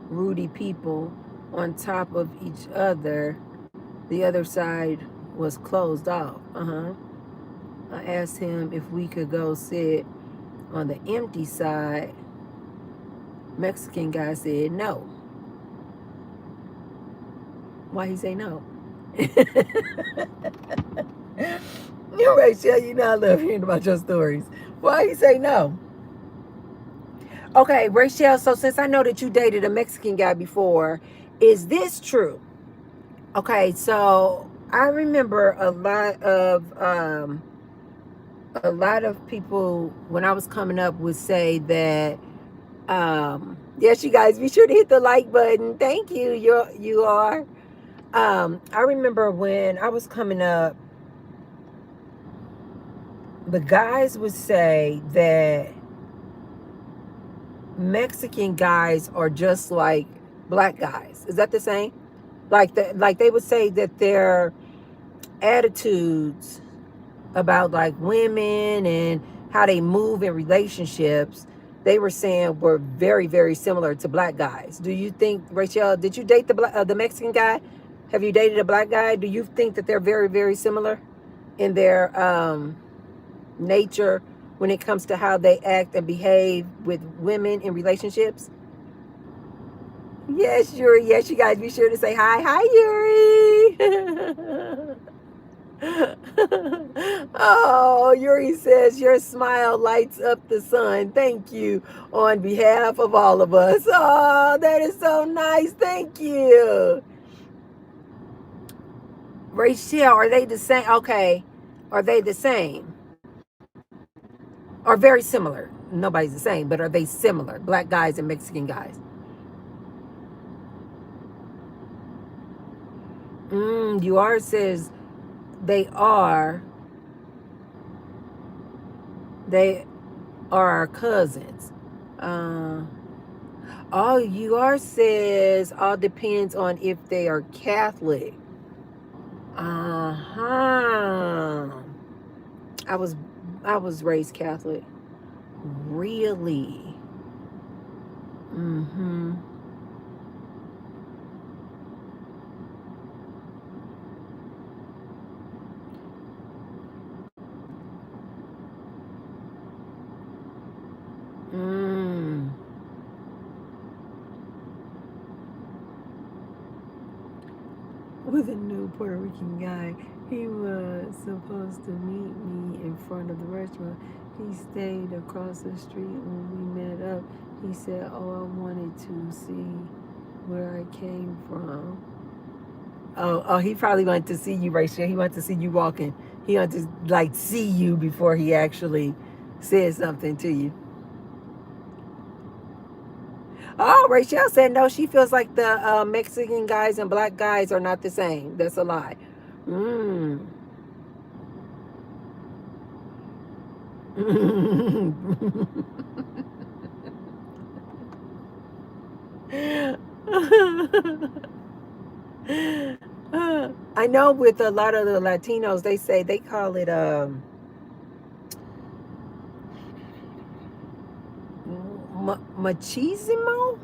Rudy people on top of each other. The other side was closed off. I asked him if we could go sit on the empty side. Mexican guy said no. Why he say no? You're Rachel, you know I love hearing about your stories. Why he say no? Okay, Rachel, so since I know that you dated a Mexican guy before, is this true? Okay, so I remember a lot of people when I was coming up would say that yes, you guys be sure to hit the like button. Thank you. You are. I remember when I was coming up, the guys would say that Mexican guys are just like black guys. Is that the same? Like they would say that their attitudes about like women and how they move in relationships, they were saying were very, very similar to black guys. Do you think, Rachel, did you date the Mexican guy? Have you dated a black guy? Do you think that they're very, very similar in their nature when it comes to how they act and behave with women in relationships? Yes, Yuri. Yes, you guys be sure to say hi. Hi, Yuri. Oh, Yuri says your smile lights up the sun. Thank you on behalf of all of us. Oh, that is so nice. Thank you. Rachel, are they the same? Okay. Are they the same? Or very similar? Nobody's the same, but are they similar? Black guys and Mexican guys. UR says they are. They are our cousins. All UR says all depends on if they are Catholic. Uh-huh. I was I was raised Catholic. Really? Mm-hmm. with a new Puerto Rican guy. He was supposed to meet me in front of the restaurant. He stayed across the street when we met up. He said, "Oh, I wanted to see where I came from." Oh, he probably wanted to see you, Rachel. He wanted to see you walking. He wanted to like see you before he actually said something to you. Oh, Rachel said no. She feels like the Mexican guys and black guys are not the same. That's a lie. Mm. I know with a lot of the Latinos, they say they call it machismo,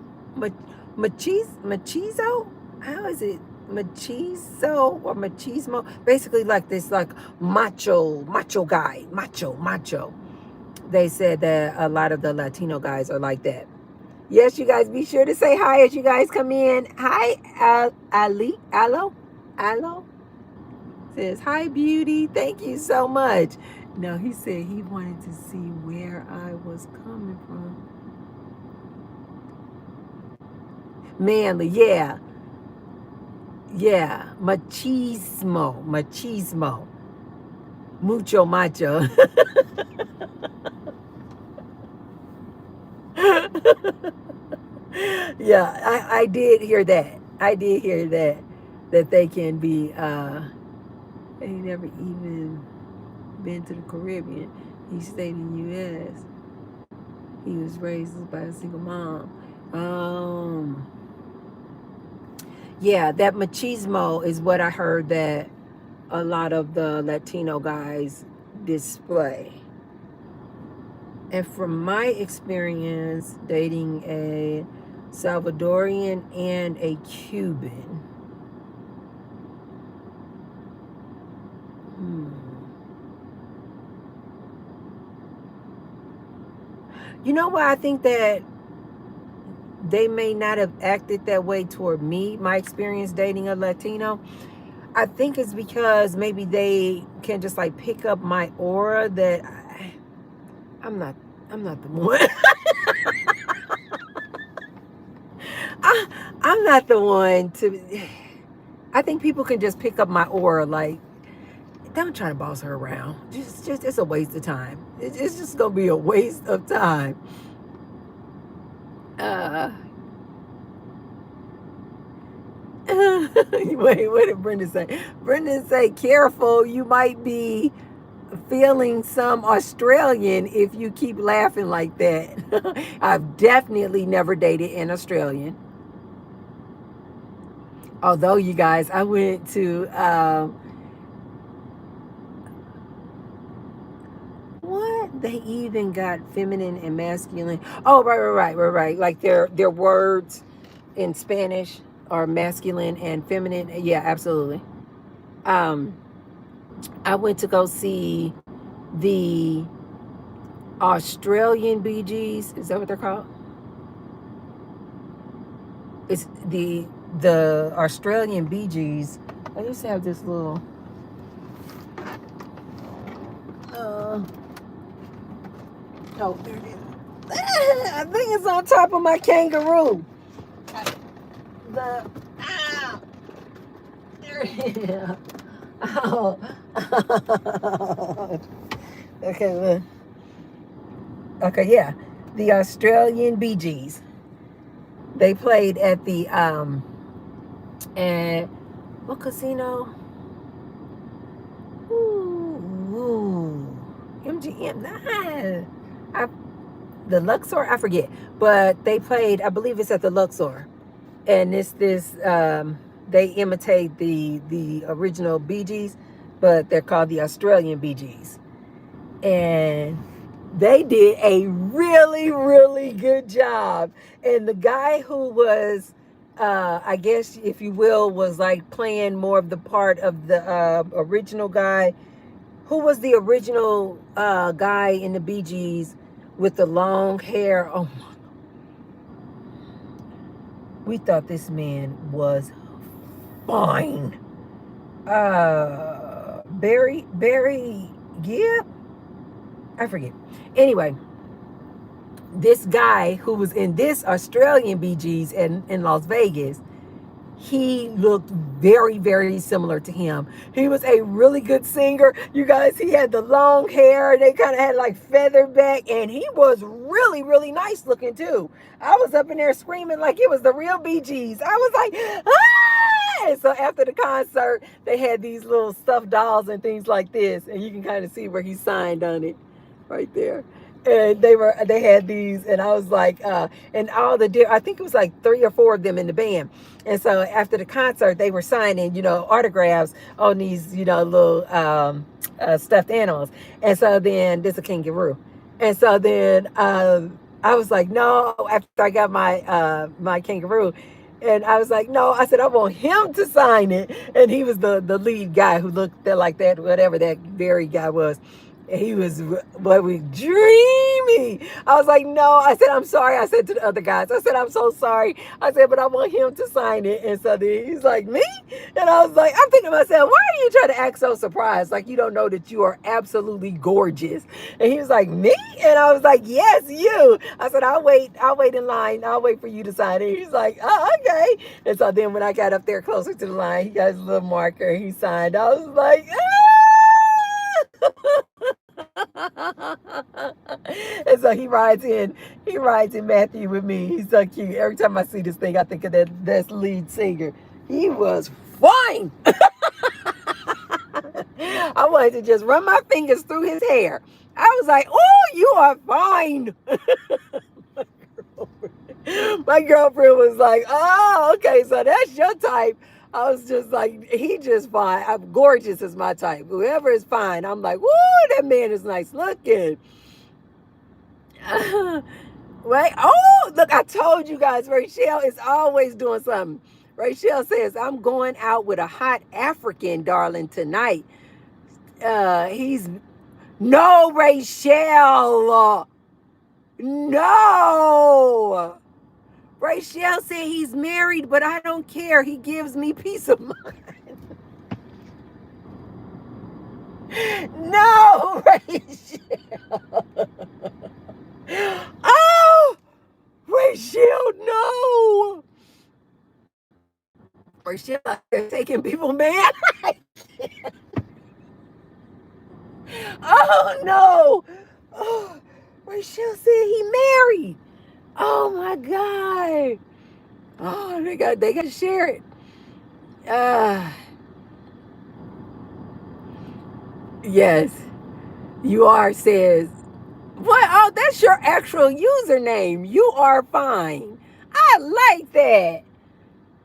machizo. How is it machizo or machismo? Basically, like this, like macho guy, macho. They said that a lot of the Latino guys are like that. Yes, you guys, be sure to say hi as you guys come in. Hi, Ali, Alo. Says, hi, beauty. Thank you so much. No, he said he wanted to see where I was coming from. Manly, yeah. Yeah. Machismo. Mucho macho. Yeah, I did hear that. I did hear that. That they can be, they never even been to the Caribbean. He stayed in the U.S. He was raised by a single mom. Yeah, that machismo is what I heard that a lot of the Latino guys display. And from my experience dating a Salvadorian and a Cuban, you know why I think that they may not have acted that way toward me, my experience dating a Latino? I think it's because maybe they can just like pick up my aura that I'm not the one. I'm not the one to. I think people can just pick up my aura. Like, don't try to boss her around. Just it's a waste of time. It's just gonna be a waste of time. Uh, wait, what did Brendan say? Brendan say, careful, you might be feeling some Australian if you keep laughing like that. I've definitely never dated an Australian. Although, you guys, I went to what? They even got feminine and masculine. Oh, right. Like their words in Spanish are masculine and feminine. Yeah, absolutely. Um, I went to go see the Australian Bee Gees. Is that what they're called? It's the Australian Bee Gees. I used to have this little. Oh, there it is. I think it's on top of my kangaroo. The there it is. Oh. Okay, look. Okay, yeah. The Australian Bee Gees. They played at the and what casino? Ooh. MGM. The Luxor, I forget. But they played, I believe it's at the Luxor. And they imitate the original Bee Gees, but they're called the Australian Bee Gees. And they did a really, really good job. And the guy who was, I guess, if you will, was like playing more of the part of the original guy. Who was the original guy in the Bee Gees with the long hair? Oh, we thought this man was fine. Barry Gibb, I forget. Anyway, this guy who was in this Australian BGs in Las Vegas, he looked very, very similar to him. He was a really good singer. You guys, he had the long hair. They kind of had like feather back, and he was really, really nice looking too. I was up in there screaming like it was the real BGs. I was like, ah! And so after the concert, they had these little stuffed dolls and things like this, and you can kind of see where he signed on it right there. And they had these, and I was like, and all the I think it was like 3 or 4 of them in the band. And so after the concert, they were signing, autographs on these, little stuffed animals. And so then there's a kangaroo. And so then I was like, no. After I got my kangaroo, and I was like, no. I said I want him to sign it. And he was the lead guy who looked like that, whatever that very guy was. He was dreamy. I was like, no. I said, I'm sorry. I said to the other guys, I said, I'm so sorry. I said, but I want him to sign it. And so then he's like, me? And I was like, I'm thinking to myself, why are you trying to act so surprised? Like you don't know that you are absolutely gorgeous. And he was like, me? And I was like, yes, you. I said, I'll wait in line. I'll wait for you to sign it. He's like, oh, okay. And so then when I got up there closer to the line, he got his little marker. He signed. I was like, ah! And so he rides in Matthew with me. He's so cute. Every time I see this thing, I think of that lead singer. He was fine. I wanted to just run my fingers through his hair. I was like, oh, you are fine. My girlfriend was like, oh, okay, so that's your type. I was just like, he just fine. I'm gorgeous is my type. Whoever is fine. I'm like, woo, that man is nice looking. Right? Oh, look, I told you guys, Rachel is always doing something. Rachel says, I'm going out with a hot African, darling, tonight. He's, no, Rachel. No. Rachel said he's married, but I don't care. He gives me peace of mind. No, Rachel. Oh, Rachel, no. Rachel, they're taking people, man. Oh, no. Oh, Rachel said he married. Oh, my God. Oh, they got to share it. Yes, you are, says. What? Oh, that's your actual username. You are fine. I like that.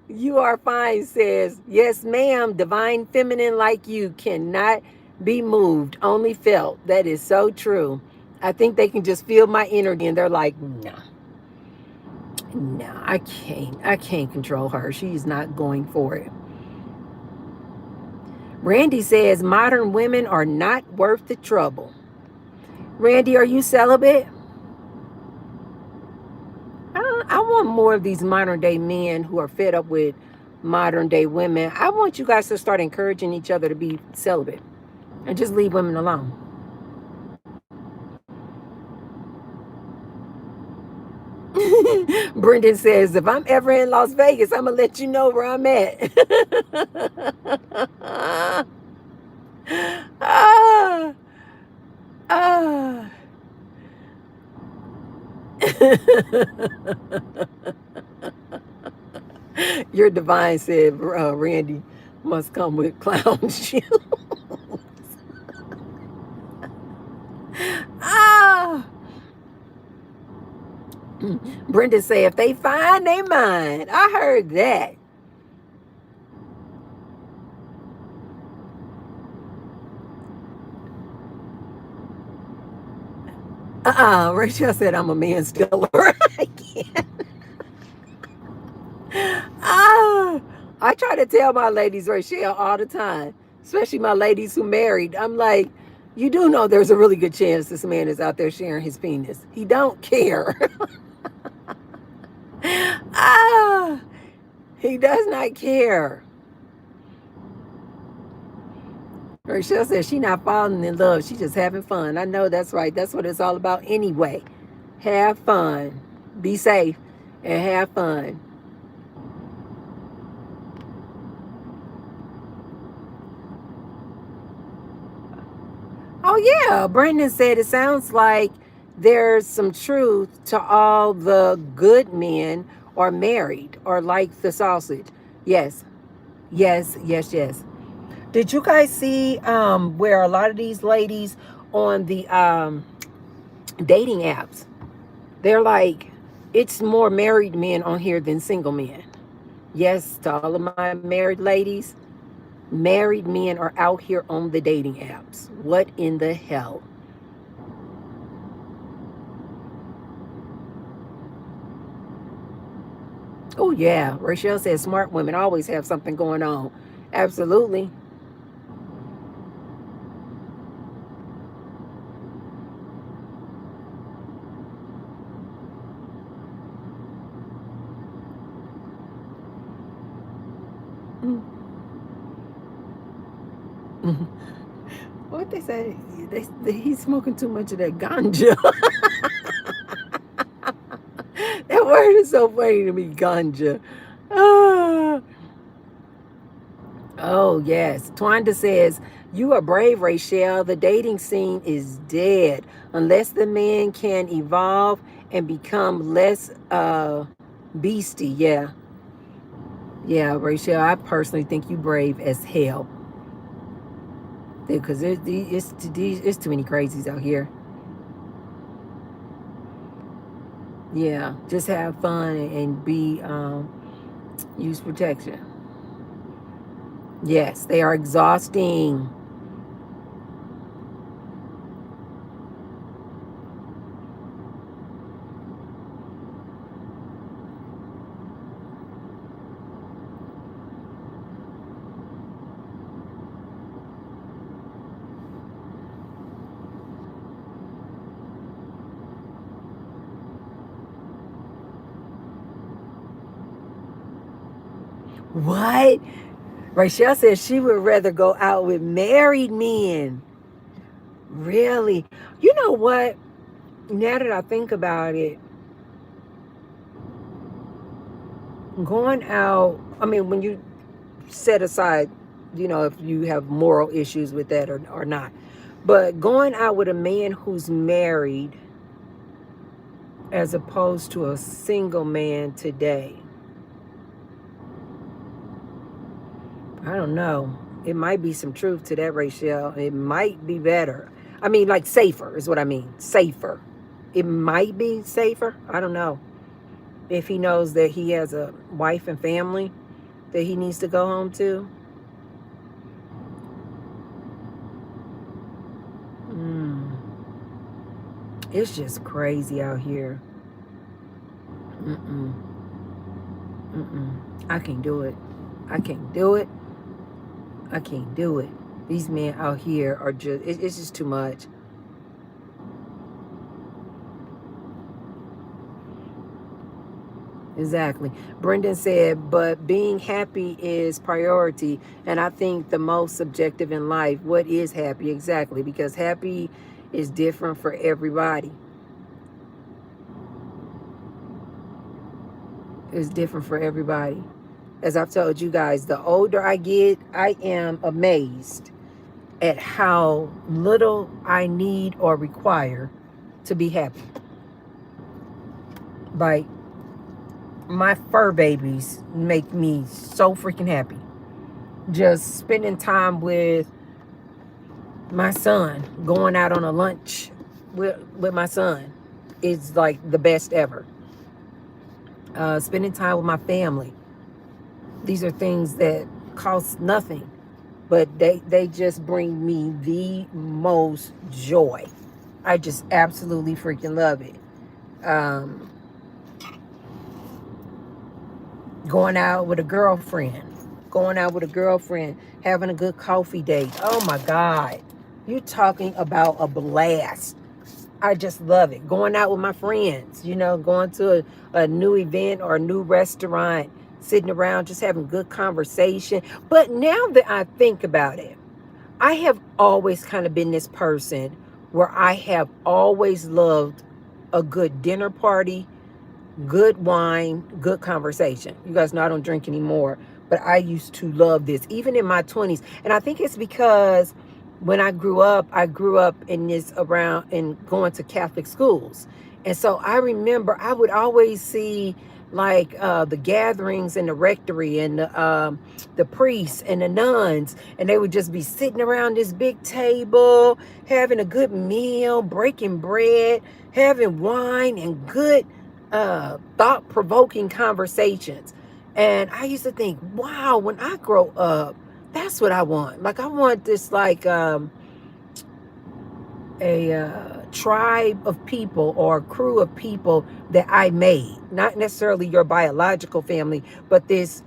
You are fine, says, yes, ma'am. Divine feminine like you cannot be moved, only felt. That is so true. I think they can just feel my energy and they're like, no. No, I can't control her. She's not going for it. Randy says modern women are not worth the trouble. Randy, are you celibate? I want more of these modern day men who are fed up with modern day women. I want you guys to start encouraging each other to be celibate and just leave women alone. Brendan says, if I'm ever in Las Vegas, I'm going to let you know where I'm at. Ah, ah. Your divine said, Randy must come with clown shoes. Ah. Brenda said, if they find, they mine. I heard that. Rachel said, I'm a man stealer. I can't. I try to tell my ladies, Rachel, all the time, especially my ladies who married. I'm like, you do know there's a really good chance this man is out there sharing his penis. He don't care. He does not care. Rachel says she not falling in love. She just having fun. I know that's right. That's what it's all about anyway. Have fun. Be safe and have fun. Oh, yeah. Brandon said it sounds like there's some truth to all the good men are married or like the sausage. Yes, yes, yes, yes. Did you guys see where a lot of these ladies on the dating apps, they're like, it's more married men on here than single men. Yes, to all of my married ladies, married men are out here on the dating apps. What in the hell? Oh, yeah. Rachel says smart women always have something going on. Absolutely. What they say? He's smoking too much of that ganja. That word is so funny to me, ganja. Ah. Oh, yes. Twanda says, you are brave, Rachel. The dating scene is dead. Unless the man can evolve and become less beastie. Yeah. Yeah, Rachel, I personally think you brave as hell. Because it's too many crazies out here. Yeah, just have fun and be use protection. Yes, they are exhausting. What? Rachel says she would rather go out with married men. Really? You know what? Now that I think about it, going out, I mean, when you set aside, if you have moral issues with that or not, but going out with a man who's married as opposed to a single man today, I don't know. It might be some truth to that, Rachel. It might be better. I mean, like safer is what I mean. Safer. It might be safer. I don't know. If he knows that he has a wife and family that he needs to go home to. It's just crazy out here. I can't do it. I can't do it. I can't do it. These men out here are just, it's just too much. Exactly. Brendan said, but being happy is priority. And I think the most subjective in life, what is happy? Exactly. Because happy is different for everybody. It's different for everybody. As I've told you guys, the older I get, I am amazed at how little I need or require to be happy. Like, my fur babies make me so freaking happy. Just spending time with my son, going out on a lunch with my son is like the best ever. Spending time with my family. These are things that cost nothing, but they just bring me the most joy. I just absolutely freaking love it. Going out with a girlfriend, having a good coffee date. Oh my God. You're talking about a blast. I just love it. Going out with my friends, going to a new event or a new restaurant, sitting around, just having good conversation. But now that I think about it, I have always kind of been this person where I have always loved a good dinner party, good wine, good conversation. You guys know I don't drink anymore, but I used to love this, even in my 20s. And I think it's because when I grew up in this around and going to Catholic schools. And so I remember I would always see like the gatherings in the rectory and the priests and the nuns, and they would just be sitting around this big table, having a good meal, breaking bread, having wine and good thought-provoking conversations. And I used to think, wow, when I grow up, that's what I want. Like I want this like a tribe of people or a crew of people that I made, not necessarily your biological family, but this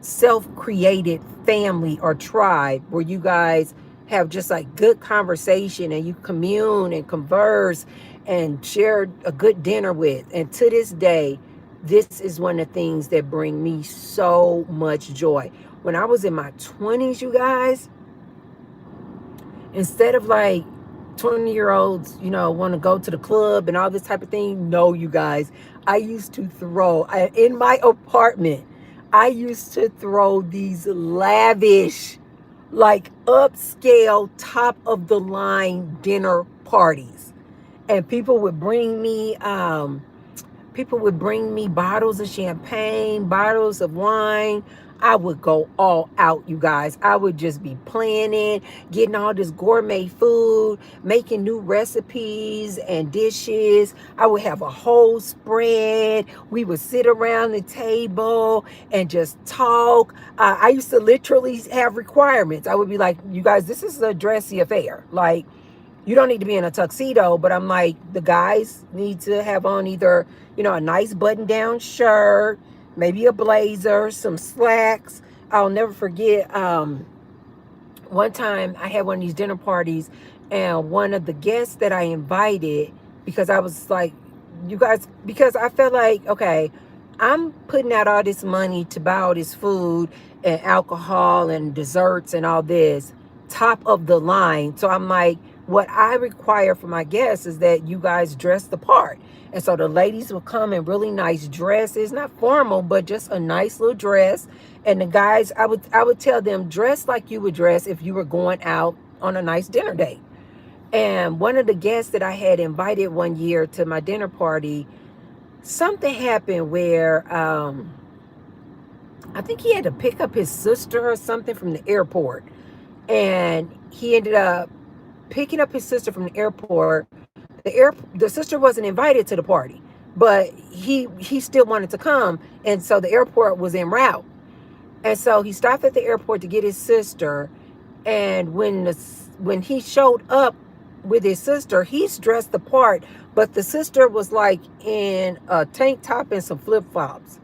self-created family or tribe where you guys have just like good conversation and you commune and converse and share a good dinner with. And to this day, this is one of the things that bring me so much joy. When I was in my 20s, you guys, instead of like 20-year-olds, want to go to the club and all this type of thing. No, you guys, I used to in my apartment, I used to throw these lavish, like upscale, top of the line dinner parties. And people would bring me bottles of champagne, bottles of wine. I would go all out, you guys. I would just be planning, getting all this gourmet food, making new recipes and dishes. I would have a whole spread. We would sit around the table and just talk. I used to literally have requirements. I would be like, you guys, this is a dressy affair. Like, you don't need to be in a tuxedo, but I'm like, the guys need to have on either, a nice button-down shirt, maybe a blazer, some slacks. I'll never forget, one time I had one of these dinner parties, and one of the guests that I invited, because I was like, you guys, because I felt like, okay, I'm putting out all this money to buy all this food and alcohol and desserts and all this, top of the line. So I'm like, what I require for my guests is that you guys dress the part. And so the ladies will come in really nice dresses, not formal, but just a nice little dress. And the guys, I would tell them, dress like you would dress if you were going out on a nice dinner date. And one of the guests that I had invited one year to my dinner party, something happened where I think he had to pick up his sister or something from the airport. And he ended up picking up his sister from the airport. The sister wasn't invited to the party, but he still wanted to come, and so the airport was en route. And so he stopped at the airport to get his sister, and when he showed up with his sister, he's dressed the part, but the sister was like in a tank top and some flip-flops.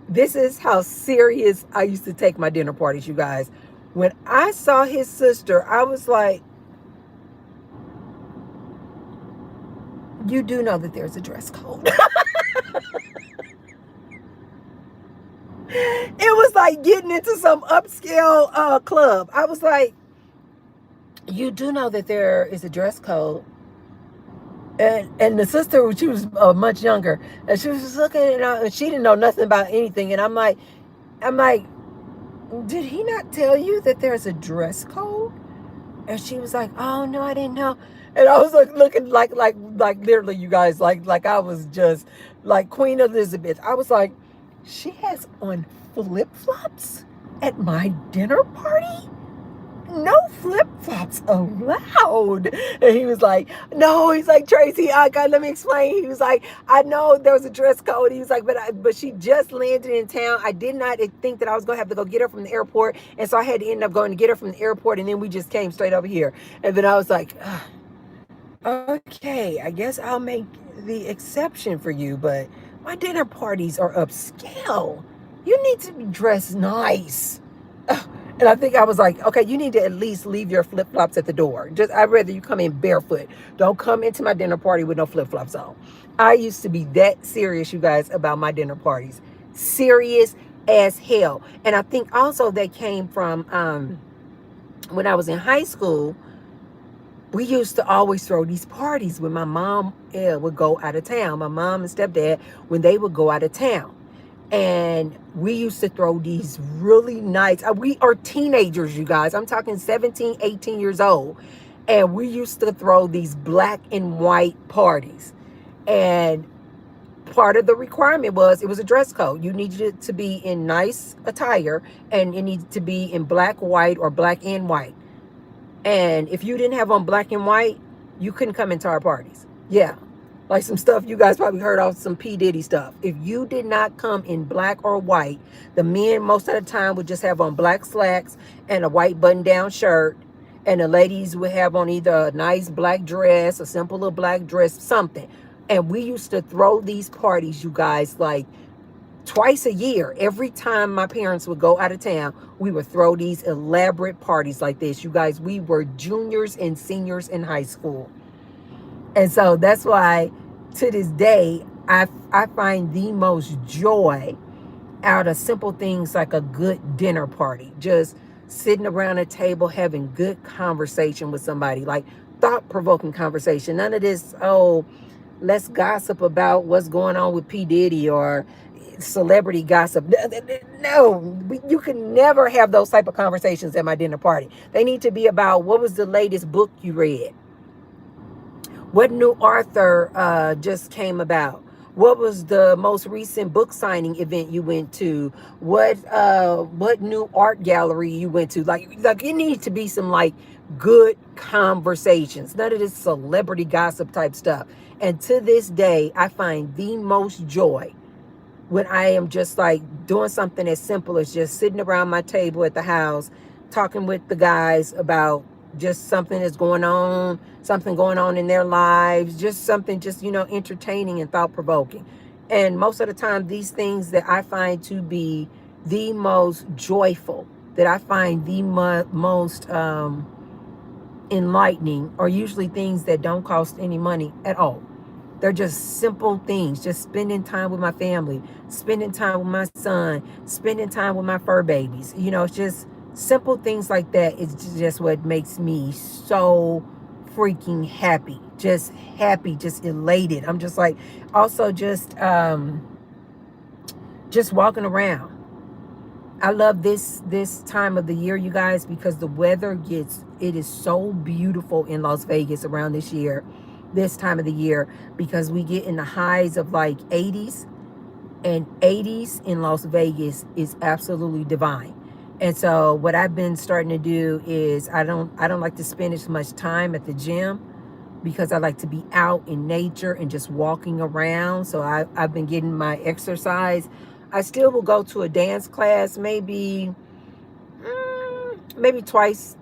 This is how serious I used to take my dinner parties, you guys. When I saw his sister, I was like, you do know that there's a dress code. It was like getting into some upscale club. I was like, you do know that there is a dress code. And the sister, she was much younger, and she was just looking at it, and she didn't know nothing about anything. And I'm like, did he not tell you that there's a dress code? And she was like, oh no, I didn't know. And I was like looking like literally, you guys, like I was just like Queen Elizabeth. I was like, she has on flip-flops at my dinner party? No flip-flops allowed. And he was like, no, he's like, Tracy, let me explain. He was like, I know there was a dress code. He was like, but she just landed in town. I did not think that I was going to have to go get her from the airport. And so I had to end up going to get her from the airport. And then we just came straight over here. And then I was like, okay, I guess I'll make the exception for you. But my dinner parties are upscale. You need to be dressed nice. And I think I was like, okay, you need to at least leave your flip-flops at the door. I'd rather you come in barefoot. Don't come into my dinner party with no flip-flops on. I used to be that serious, you guys, about my dinner parties. Serious as hell. And I think also that came from When I was in high school, we used to always throw these parties when my mom would go out of town. My mom and stepdad, when they would go out of town. And we used to throw these really nice, we are teenagers, you guys. I'm talking 17, 18 years old. And we used to throw these black and white parties. And part of the requirement was it was a dress code. You needed it to be in nice attire, and it needed to be in black, white, or black and white. And if you didn't have on black and white, you couldn't come into our parties. Yeah. Like some stuff you guys probably heard of, some P. Diddy stuff. If you did not come in black or white, the men most of the time would just have on black slacks and a white button-down shirt. And the ladies would have on either a nice black dress, a simple little black dress, something. And we used to throw these parties, you guys, like twice a year. Every time my parents would go out of town, we would throw these elaborate parties like this. You guys, we were juniors and seniors in high school. And so that's why to this day, I find the most joy out of simple things like a good dinner party. Just sitting around a table having good conversation with somebody, like thought-provoking conversation. None of this, oh, let's gossip about what's going on with P. Diddy or celebrity gossip. No, you can never have those type of conversations at my dinner party. They need to be about what was the latest book you read, what new author just came about, what was the most recent book signing event you went to, what new art gallery you went to. Like it needs to be some like good conversations, none of this celebrity gossip type stuff. And to this day, I find the most joy when I am just like doing something as simple as just sitting around my table at the house, talking with the guys about just something that's going on, something going on in their lives, just something just, entertaining and thought-provoking. And most of the time, these things that I find to be the most joyful, that I find the most enlightening, are usually things that don't cost any money at all. They're just simple things, just spending time with my family, spending time with my son, spending time with my fur babies. It's just simple things like that. It's just what makes me so freaking happy, just elated. I'm just like, also just walking around. I love this time of the year, you guys, because the weather it is so beautiful in Las Vegas around this time of the year, because we get in the highs of like 80s, and 80s in Las Vegas is absolutely divine. And so what I've been starting to do is I don't like to spend as much time at the gym, because I like to be out in nature and just walking around. So I've been getting my exercise. I still will go to a dance class maybe twice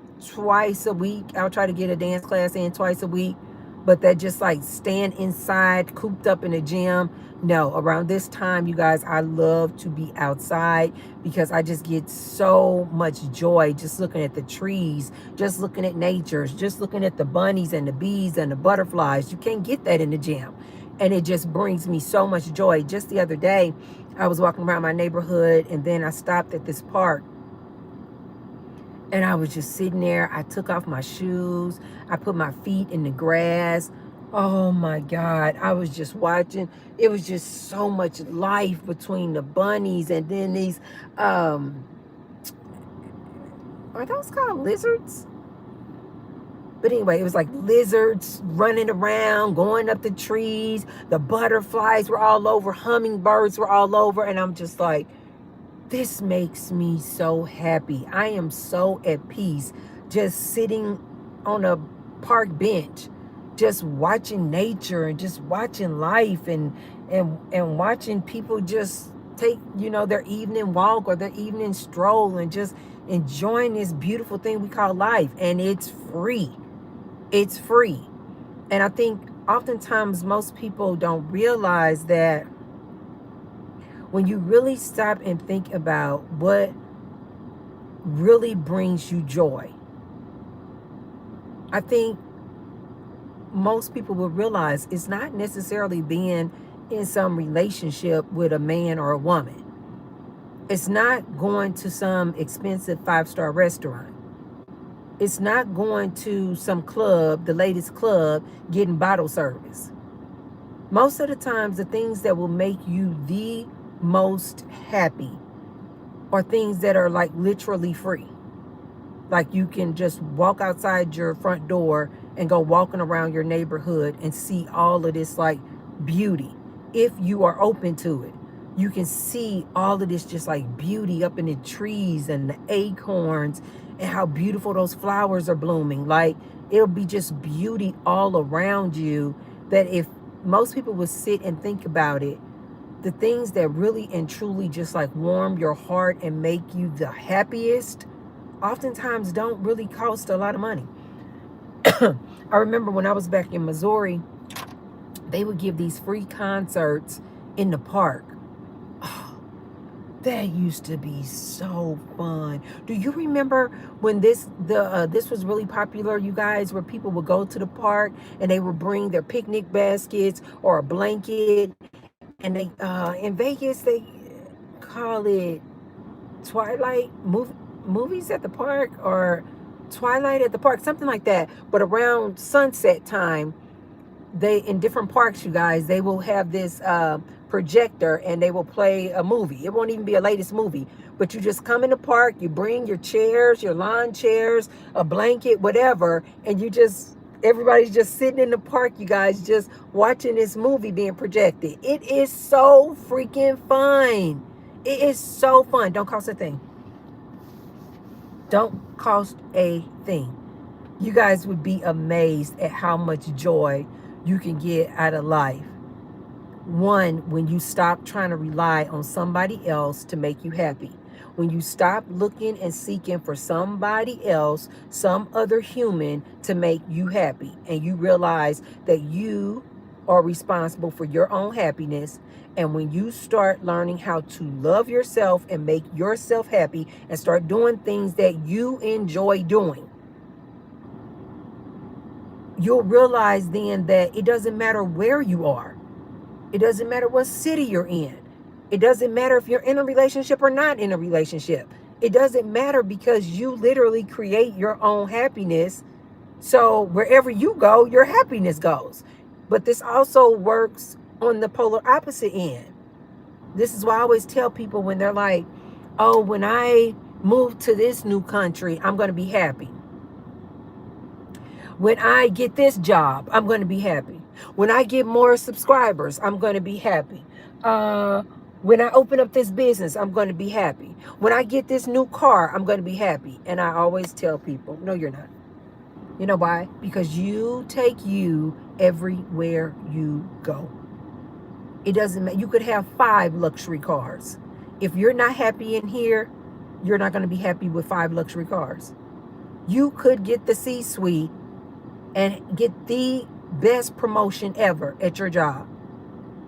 a week. I'll try to get a dance class in twice a week. But that just like staying inside, cooped up in a gym. No, around this time, you guys, I love to be outside, because I just get so much joy just looking at the trees, just looking at nature, just looking at the bunnies and the bees and the butterflies. You can't get that in the gym. And it just brings me so much joy. Just the other day, I was walking around my neighborhood, and then I stopped at this park. And I was just sitting there. I took off my shoes. I put my feet in the grass. Oh my God. I was just watching. It was just so much life between the bunnies and then these, are those called lizards? But anyway, it was like lizards running around, going up the trees. The butterflies were all over. Hummingbirds were all over. And I'm just like, this makes me so happy. I am so at peace just sitting on a park bench, just watching nature and just watching life and watching people just take, their evening walk or their evening stroll and just enjoying this beautiful thing we call life. And it's free. It's free. And I think oftentimes most people don't realize that when you really stop and think about what really brings you joy, I think most people will realize it's not necessarily being in some relationship with a man or a woman. It's not going to some expensive 5-star restaurant. It's not going to some club, the latest club, getting bottle service. Most of the times, the things that will make you the most happy are things that are like literally free. Like you can just walk outside your front door and go walking around your neighborhood and see all of this like beauty. If you are open to it, you can see all of this just like beauty up in the trees and the acorns and how beautiful those flowers are blooming. Like it'll be just beauty all around you, that if most people would sit and think about it, the things that really and truly just like warm your heart and make you the happiest oftentimes don't really cost a lot of money. I remember when I was back in Missouri, they would give these free concerts in the park. Oh, that used to be so fun. Do you remember when this was really popular, you guys, where people would go to the park and they would bring their picnic baskets or a blanket, and they in Vegas they call it Twilight movies at the park, or Twilight at the park, something like that. But around sunset time, they in different parks, you guys, they will have this projector and they will play a movie. It won't even be a latest movie, but you just come in the park, you bring your chairs, your lawn chairs, a blanket, whatever, and you just everybody's just sitting in the park, you guys, just watching this movie being projected. It is so freaking fun. It is so fun. Don't cost a thing. Don't cost a thing. You guys would be amazed at how much joy you can get out of life. One, when you stop trying to rely on somebody else to make you happy. When you stop looking and seeking for somebody else, some other human to make you happy, and you realize that you are responsible for your own happiness. And when you start learning how to love yourself and make yourself happy and start doing things that you enjoy doing, you'll realize then that it doesn't matter where you are. It doesn't matter what city you're in. It doesn't matter if you're in a relationship or not in a relationship. It doesn't matter, because you literally create your own happiness. So wherever you go, your happiness goes. But this also works on the polar opposite end. This is why I always tell people when they're like, oh, when I move to this new country, I'm going to be happy. When I get this job, I'm going to be happy. When I get more subscribers, I'm going to be happy. When I open up this business, I'm going to be happy. When I get this new car, I'm going to be happy. And I always tell people, no, you're not. You know why? Because you take you everywhere you go. It doesn't matter. You could have 5 luxury cars. If you're not happy in here, you're not going to be happy with 5 luxury cars. You could get the C-suite and get the best promotion ever at your job.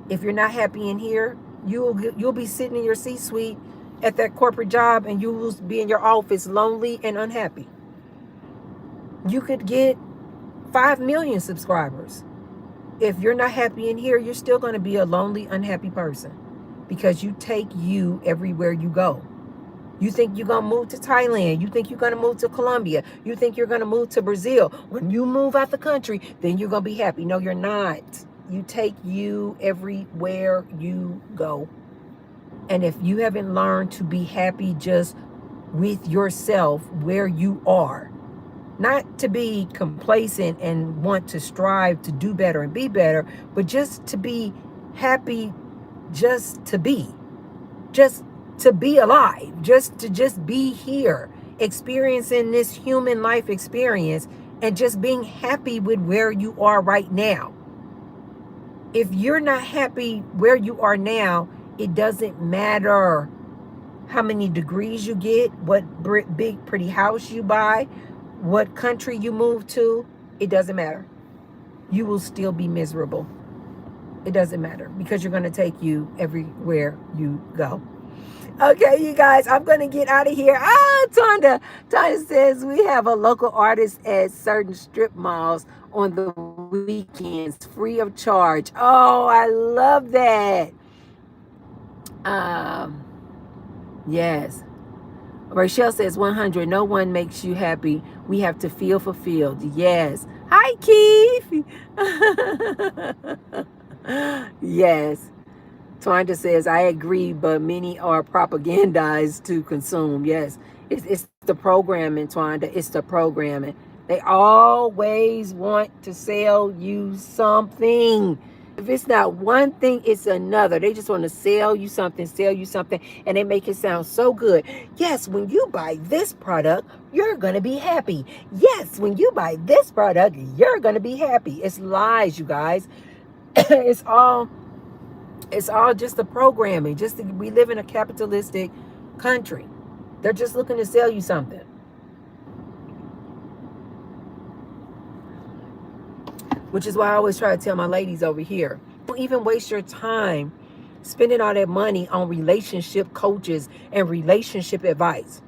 If you're not happy in here, you'll be sitting in your C-suite at that corporate job, and you will be in your office lonely and unhappy. You could get 5 million subscribers. If you're not happy in here, you're still going to be a lonely, unhappy person, because you take you everywhere you go. You think you're going to move to Thailand. You think you're going to move to Colombia. You think you're going to move to Brazil. When you move out the country, then you're going to be happy. No, you're not. You take you everywhere you go. And if you haven't learned to be happy just with yourself where you are, not to be complacent and want to strive to do better and be better, but just to be happy, just to be alive, just to be here, experiencing this human life experience, and just being happy with where you are right now. If you're not happy where you are now, it doesn't matter how many degrees you get, what big pretty house you buy, what country you move to. It doesn't matter. You will still be miserable. It doesn't matter, because you're going to take you everywhere you go. Okay, you guys, I'm going to get out of here. Tonda says we have a local artist at certain strip malls on the weekends, free of charge. Oh, I love that. Yes. Rachel says 100. No one makes you happy We have to feel fulfilled. Yes. Hi, Keith. Yes. Twanda says, I agree, but many are propagandized to consume. Yes. It's the programming, Twanda. It's the programming. They always want to sell you something. If it's not one thing, it's another. They just want to sell you something, and they make it sound so good. Yes, when you buy this product, you're going to be happy. Yes, when you buy this product, you're going to be happy. It's lies, you guys. it's all just the programming. We live in a capitalistic country. They're just looking to sell you something. Which is why I always try to tell my ladies over here, don't even waste your time spending all that money on relationship coaches and relationship advice.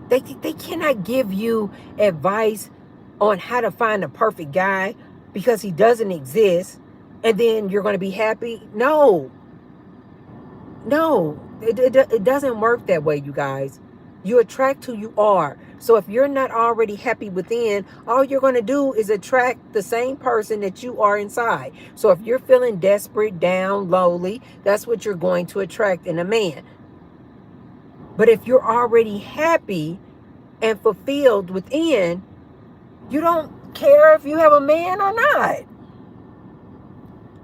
They cannot give you advice on how to find a perfect guy because he doesn't exist, and then you're going to be happy. No, it doesn't work that way, you guys. You attract who you are. So if you're not already happy within, all you're going to do is attract the same person that you are inside. So if you're feeling desperate, down, lowly, that's what you're going to attract in a man. But if you're already happy and fulfilled within, you don't care if you have a man or not.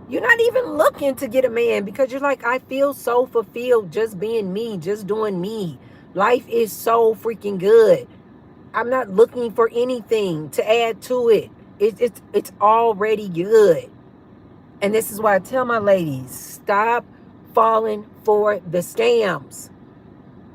You're not even looking to get a man because you're like, I feel so fulfilled just being me, just doing me. Life is so freaking good. I'm not looking for anything to add to it. It's already good. And this is why I tell my ladies, stop falling for the scams.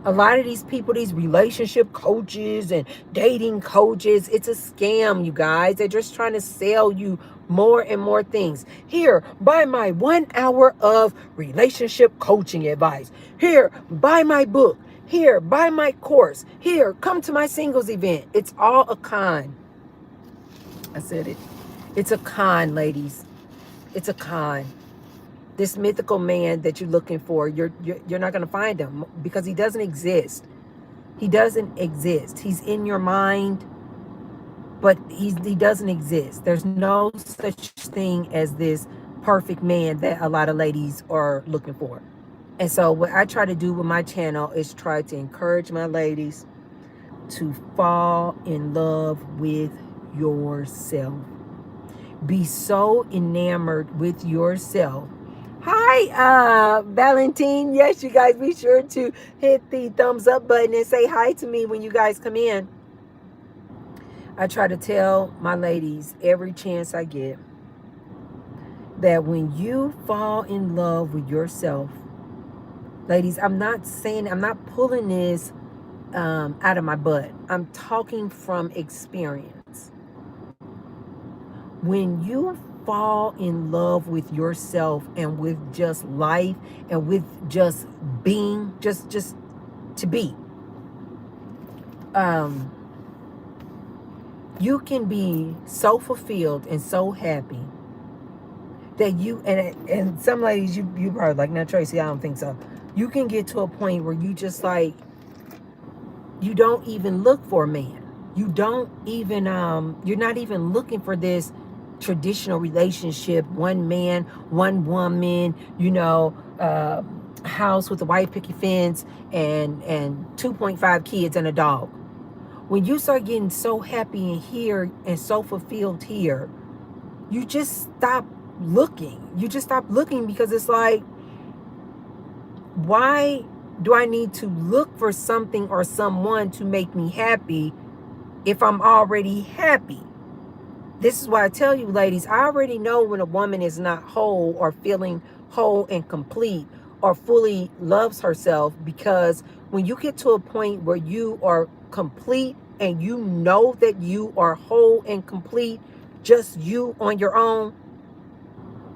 A lot of these people, these relationship coaches and dating coaches, it's a scam, you guys. They're just trying to sell you more and more things. Here, buy my 1 hour of relationship coaching advice. Here, buy my book. Here, buy my course. Here, come to my singles event. It's all a con. I said it. It's a con, ladies. It's a con. This mythical man that you're looking for, you're not going to find him because he doesn't exist. He doesn't exist. He's in your mind, but he doesn't exist. There's no such thing as this perfect man that a lot of ladies are looking for. And so what I try to do with my channel is try to encourage my ladies to fall in love with yourself. Be so enamored with yourself. Hi, Valentine. Yes, you guys, be sure to hit the thumbs up button and say hi to me when you guys come in. I try to tell my ladies every chance I get that when you fall in love with yourself, ladies, I'm not pulling this out of my butt. I'm talking from experience. When you fall in love with yourself and with just life and with just being, just to be, you can be so fulfilled and so happy that you, and some ladies, you probably like, now Tracy, I don't think so. You can get to a point where you just like, you don't even look for a man. You don't even, you're not even looking for this traditional relationship, one man, one woman, house with a white picket fence and 2.5 kids and a dog. When you start getting so happy in here and so fulfilled here, you just stop looking. You just stop looking because it's like, why do I need to look for something or someone to make me happy if I'm already happy? This is why I tell you, ladies, I already know when a woman is not whole or feeling whole and complete or fully loves herself, because when you get to a point where you are complete and you know that you are whole and complete, just you on your own,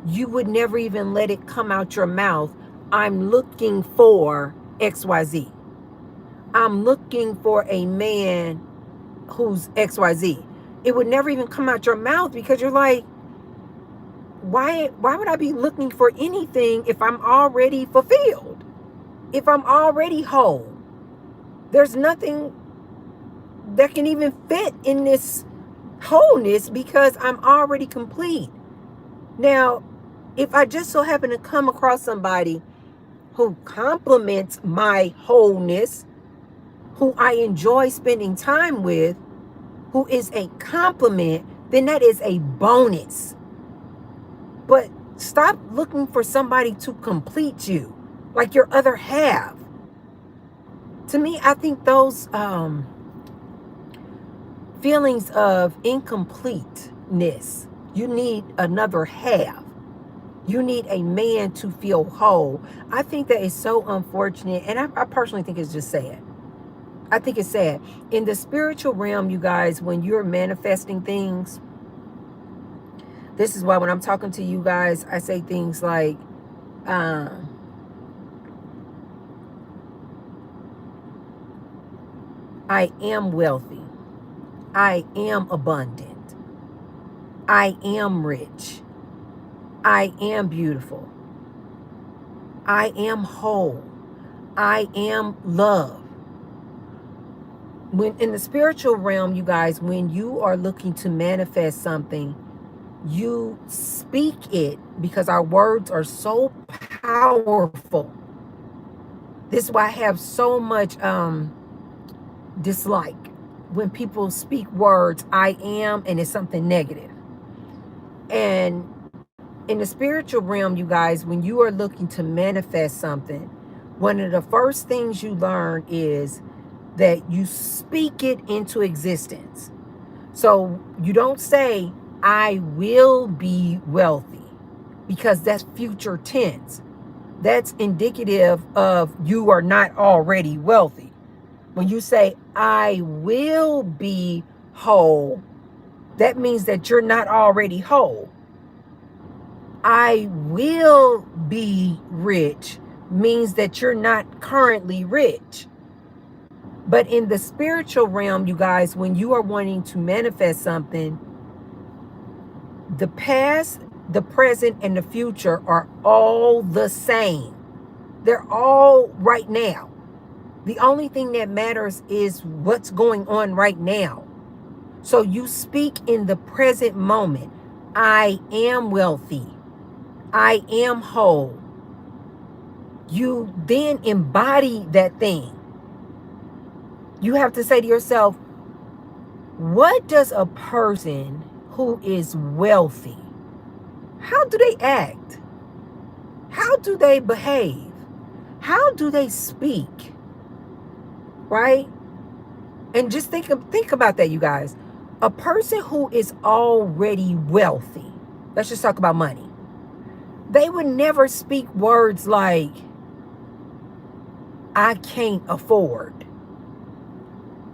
you would never even let it come out your mouth, I'm looking for XYZ. I'm looking for a man who's XYZ. It would never even come out your mouth because you're like, why would I be looking for anything if I'm already fulfilled? If I'm already whole? There's nothing that can even fit in this wholeness because I'm already complete. Now, if I just so happen to come across somebody who complements my wholeness, who I enjoy spending time with, who is a compliment, then that is a bonus. But stop looking for somebody to complete you, like your other half. To me, I think those feelings of incompleteness, you need another half. You need a man to feel whole. I think that is so unfortunate, and I personally think it's just sad. I think it's sad. In the spiritual realm, you guys, when you're manifesting things, this is why when I'm talking to you guys, I say things like, I am wealthy. I am abundant. I am rich. I am beautiful. I am whole. I am love. When in the spiritual realm, you guys, when you are looking to manifest something, you speak it because our words are so powerful. This is why I have so much dislike when people speak words, I am, and it's something negative. And in the spiritual realm, you guys, when you are looking to manifest something, one of the first things you learn is that you speak it into existence. So you don't say, I will be wealthy, because that's future tense. That's indicative of you are not already wealthy. When you say, I will be whole, that means that you're not already whole. I will be rich means that you're not currently rich. But in the spiritual realm, you guys, when you are wanting to manifest something, the past, the present, and the future are all the same. They're all right now. The only thing that matters is what's going on right now. So you speak in the present moment. I am wealthy. I am whole. You then embody that thing. You have to say to yourself, what does a person who is wealthy, how do they act? How do they behave? How do they speak? Right? And just think about that, you guys. A person who is already wealthy, let's just talk about money. They would never speak words like, I can't afford.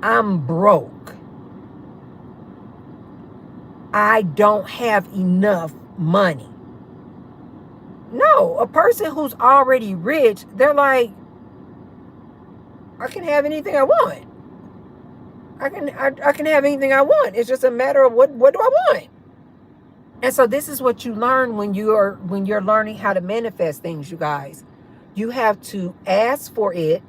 I'm broke. I don't have enough money. No, a person who's already rich, they're like, I can have anything I want. I can have anything I want. It's just a matter of what do I want? And so this is what you learn when you're learning how to manifest things, you guys. You have to ask for it,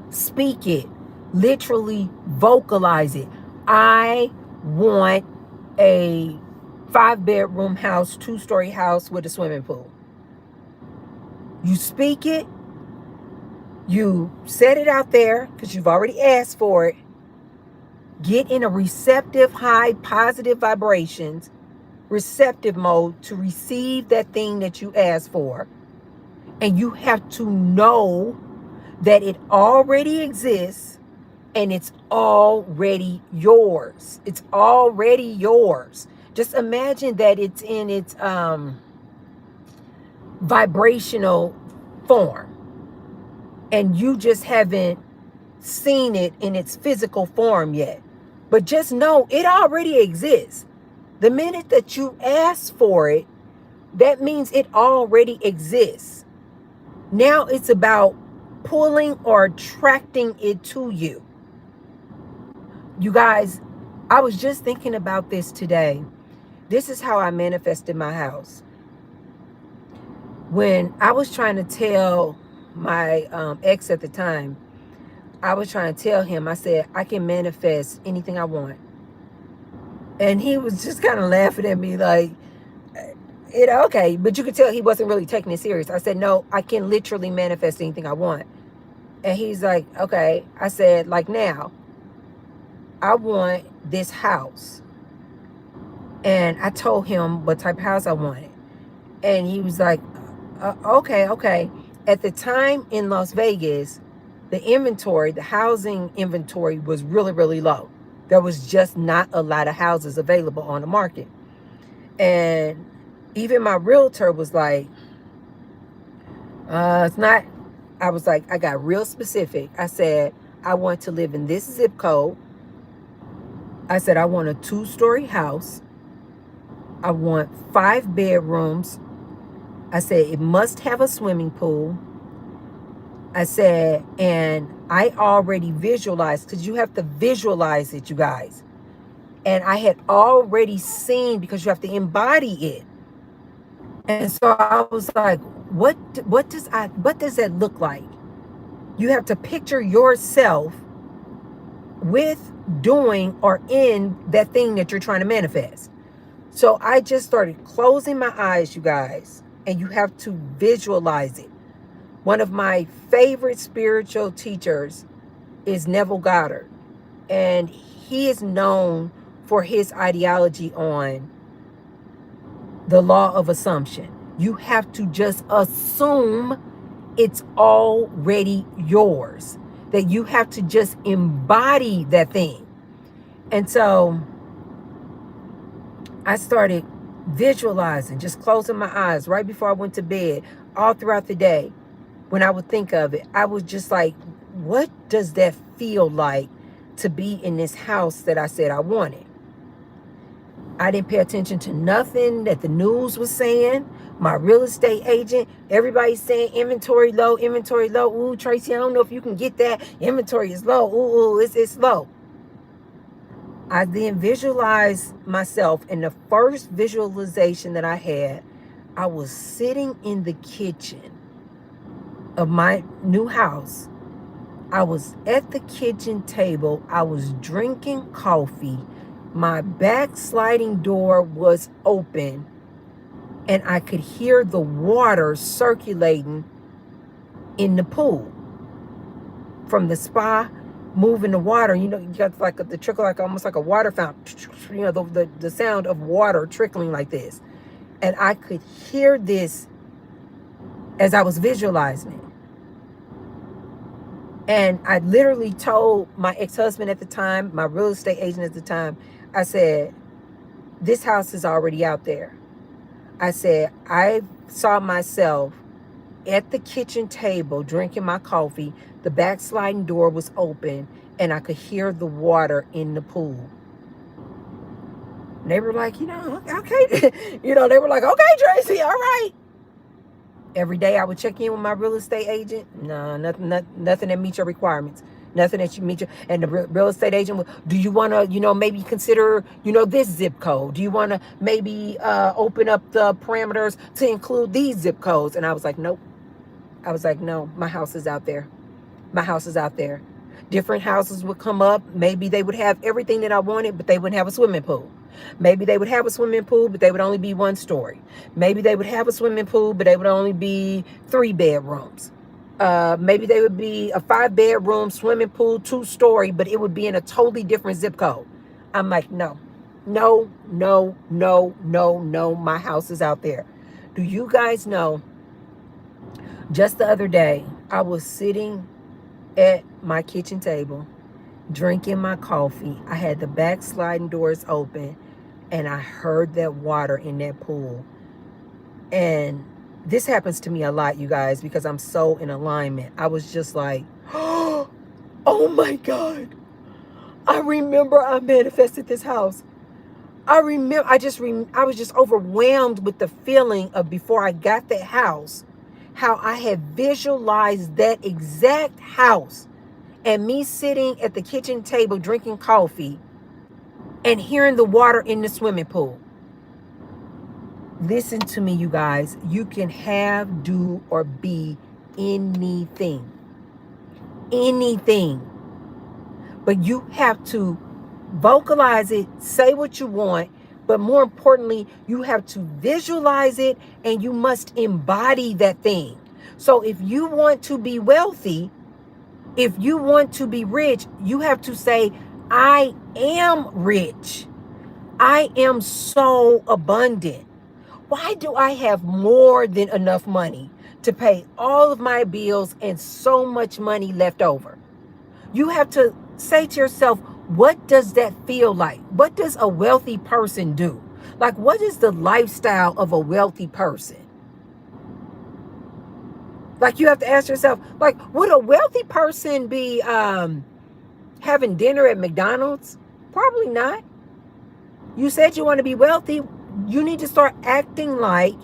speak it, literally vocalize it. I want a 5-bedroom house, 2-story house with a swimming pool. You speak it, you set it out there because you've already asked for it. Get in a receptive, high, positive vibrations, receptive mode to receive that thing that you asked for. And you have to know that it already exists and it's already yours. It's already yours. Just imagine that it's in its vibrational form. And you just haven't seen it in its physical form yet. But just know it already exists. The minute that you ask for it, that means it already exists. Now it's about pulling or attracting it to you. You guys, I was just thinking about this today. This is how I manifested my house. When I was trying to tell my ex at the time, I was trying to tell him, I said, I can manifest anything I want. And he was just kind of laughing at me like, okay. But you could tell he wasn't really taking it serious. I said, no, I can literally manifest anything I want. And he's like, okay. I said, like now, I want this house. And I told him what type of house I wanted. And he was like, okay. At the time in Las Vegas, the housing inventory was really, really low. There was just not a lot of houses available on the market. And even my realtor was like, it's not. I was like, I got real specific. I said, I want to live in this zip code. I said, I want a 2-story house. I want 5 bedrooms. I said, it must have a swimming pool. I said, and I already visualized, because you have to visualize it, you guys. And I had already seen, because you have to embody it. And so I was like, what does that look like? You have to picture yourself with doing or in that thing that you're trying to manifest. So I just started closing my eyes, you guys, and you have to visualize it. One of my favorite spiritual teachers is Neville Goddard, and he is known for his ideology on the law of assumption. You have to just assume it's already yours, that you have to just embody that thing. And so I started visualizing, just closing my eyes right before I went to bed, all throughout the day. When I would think of it, I was just like, what does that feel like to be in this house that I said I wanted? I didn't pay attention to nothing that the news was saying. My real estate agent, everybody's saying inventory low, inventory low. Ooh, Tracy, I don't know if you can get that. Inventory is low. Ooh, it's low. I then visualized myself, and the first visualization that I had, I was sitting in the kitchen of my new house. I was at the kitchen table. I was drinking coffee. My back sliding door was open, and I could hear the water circulating in the pool from the spa, moving the water. You know, you got like the trickle, like almost like a water fountain. You know, the sound of water trickling like this, and I could hear this as I was visualizing it. And I literally told my ex-husband at the time, my real estate agent at the time, I said, this house is already out there. I said, I saw myself at the kitchen table drinking my coffee. The backsliding door was open, and I could hear the water in the pool. And they were like, okay. They were like, okay, Tracy, all right. Every day I would check in with my real estate agent. No, nothing that meets your requirements. Nothing that you meet your, and the real estate agent would, do you want to, maybe consider, this zip code? Do you want to maybe open up the parameters to include these zip codes? And I was like, nope. I was like, no, my house is out there. My house is out there. Different houses would come up. Maybe they would have everything that I wanted, but they wouldn't have a swimming pool. Maybe they would have a swimming pool, but they would only be 1 story. Maybe they would have a swimming pool, but they would only be 3 bedrooms. Maybe they would be a 5-bedroom swimming pool, 2-story, but it would be in a totally different zip code. I'm like, no, my house is out there. Do you guys know, just the other day, I was sitting at my kitchen table, drinking my coffee. I had the back sliding doors open, and I heard that water in that pool. And this happens to me a lot, you guys, because I'm so in alignment. I was just like, oh my God. I remember I manifested this house. I was just overwhelmed with the feeling of, before I got that house, how I had visualized that exact house, and me sitting at the kitchen table drinking coffee and hearing the water in the swimming pool. Listen to me, you guys. You can have, do, or be anything. Anything. But you have to vocalize it, say what you want, but more importantly, you have to visualize it and you must embody that thing. So if you want to be wealthy, if you want to be rich, you have to say, I am rich. I am so abundant. Why do I have more than enough money to pay all of my bills and so much money left over? You have to say to yourself, what does that feel like? What does a wealthy person do? Like, what is the lifestyle of a wealthy person? Like, you have to ask yourself, like, would a wealthy person be having dinner at McDonald's? Probably not. You said you want to be wealthy. You need to start acting like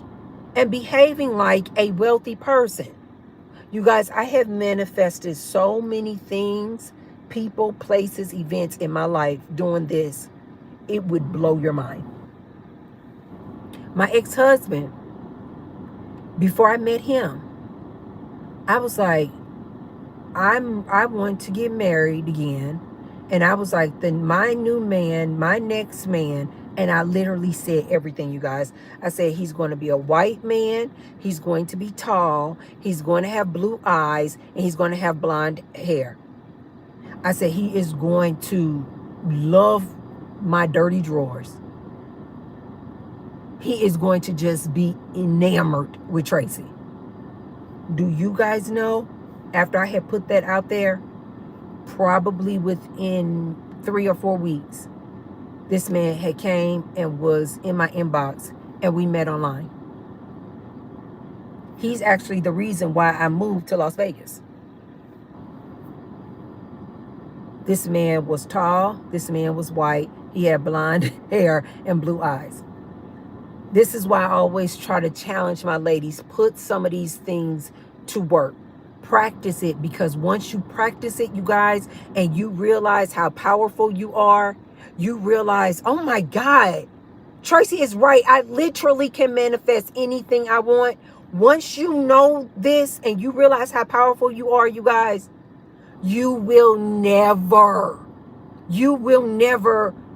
and behaving like a wealthy person. You guys, I have manifested so many things, people, places, events in my life doing this. It would blow your mind. My ex-husband, before I met him, I was like, I want to get married again. And I was like, then my new man, my next man, and I literally said everything, you guys. I said, he's going to be a white man. He's going to be tall. He's going to have blue eyes. And he's going to have blonde hair. I said, he is going to love my dirty drawers. He is going to just be enamored with Tracy. Do you guys know, after I had put that out there, probably within 3 or 4 weeks, this man had came and was in my inbox and we met online. He's actually the reason why I moved to Las Vegas. This man was tall. This man was white. He had blonde hair and blue eyes. This is why I always try to challenge my ladies. Put some of these things to work. Practice it, because once you practice it, you guys, and you realize how powerful you are, you realize, oh my God, Tracy is right. I literally can manifest anything I want. Once you know this and you realize how powerful you are, you guys, you will never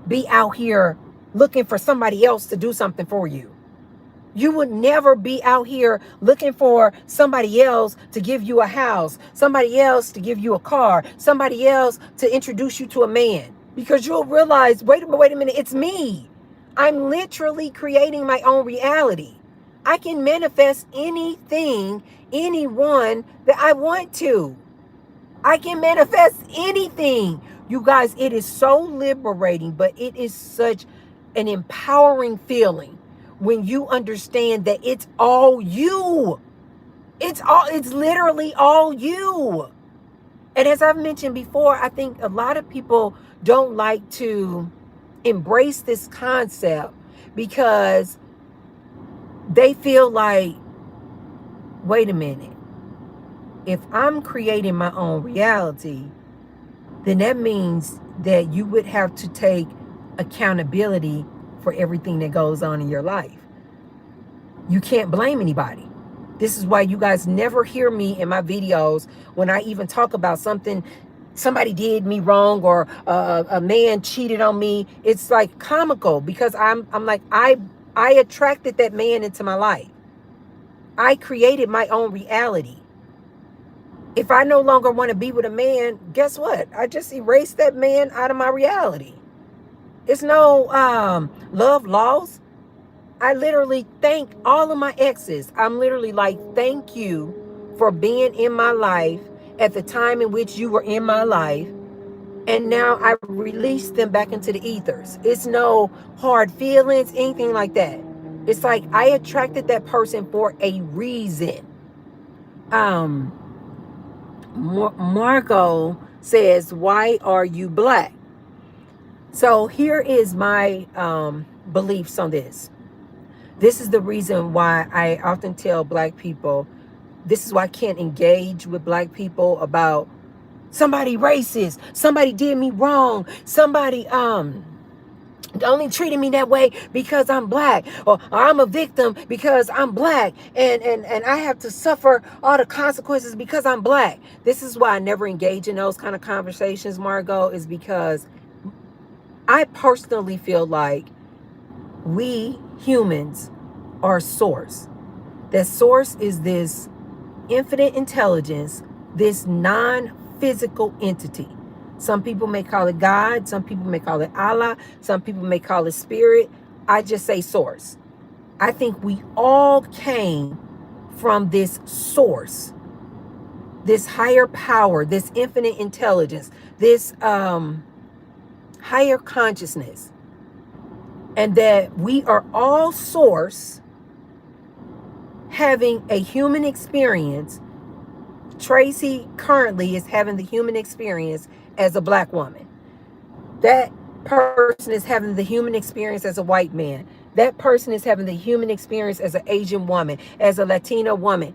be out here looking for somebody else to do something for you. You would never be out here looking for somebody else to give you a house, somebody else to give you a car, somebody else to introduce you to a man. Because you'll realize, wait a minute, it's me. I'm literally creating my own reality. I can manifest anything, anyone that I want to. I can manifest anything. You guys, it is so liberating, but it is such an empowering feeling when you understand that it's all you. It's literally all you. And as I've mentioned before, I think a lot of people don't like to embrace this concept because they feel like, wait a minute, if I'm creating my own reality, then that means that you would have to take accountability for everything that goes on in your life. You can't blame anybody. This is why you guys never hear me in my videos when I even talk about something, somebody did me wrong, or a man cheated on me. It's like comical, because I'm like, I attracted that man into my life. I created my own reality. If I no longer want to be with a man, guess what? I just erased that man out of my reality. It's no love lost. I literally thank all of my exes. I'm literally like, thank you for being in my life at the time in which you were in my life. And now I release them back into the ethers. It's no hard feelings, anything like that. It's like I attracted that person for a reason. Marco says, why are you black? So here is my beliefs on this. This is the reason why I often tell black people, this is why I can't engage with black people about somebody racist, somebody did me wrong, somebody only treating me that way because I'm black, or I'm a victim because I'm black, and I have to suffer all the consequences because I'm black. This is why I never engage in those kind of conversations, Margot, is because I personally feel like we humans are source. That source is this infinite intelligence, this non-physical entity. Some people may call it God, some people may call it Allah, some people may call it spirit. I just say source. I think we all came from this source, this higher power, this infinite intelligence, this higher consciousness, and that we are all source having a human experience. Tracy currently is having the human experience as a black woman. That person is having the human experience as a white man. That person is having the human experience as an Asian woman, as a Latina woman.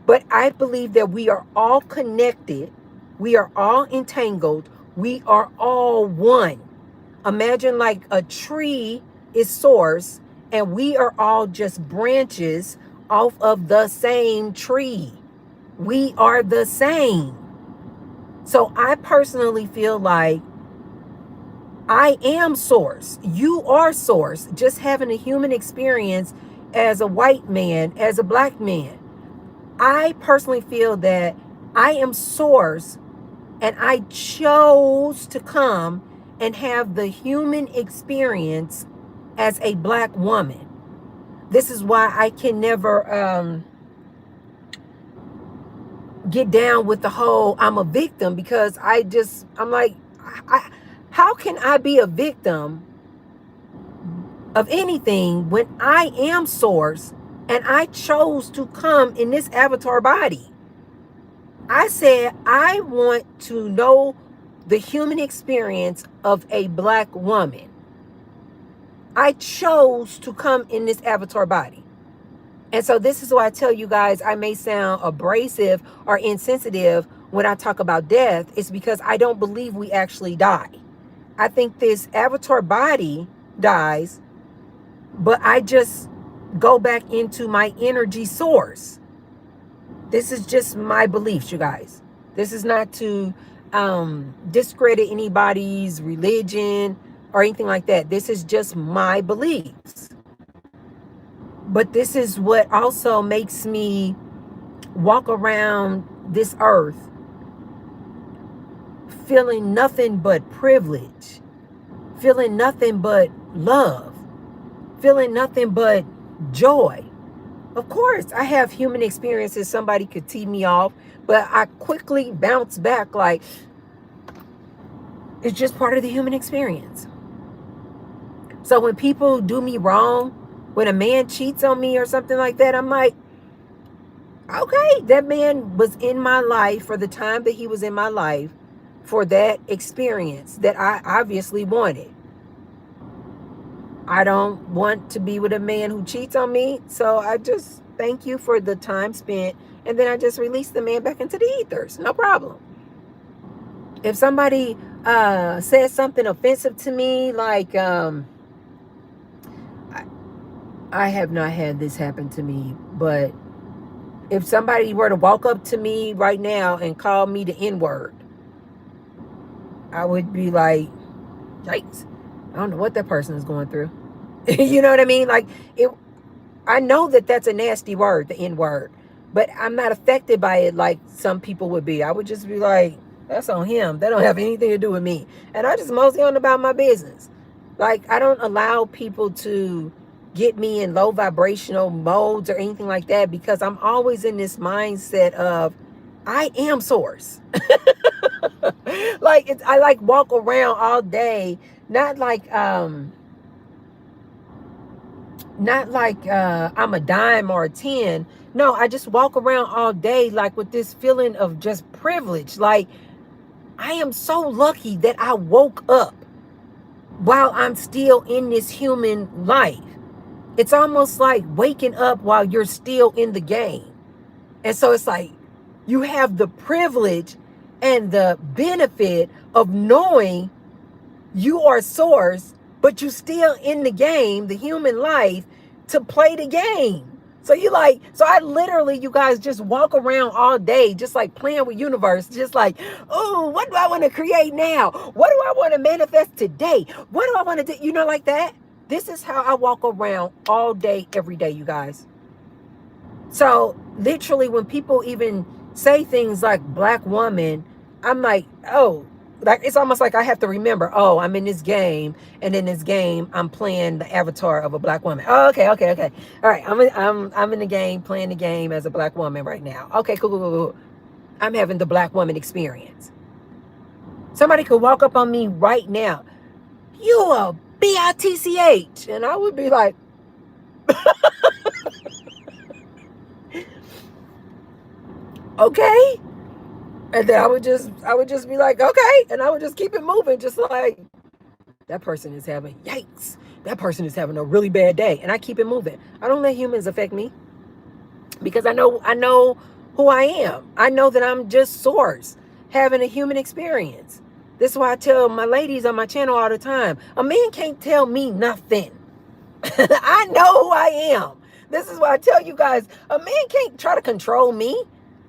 But I believe that we are all connected. We are all entangled. We are all one. Imagine like a tree is source and we are all just branches off of the same tree. We are the same. So I personally feel like I am source. You are source. Just having a human experience as a white man, as a black man. I personally feel that I am source, and I chose to come and have the human experience as a black woman. This is why I can never get down with the whole I'm a victim, because I'm like, how can I be a victim of anything when I am source and I chose to come in this avatar body? I said, I want to know the human experience of a black woman. I chose to come in this avatar body. And so this is why I tell you guys, I may sound abrasive or insensitive when I talk about death. It's because I don't believe we actually die. I think this avatar body dies, but I just go back into my energy source. This is just my beliefs, you guys. This is not to discredit anybody's religion or anything like that. This is just my beliefs. But this is what also makes me walk around this earth feeling nothing but privilege, feeling nothing but love, feeling nothing but joy. Of course, I have human experiences. Somebody could tee me off, but I quickly bounce back like it's just part of the human experience. So when people do me wrong, when a man cheats on me or something like that, I'm like, okay, that man was in my life for the time that he was in my life for that experience that I obviously wanted. I don't want to be with a man who cheats on me, so I just thank you for the time spent, and then I just release the man back into the ethers. No problem. If somebody says something offensive to me, like I have not had this happen to me, but if somebody were to walk up to me right now and call me the N-word, I would be like, yikes, I don't know what that person is going through. You know what I mean? Like, I know that that's a nasty word, the N-word, but I'm not affected by it like some people would be. I would just be like, that's on him. That don't have anything to do with me. And I just mostly on about my business. Like, I don't allow people to get me in low vibrational modes or anything like that, because I'm always in this mindset of I am source. Like, I like walk around all day, not like I'm a dime or a 10. No, I just walk around all day like with this feeling of just privilege. Like, I am so lucky that I woke up while I'm still in this human life. It's almost like waking up while you're still in the game. And so it's like you have the privilege and the benefit of knowing you are source but you still in the game, the human life, to play the game. So you like, so I literally, you guys, just walk around all day, just like playing with universe, just like, oh, what do I want to create now? What do I want to manifest today? What do I want to do? You know, like that. This is how I walk around all day, every day, you guys. So literally, when people even say things like black woman, I'm like, oh, like it's almost like I have to remember, oh, I'm in this game, and in this game, I'm playing the avatar of a black woman. Oh, okay. All right, I'm in the game, playing the game as a black woman right now. Okay, cool. I'm having the black woman experience. Somebody could walk up on me right now. You a bitch, and I would be like, okay. And then I would just be like, okay, and I would just keep it moving, just like that person is having, yikes, that person is having a really bad day, and I keep it moving. I don't let humans affect me, because I know who I am. I know that I'm just source having a human experience. This is why I tell my ladies on my channel all the time, a man can't tell me nothing. I know who I am. This is why I tell you guys, a man can't try to control me.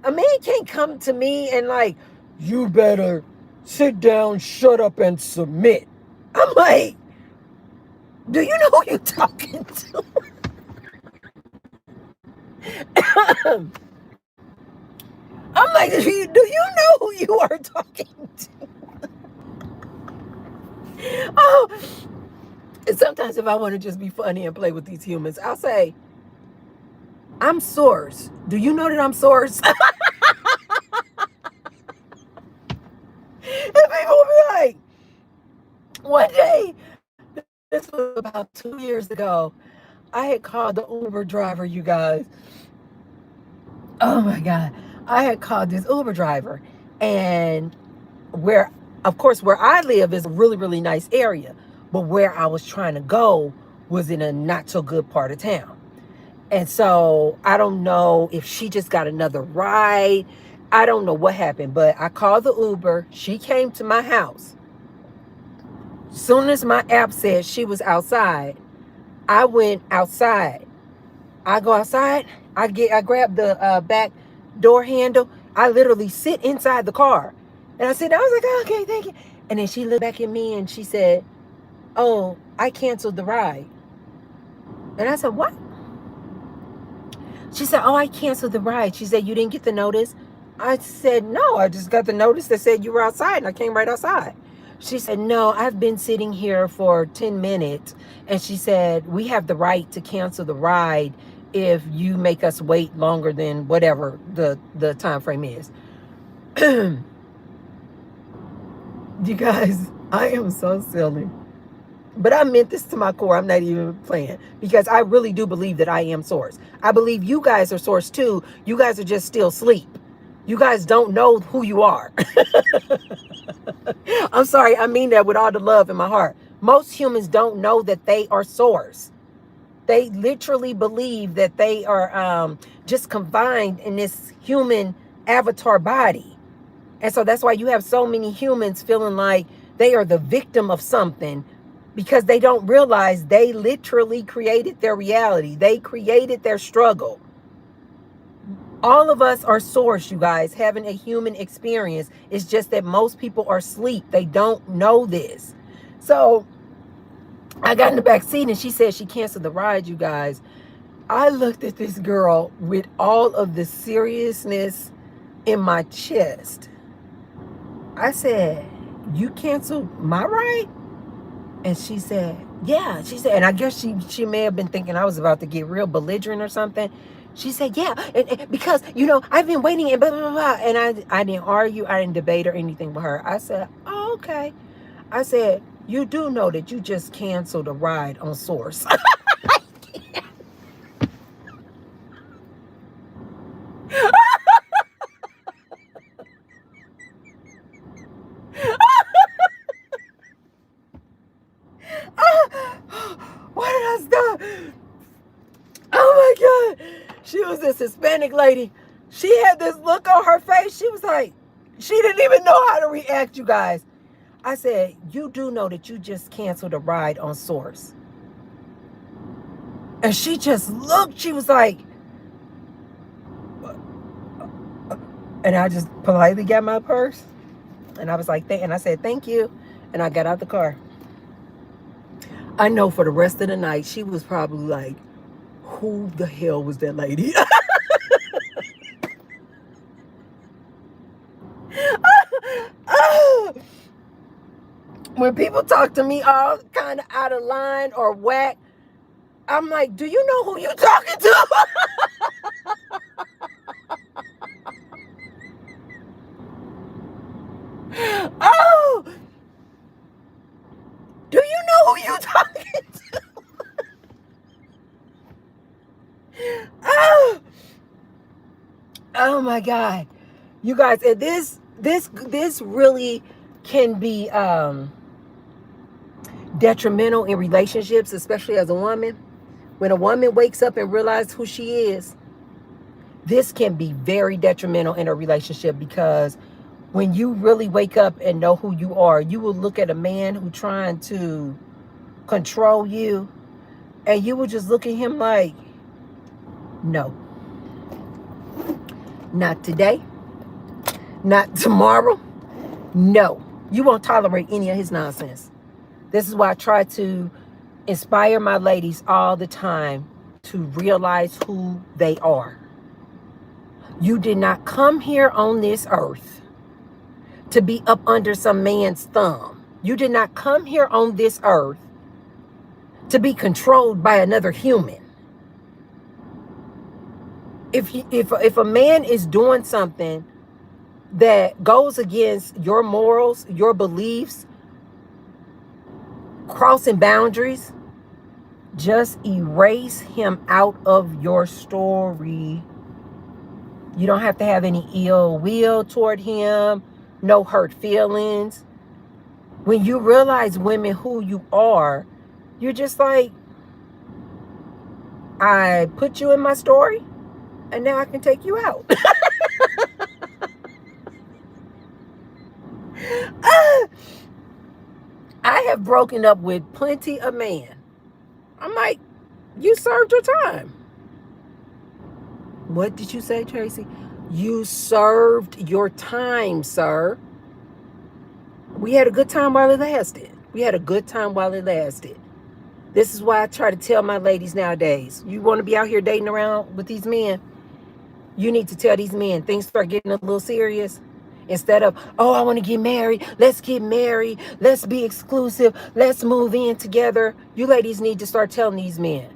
A man can't come to me and like, you better sit down, shut up, and submit. I'm like, do you know who you're talking to? I'm like, do you know who you are talking to? Oh, and sometimes if I want to just be funny and play with these humans, I'll say, I'm source. Do you know that I'm source? And people will be like, one day, this was about 2 years ago, I had called the Uber driver, you guys. Oh my God. I had called this Uber driver, and where, of course, where I live is a really, really nice area, but where I was trying to go was in a not so good part of town. And so I don't know if she just got another ride. I don't know what happened, but I called the Uber. She came to my house. Soon as my app said she was outside, I went outside. I go outside. I grab the back door handle. I literally sit inside the car, and I said, I was like, oh, okay, thank you. And then she looked back at me and she said, oh, I canceled the ride. And I said, what? She said, oh, I canceled the ride. She said, you didn't get the notice? I said, no, I just got the notice that said you were outside, and I came right outside. She said, no, I've been sitting here for 10 minutes. And she said, we have the right to cancel the ride if you make us wait longer than whatever the time frame is. You guys, I am so silly. But I meant this to my core. I'm not even playing, because I really do believe that I am source. I believe you guys are source too. You guys are just still asleep. You guys don't know who you are. I'm sorry. I mean that with all the love in my heart. Most humans don't know that they are source. They literally believe that they are just confined in this human avatar body. And so that's why you have so many humans feeling like they are the victim of something, because they don't realize they literally created their reality. They created their struggle. All of us are source, you guys, having a human experience. It's just that most people are asleep. They don't know this. So I got in the back seat and she said she canceled the ride, you guys. I looked at this girl with all of the seriousness in my chest. I said, you canceled my ride? And she said, yeah. She said, and I guess she may have been thinking I was about to get real belligerent or something. She said, yeah, and because, you know, I've been waiting and blah, blah, blah. And I didn't argue. I didn't debate or anything with her. I said, oh, okay. I said, you do know that you just canceled a ride on Source. What did I stop? Oh my God. She was this Hispanic lady. She had this look on her face. She was like, she didn't even know how to react, you guys. I said, you do know that you just canceled a ride on Source. And she just looked, she was like, and I just politely got my purse. And I was like, and I said, thank you. And I got out the car. I know for the rest of the night, she was probably like, who the hell was that lady? When people talk to me all kind of out of line or whack, I'm like, do you know who you're talking to? Oh, do you know who you're talking to? Oh, oh my God. You guys, and this really can be detrimental in relationships, especially as a woman. When a woman wakes up and realizes who she is, this can be very detrimental in a relationship, because when you really wake up and know who you are, you will look at a man who's trying to control you, and you will just look at him like, no, not today, not tomorrow, no. You won't tolerate any of his nonsense. This is why I try to inspire my ladies all the time to realize who they are. You did not come here on this earth to be up under some man's thumb. You did not come here on this earth to be controlled by another human. If a man is doing something that goes against your morals, your beliefs, crossing boundaries, just erase him out of your story. You don't have to have any ill will toward him, no hurt feelings. When you realize, women, who you are, you're just like, I put you in my story, and now I can take you out. I have broken up with plenty of men. I'm like, you served your time. What did you say, Tracy? You served your time, sir. We had a good time while it lasted. We had a good time while it lasted. This is why I try to tell my ladies nowadays, you want to be out here dating around with these men, you need to tell these men, things start getting a little serious. Instead of, oh, I want to get married. Let's get married. Let's be exclusive. Let's move in together. You ladies need to start telling these men,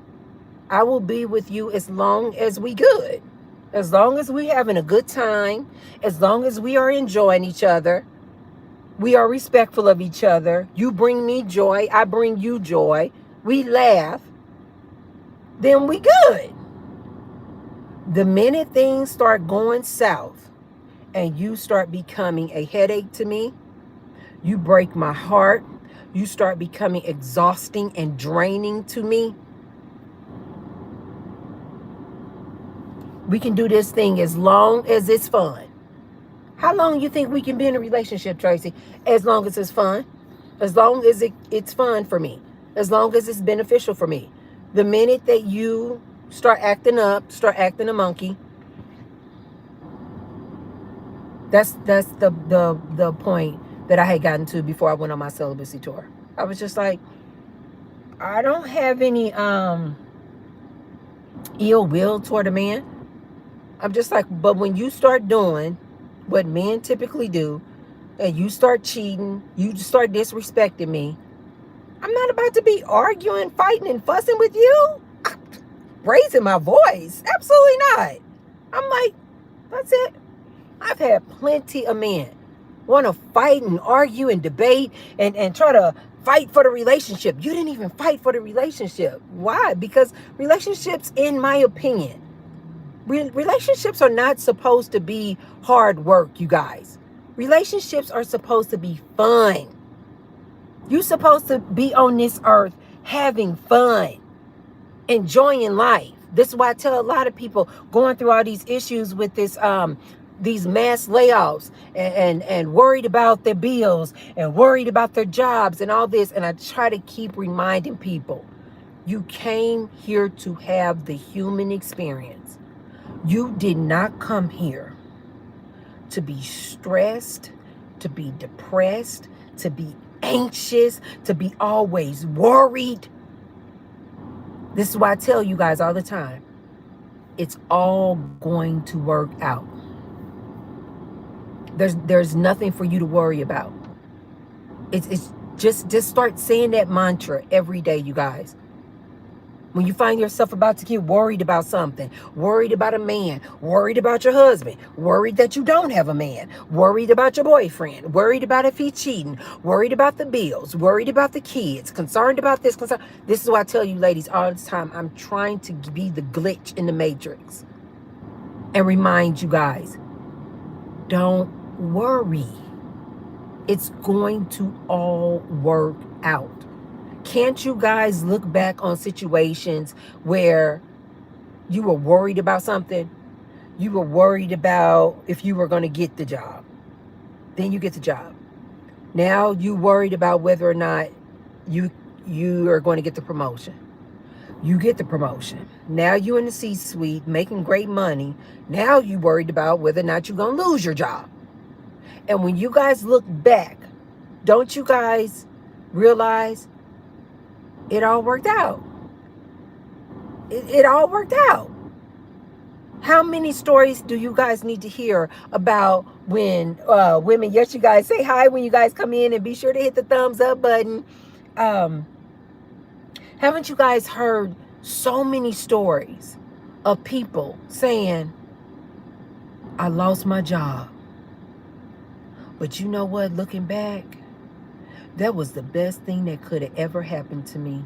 I will be with you as long as we good. As long as we having a good time. As long as we are enjoying each other. We are respectful of each other. You bring me joy. I bring you joy. We laugh. Then we good. The minute things start going south and you start becoming a headache to me, you break my heart, you start becoming exhausting and draining to me, we can do this thing as long as it's fun. How long you think we can be in a relationship, Tracy? As long as it's fun. As long as it's fun for me. As long as it's beneficial for me. The minute that you start acting up, start acting a monkey, that's the point that I had gotten to before I went on my celibacy tour. I was just like, I don't have any ill will toward a man. I'm just like, but when you start doing what men typically do, and you start cheating, you start disrespecting me, I'm not about to be arguing, fighting, and fussing with you. Raising my voice. Absolutely not. I'm like, that's it. I've had plenty of men want to fight and argue and debate and try to fight for the relationship. You didn't even fight for the relationship. Why? Because relationships, in my opinion, relationships are not supposed to be hard work, you guys. Relationships are supposed to be fun. You're supposed to be on this earth having fun, enjoying life. This is why I tell a lot of people going through all these issues with this these mass layoffs and worried about their bills and worried about their jobs and all this. And I try to keep reminding people, you came here to have the human experience. You did not come here to be stressed, to be depressed, to be anxious, to be always worried. This is why I tell you guys all the time, it's all going to work out. There's nothing for you to worry about. It's just start saying that mantra every day, you guys. When you find yourself about to get worried about something, worried about a man, worried about your husband, worried that you don't have a man, worried about your boyfriend, worried about if he's cheating, worried about the bills, worried about the kids, concerned about this, this is why I tell you ladies all the time, I'm trying to be the glitch in the matrix and remind you guys, don't worry. It's going to all work out. Can't you guys look back on situations where you were worried about something? You were worried about if you were going to get the job. Then you get the job. Now you worried about whether or not you are going to get the promotion. You get the promotion. Now you in the C-suite making great money. Now you worried about whether or not you're going to lose your job. And when you guys look back, don't you guys realize it all worked out? It all worked out. How many stories do you guys need to hear about when women, yes, you guys say hi when you guys come in and be sure to hit the thumbs up button. Haven't you guys heard so many stories of people saying, I lost my job. But you know what, looking back, that was the best thing that could have ever happened to me.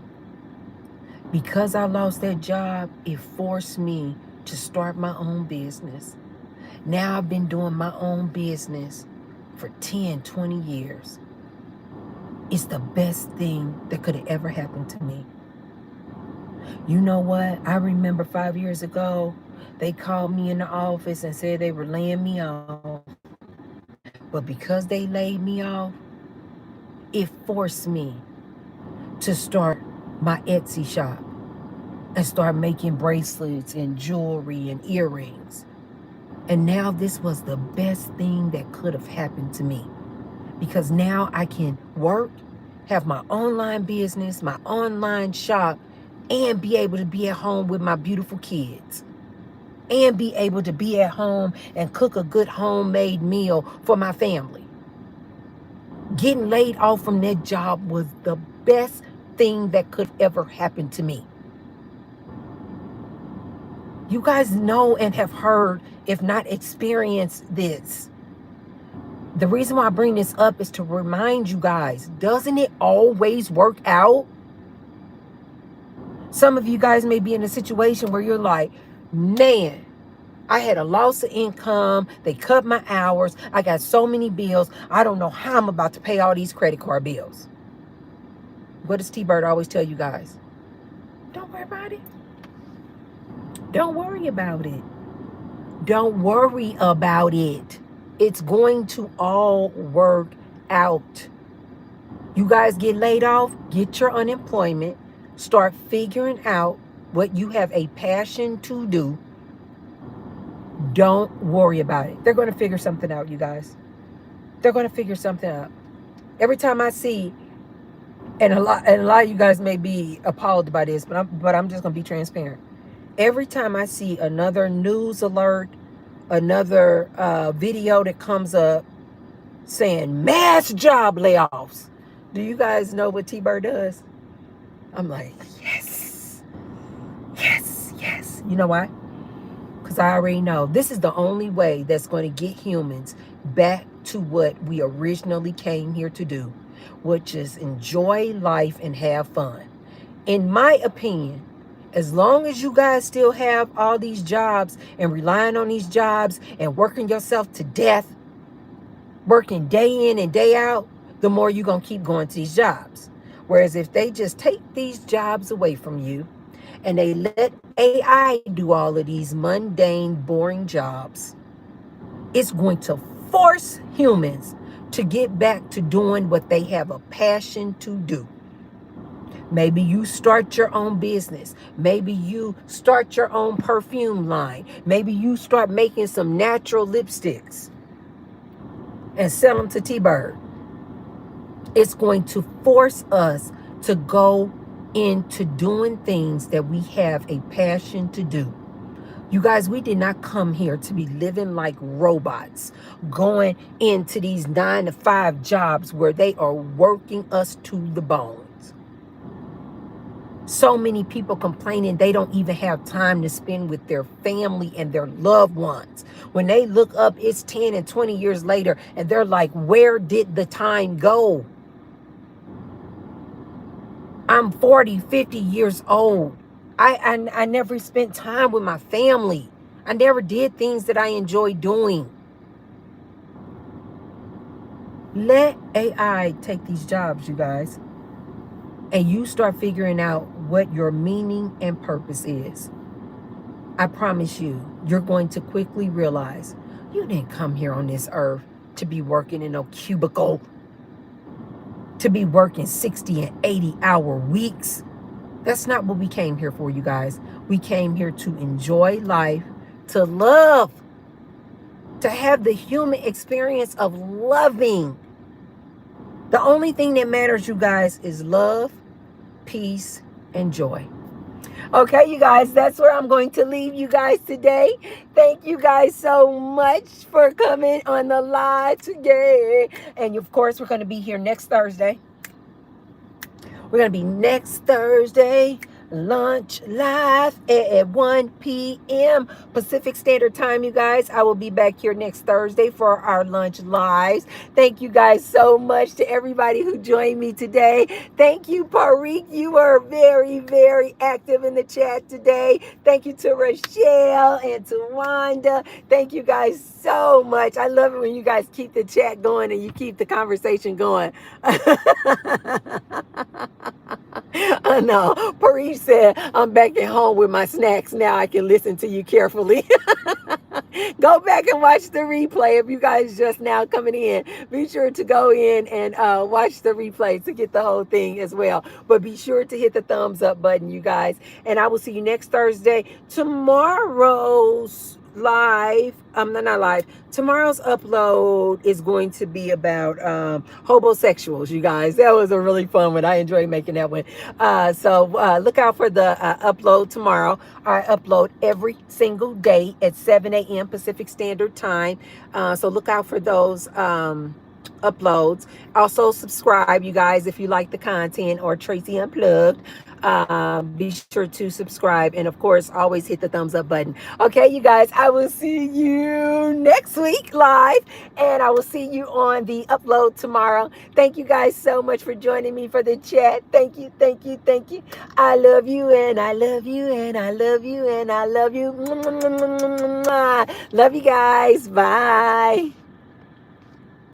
Because I lost that job, it forced me to start my own business. Now I've been doing my own business for 10, 20 years. It's the best thing that could have ever happened to me. You know what? I remember 5 years ago, they called me in the office and said they were laying me off. But because they laid me off, it forced me to start my Etsy shop and start making bracelets and jewelry and earrings. And now this was the best thing that could have happened to me, because now I can work, have my online business, my online shop, and be able to be at home with my beautiful kids, and be able to be at home and cook a good homemade meal for my family. Getting laid off from that job was the best thing that could ever happen to me. You guys know and have heard, if not experienced this. The reason why I bring this up is to remind you guys, doesn't it always work out? Some of you guys may be in a situation where you're like, man, I had a loss of income. They cut my hours. I got so many bills. I don't know how I'm about to pay all these credit card bills. What does T-Bird always tell you guys? Don't worry about it. Don't worry about it. Don't worry about it. It's going to all work out. You guys get laid off, get your unemployment, start figuring out what you have a passion to do. Don't worry about it. They're going to figure something out, you guys. They're going to figure something out. Every time I see, and a lot of you guys may be appalled by this, but I'm just going to be transparent. Every time I see another news alert, another video that comes up saying mass job layoffs, do you guys know what T-Bird does? I'm like, yes, yes, yes. You know why? Because I already know this is the only way that's going to get humans back to what we originally came here to do, which is enjoy life and have fun. In my opinion, as long as you guys still have all these jobs and relying on these jobs and working yourself to death, working day in and day out, the more you're going to keep going to these jobs. Whereas if they just take these jobs away from you and they let AI do all of these mundane, boring jobs, It's going to force humans to get back to doing what they have a passion to do. Maybe you start your own business. Maybe you start your own perfume line. Maybe you start making some natural lipsticks and sell them to T-Bird. It's going to force us to go into doing things that we have a passion to do. You guys, we did not come here to be living like robots, going into these 9-to-5 jobs where they are working us to the bones. So many people complaining they don't even have time to spend with their family and their loved ones. When they look up, it's 10 and 20 years later, and they're like, where did the time go? I'm 40, 50 years old. I never spent time with my family. I never did things that I enjoy doing. Let AI take these jobs, you guys. And you start figuring out what your meaning and purpose is. I promise you, you're going to quickly realize you didn't come here on this earth to be working in a cubicle, to be working 60 and 80-hour weeks. That's not what we came here for, you guys. We came here to enjoy life, to love, to have the human experience of loving. The only thing that matters, you guys, is love, peace, and joy. Okay, you guys, that's where I'm going to leave you guys today. Thank you guys so much for coming on the live today. And of course, we're going to be here next Thursday. We're going to be next Thursday, lunch live at 1 p.m. Pacific Standard Time, you guys. I will be back here next Thursday for our lunch lives. Thank you guys so much to everybody who joined me today. Thank you, Parik. You were very, very active in the chat today. Thank you to Rochelle and to Wanda. Thank you guys so much. I love it when you guys keep the chat going and you keep the conversation going. I know. Paris said, I'm back at home with my snacks. Now I can listen to you carefully. Go back and watch the replay. If you guys just now coming in, be sure to go in and watch the replay to get the whole thing as well. But be sure to hit the thumbs up button, you guys. And I will see you next Thursday. Tomorrow's live, not live, tomorrow's upload is going to be about homosexuals, you guys. That was a really fun one. I enjoyed making that one. So look out for the upload tomorrow. I upload every single day at 7 a.m. Pacific Standard Time. So look out for those uploads. Also subscribe, you guys, if you like the content, or Tracy Unplugged. Be sure to subscribe, and of course always hit the thumbs up button. Okay, you guys, I will see you next week live, and I will see you on the upload tomorrow. Thank you guys so much for joining me for the chat. Thank you, thank you, thank you. I love you, and I love you, and I love you, and I love you. Love you guys. Bye.